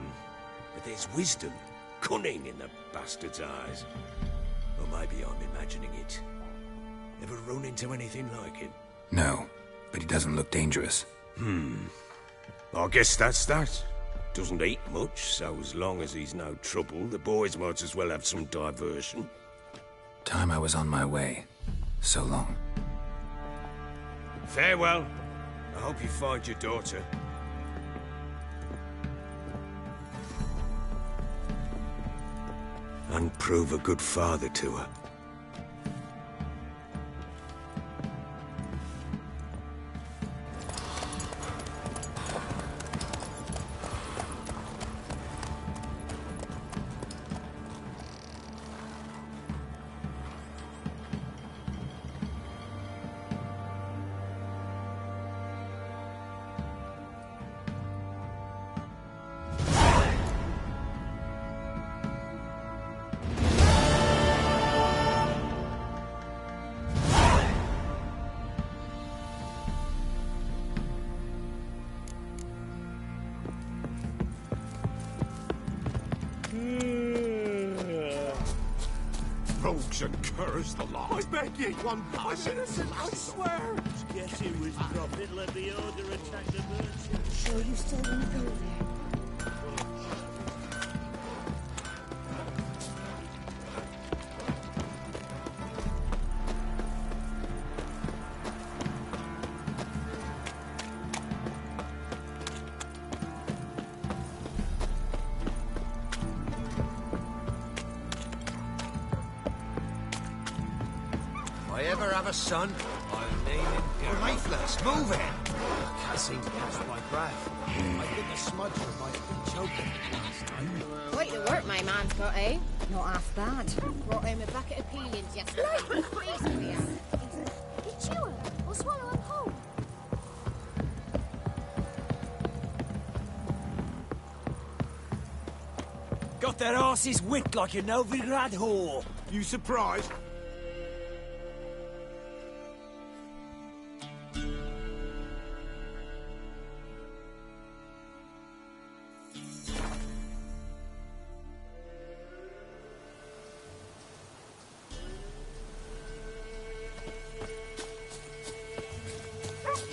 But there's wisdom, cunning in the bastard's eyes. Or maybe I'm imagining it. Ever run into anything like him? No, but he doesn't look dangerous. I guess that's that. Doesn't eat much, so as long as he's no trouble, the boys might as well have some diversion. Time I was on my way. So long. Farewell. I hope you find your daughter. And prove a good father to her. Rogues and curs the lot. I beg ye, one I'm innocent, I swear. Guess he was dropping. Let the order attack the merchant. Sure you still want to go there? If I ever have a son, I'll name him You're lifeless. Move it. I can't seem to catch my breath. I think a smudge for my choking last time. Quite the work my man's got, eh? Not half bad. Brought him a bucket of peelings yesterday. Freezing me out. You chew her or swallow him whole. Got their asses whipped like a Novigrad whore. You surprised?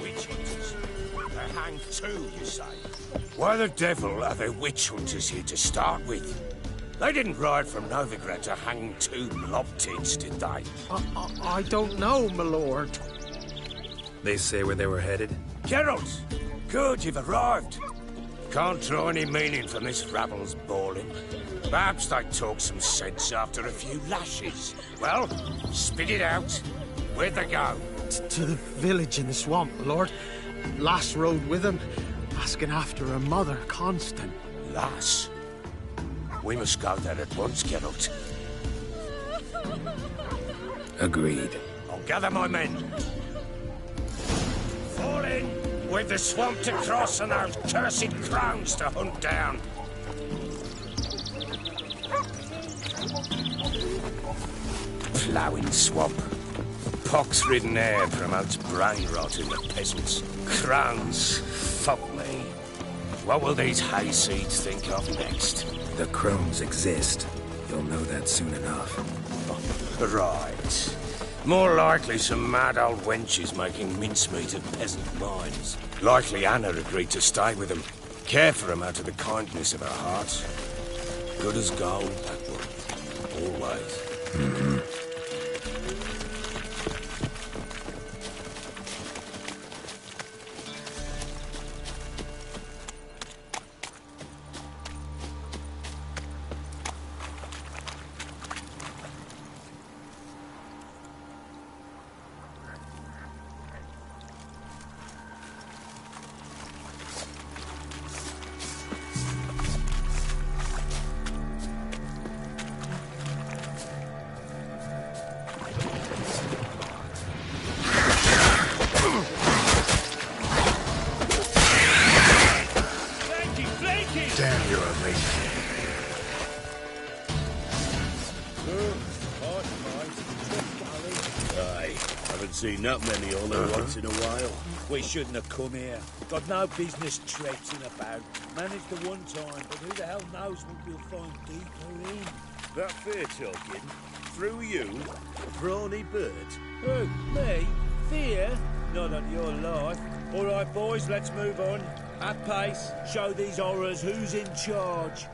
Witch hunters. They're hanged too, you say? Why the devil are there witch hunters here to start with? They didn't ride from Novigrad to hang two blob tits, did they? I don't know, my lord. They say where they were headed? Geralt! Good, you've arrived. Can't draw any meaning from this rabble's bawling. Perhaps they talk some sense after a few lashes. Well, spit it out. Where'd they go? To the village in the swamp, my lord. Lass rode with him, asking after her mother, Constant. Lass? We must go there at once, Geralt. Agreed. I'll gather my men. Fall in! We've the swamp to cross and those cursed crowns to hunt down. Ploughing swamp. Pox-ridden air promotes brain rot in the peasants. Crowns, fuck me. What will these hayseeds think of next? The crones exist. You'll know that soon enough. Right. More likely some mad old wenches making mincemeat of peasant minds. Likely Anna agreed to stay with them. Care for them out of the kindness of her heart. Good as gold, that one. Always. Mm-hmm. Seen that many all at once in a while. We shouldn't have come here. Got no business traipsing about. Managed the one time, but who the hell knows what we'll find deeper in. That fair talking. Through you, a brawny bird. Who? Me? Fear? Not on your life. All right, boys, let's move on. At pace. Show these horrors who's in charge.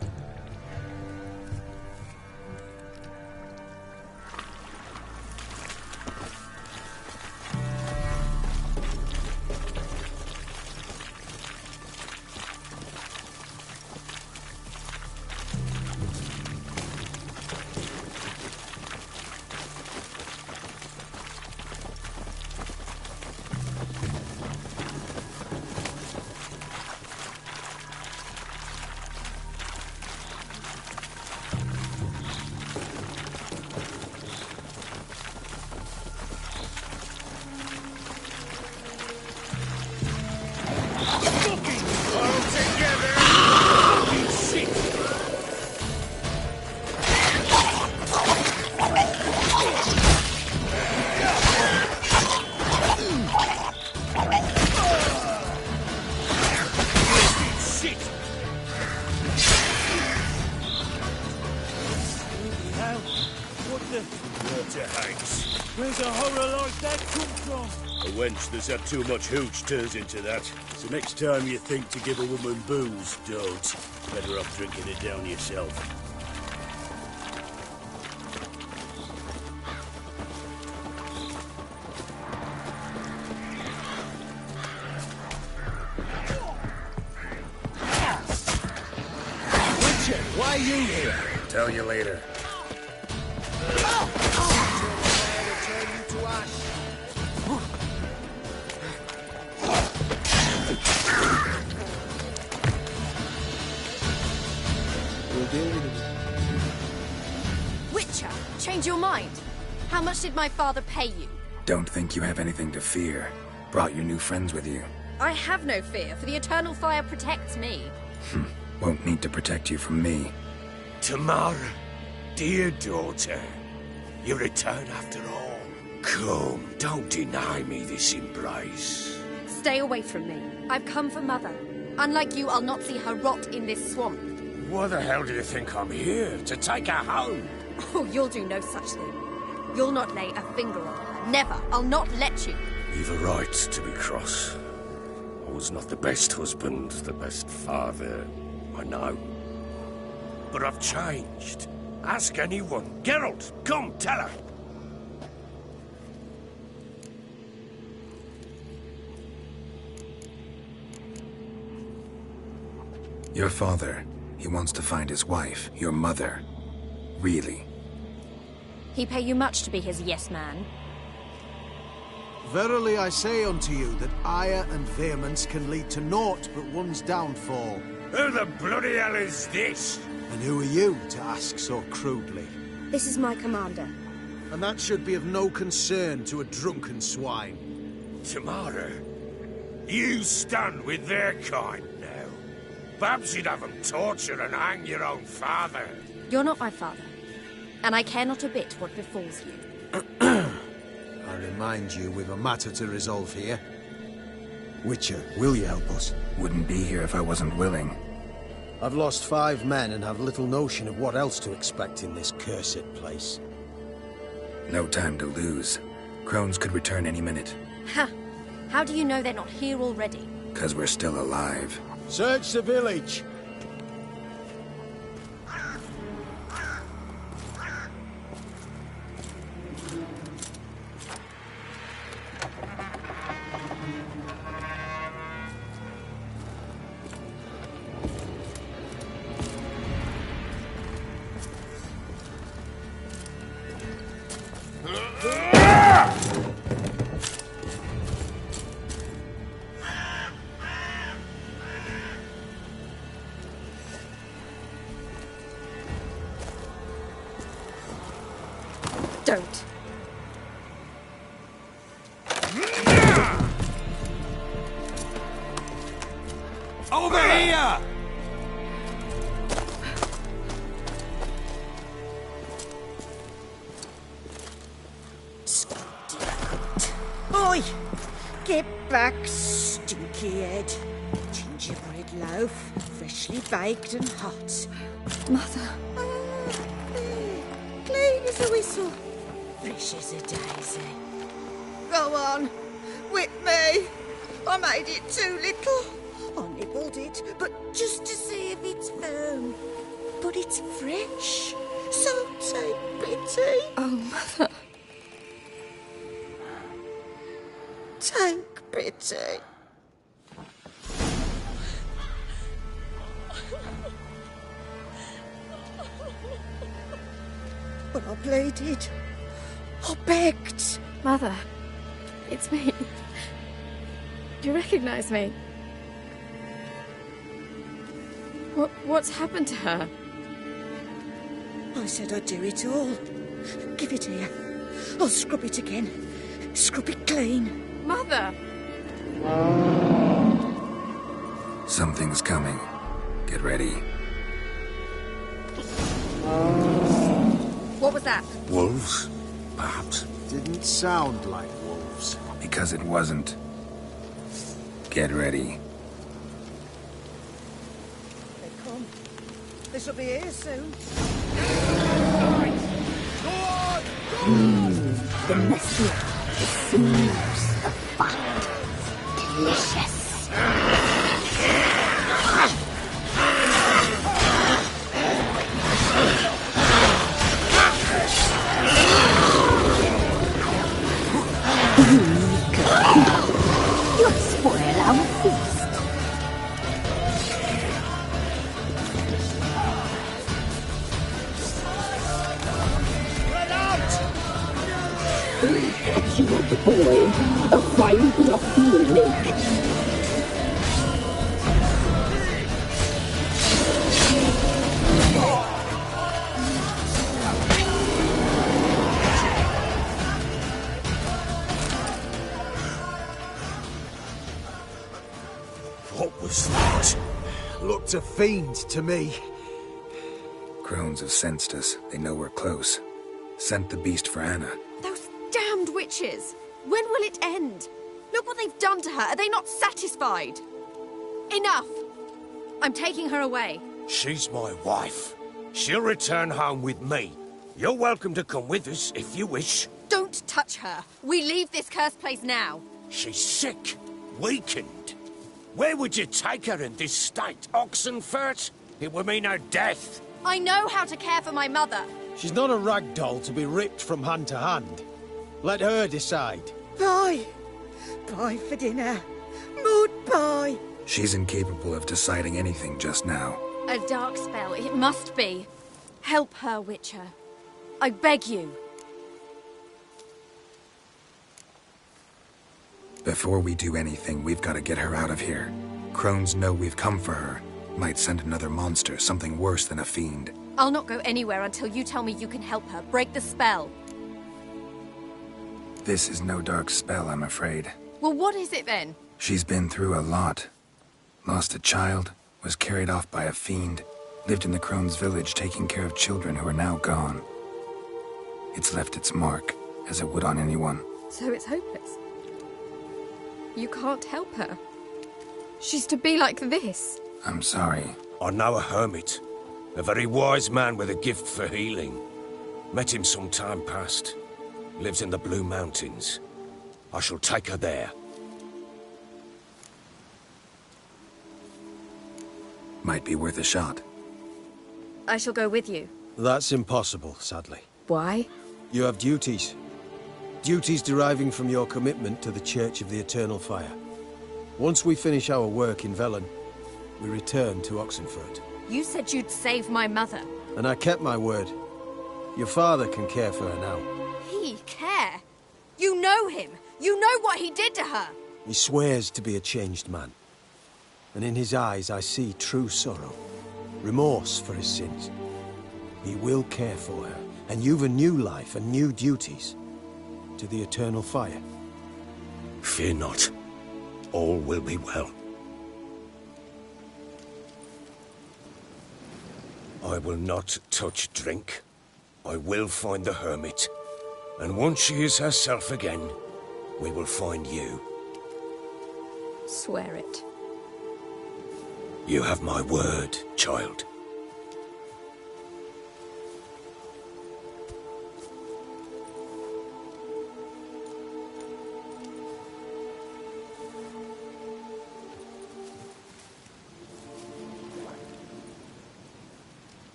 Where's a horror like that come from? A wench that's had too much hooch turns into that. So next time you think to give a woman booze, don't. Better off drinking it down yourself. Witcher, why are you here? Tell you later. Witcher, change your mind. How much did my father pay you? Don't think you have anything to fear. Brought your new friends with you. I have no fear, for the eternal fire protects me. Won't need to protect you from me. Tamara, dear daughter, you return after all. Come, don't deny me this embrace. Stay away from me. I've come for Mother. Unlike you, I'll not see her rot in this swamp. Why the hell do you think I'm here? To take her home? Oh, you'll do no such thing. You'll not lay a finger on her. Never. I'll not let you. You've a right to be cross. I was not the best husband, the best father, I know. But I've changed. Ask anyone. Geralt, come, tell her. Your father, he wants to find his wife, your mother. Really. He pay you much to be his yes man. Verily I say unto you that ire and vehemence can lead to naught but one's downfall. Who the bloody hell is this? And who are you to ask so crudely? This is my commander. And that should be of no concern to a drunken swine. Tamara, you stand with their kind now. Perhaps you'd have them torture and hang your own father. You're not my father, and I care not a bit what befalls you. I remind you, we've a matter to resolve here. Witcher, will you help us? Wouldn't be here if I wasn't willing. I've lost 5 men and have little notion of what else to expect in this cursed place. No time to lose. Crones could return any minute. Ha! How do you know they're not here already? 'Cause we're still alive. Search the village! Don't. Over here! Oi! Get back, stinky head. Gingerbread loaf, freshly baked and hot. Mother. Clean as a whistle, fresh as a daisy. Go on, whip me. I made it too little. I nibbled it, but just to see if it's firm. But it's fresh, so take pity. Oh, Mother. Take pity. But I pleaded. I begged. Mother, it's me. Do you recognize me? What's happened to her? I said I'd do it all. Give it here. I'll scrub it again. Scrub it clean. Mother! Something's coming. Get ready. What was that? Wolves, perhaps. Didn't sound like wolves. Because it wasn't. Get ready. They come. They shall be here soon. The messy, the smooths, the fire. Delicious. You'll spoil our feast. You want the boy, a fine bluff you will make. What was that? Looked a fiend to me. Crones have sensed us. They know we're close. Sent the beast for Anna. Those damned witches! When will it end? Look what they've done to her. Are they not satisfied? Enough! I'm taking her away. She's my wife. She'll return home with me. You're welcome to come with us if you wish. Don't touch her. We leave this cursed place now. She's sick, weakened. Where would you take her in this state? Oxenfurt? It would mean her death. I know how to care for my mother. She's not a rag doll to be ripped from hand to hand. Let her decide. Pie. Pie for dinner. Mud pie. She's incapable of deciding anything just now. A dark spell, it must be. Help her, Witcher. I beg you. Before we do anything, we've got to get her out of here. Crones know we've come for her. Might send another monster, something worse than a fiend. I'll not go anywhere until you tell me you can help her. Break the spell. This is no dark spell, I'm afraid. Well, what is it then? She's been through a lot. Lost a child, was carried off by a fiend, lived in the Crones' village taking care of children who are now gone. It's left its mark, as it would on anyone. So it's hopeless. You can't help her. She's to be like this. I'm sorry. I know a hermit. A very wise man with a gift for healing. Met him some time past. Lives in the Blue Mountains. I shall take her there. Might be worth a shot. I shall go with you. That's impossible, sadly. Why? You have duties. Duties deriving from your commitment to the Church of the Eternal Fire. Once we finish our work in Velen, we return to Oxenfurt. You said you'd save my mother. And I kept my word. Your father can care for her now. He care? You know him. You know what he did to her. He swears to be a changed man. And in his eyes I see true sorrow. Remorse for his sins. He will care for her. And you've a new life and new duties. To the Eternal Fire. Fear not. All will be well. I will not touch drink. I will find the hermit. And once she is herself again, we will find you. Swear it. You have my word, child.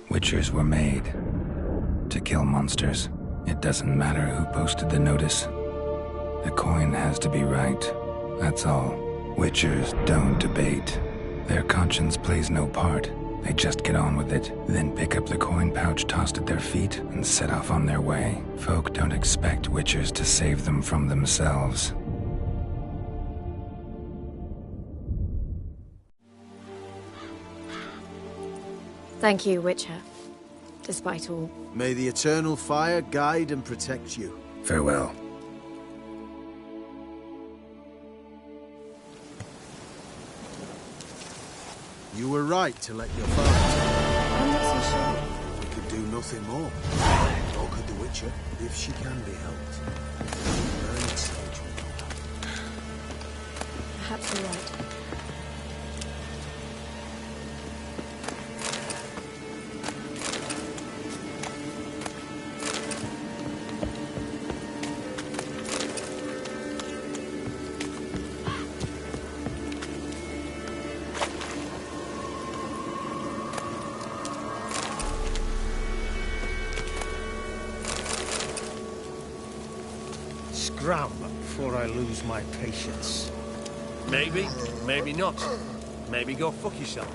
Witchers were made to kill monsters. It doesn't matter who posted the notice. The coin has to be right. That's all. Witchers don't debate. Their conscience plays no part. They just get on with it, then pick up the coin pouch tossed at their feet and set off on their way. Folk don't expect witchers to save them from themselves. Thank you, Witcher. Despite all. May the eternal fire guide and protect you. Farewell. You were right to let your father take. I'm not so sure. We could do nothing more. Nor could the Witcher, if she can be helped. Learned sage will know that. Perhaps you're right. Scram before I lose my patience. Maybe, maybe not. Maybe go fuck yourself.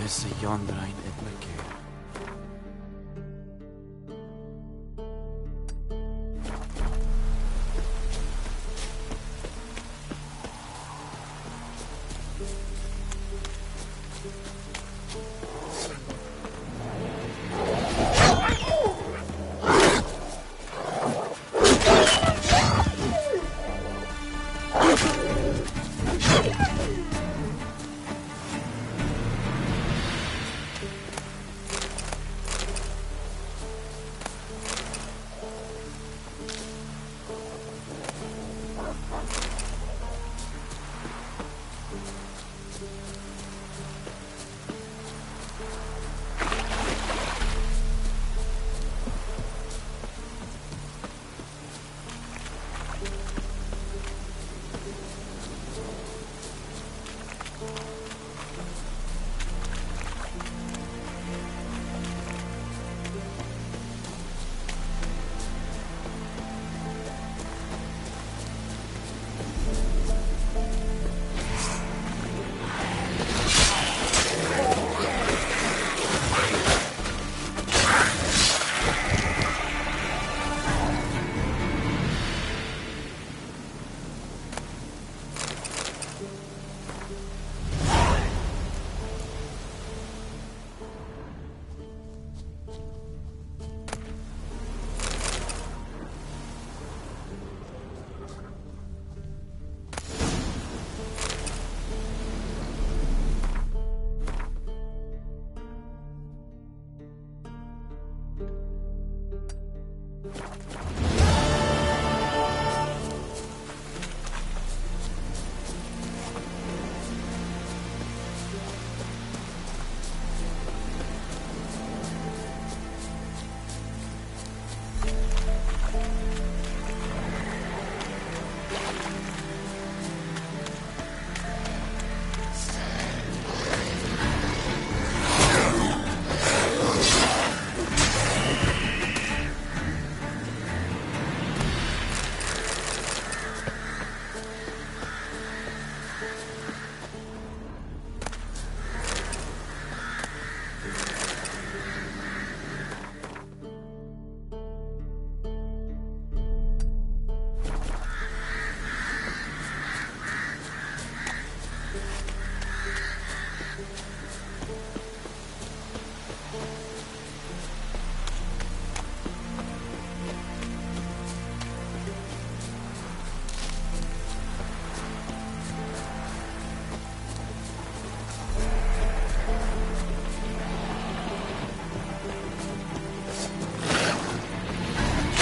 Esse Yondrain Edmeke.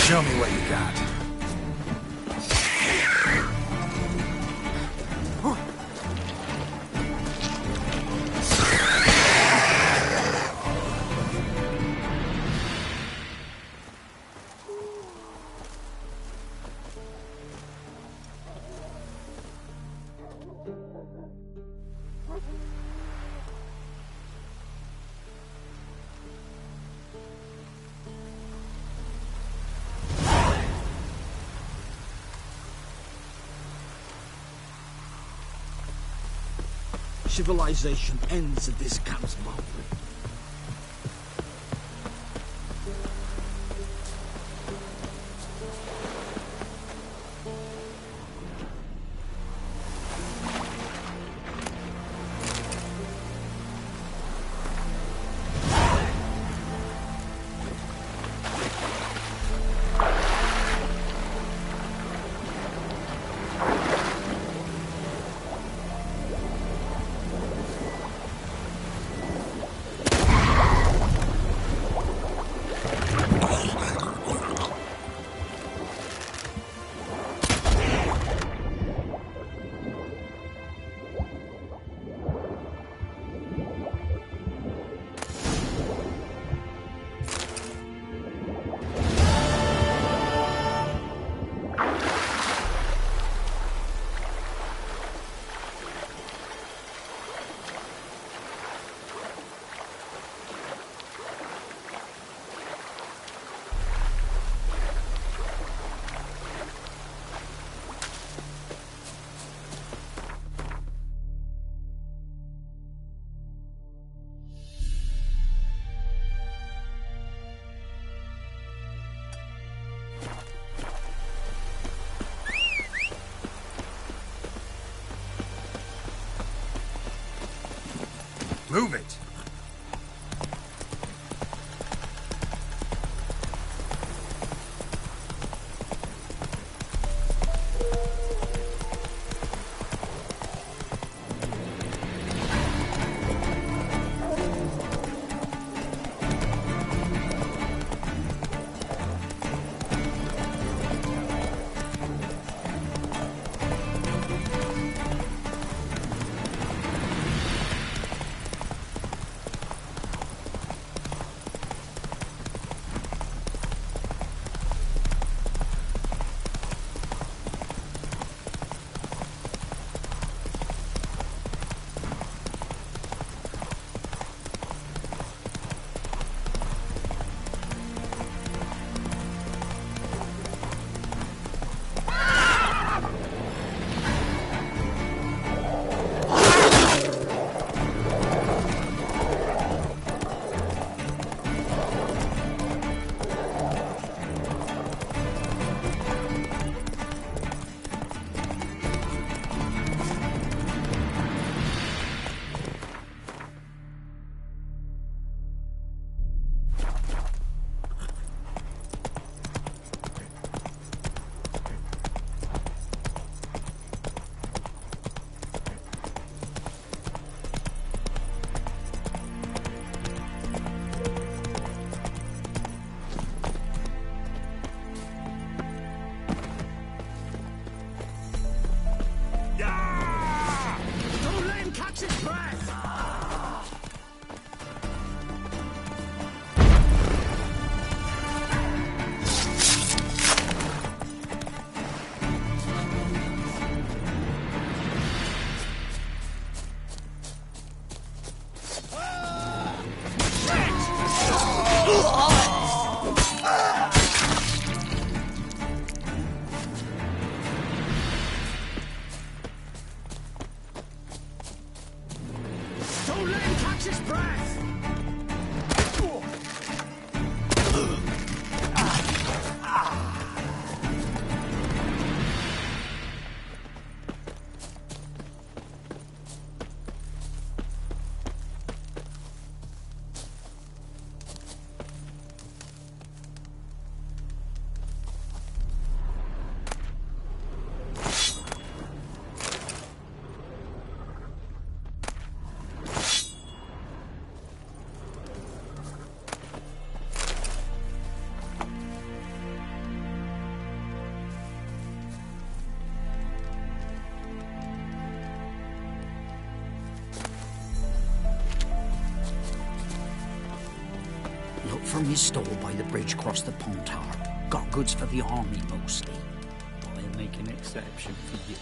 Show me what you got. Civilization ends at this camp's boundary. Move it! Don't let him catch his breath! Look from his stall by the bridge across the Pontard. Got goods for the army mostly. I'll make an exception for you.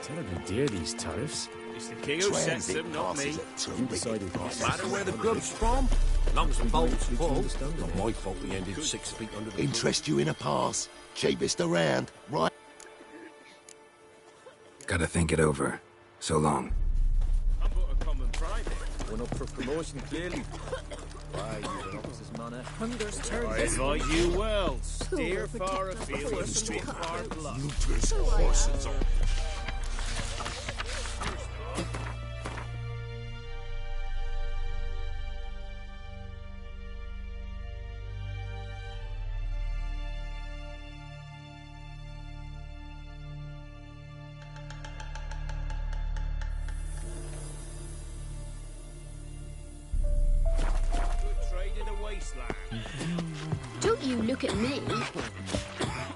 Terribly dear, these tariffs. It's the king who sets them, not me. You decided No matter where the grub's from, as long as the bolt's full. Not my fault we ended 6 feet under the... Interest you in a pass. Cheapest around, right? Gotta think it over. So long. I'm but a common private. Went up for promotion, clearly. Why, you're an officer's manner. Hunger's turned I advise you well. Steer far afield and spit far blood. Looters, horses on. Don't you look at me.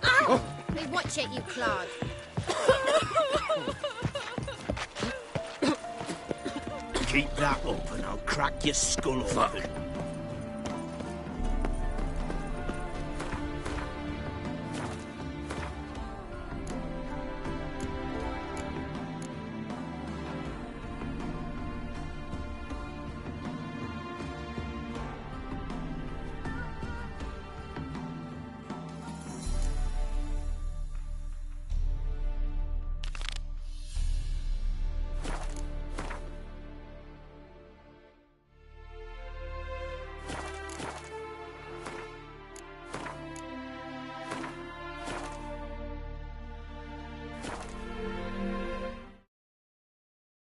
Ow! Hey, watch it, you clod. Keep that up and I'll crack your skull open.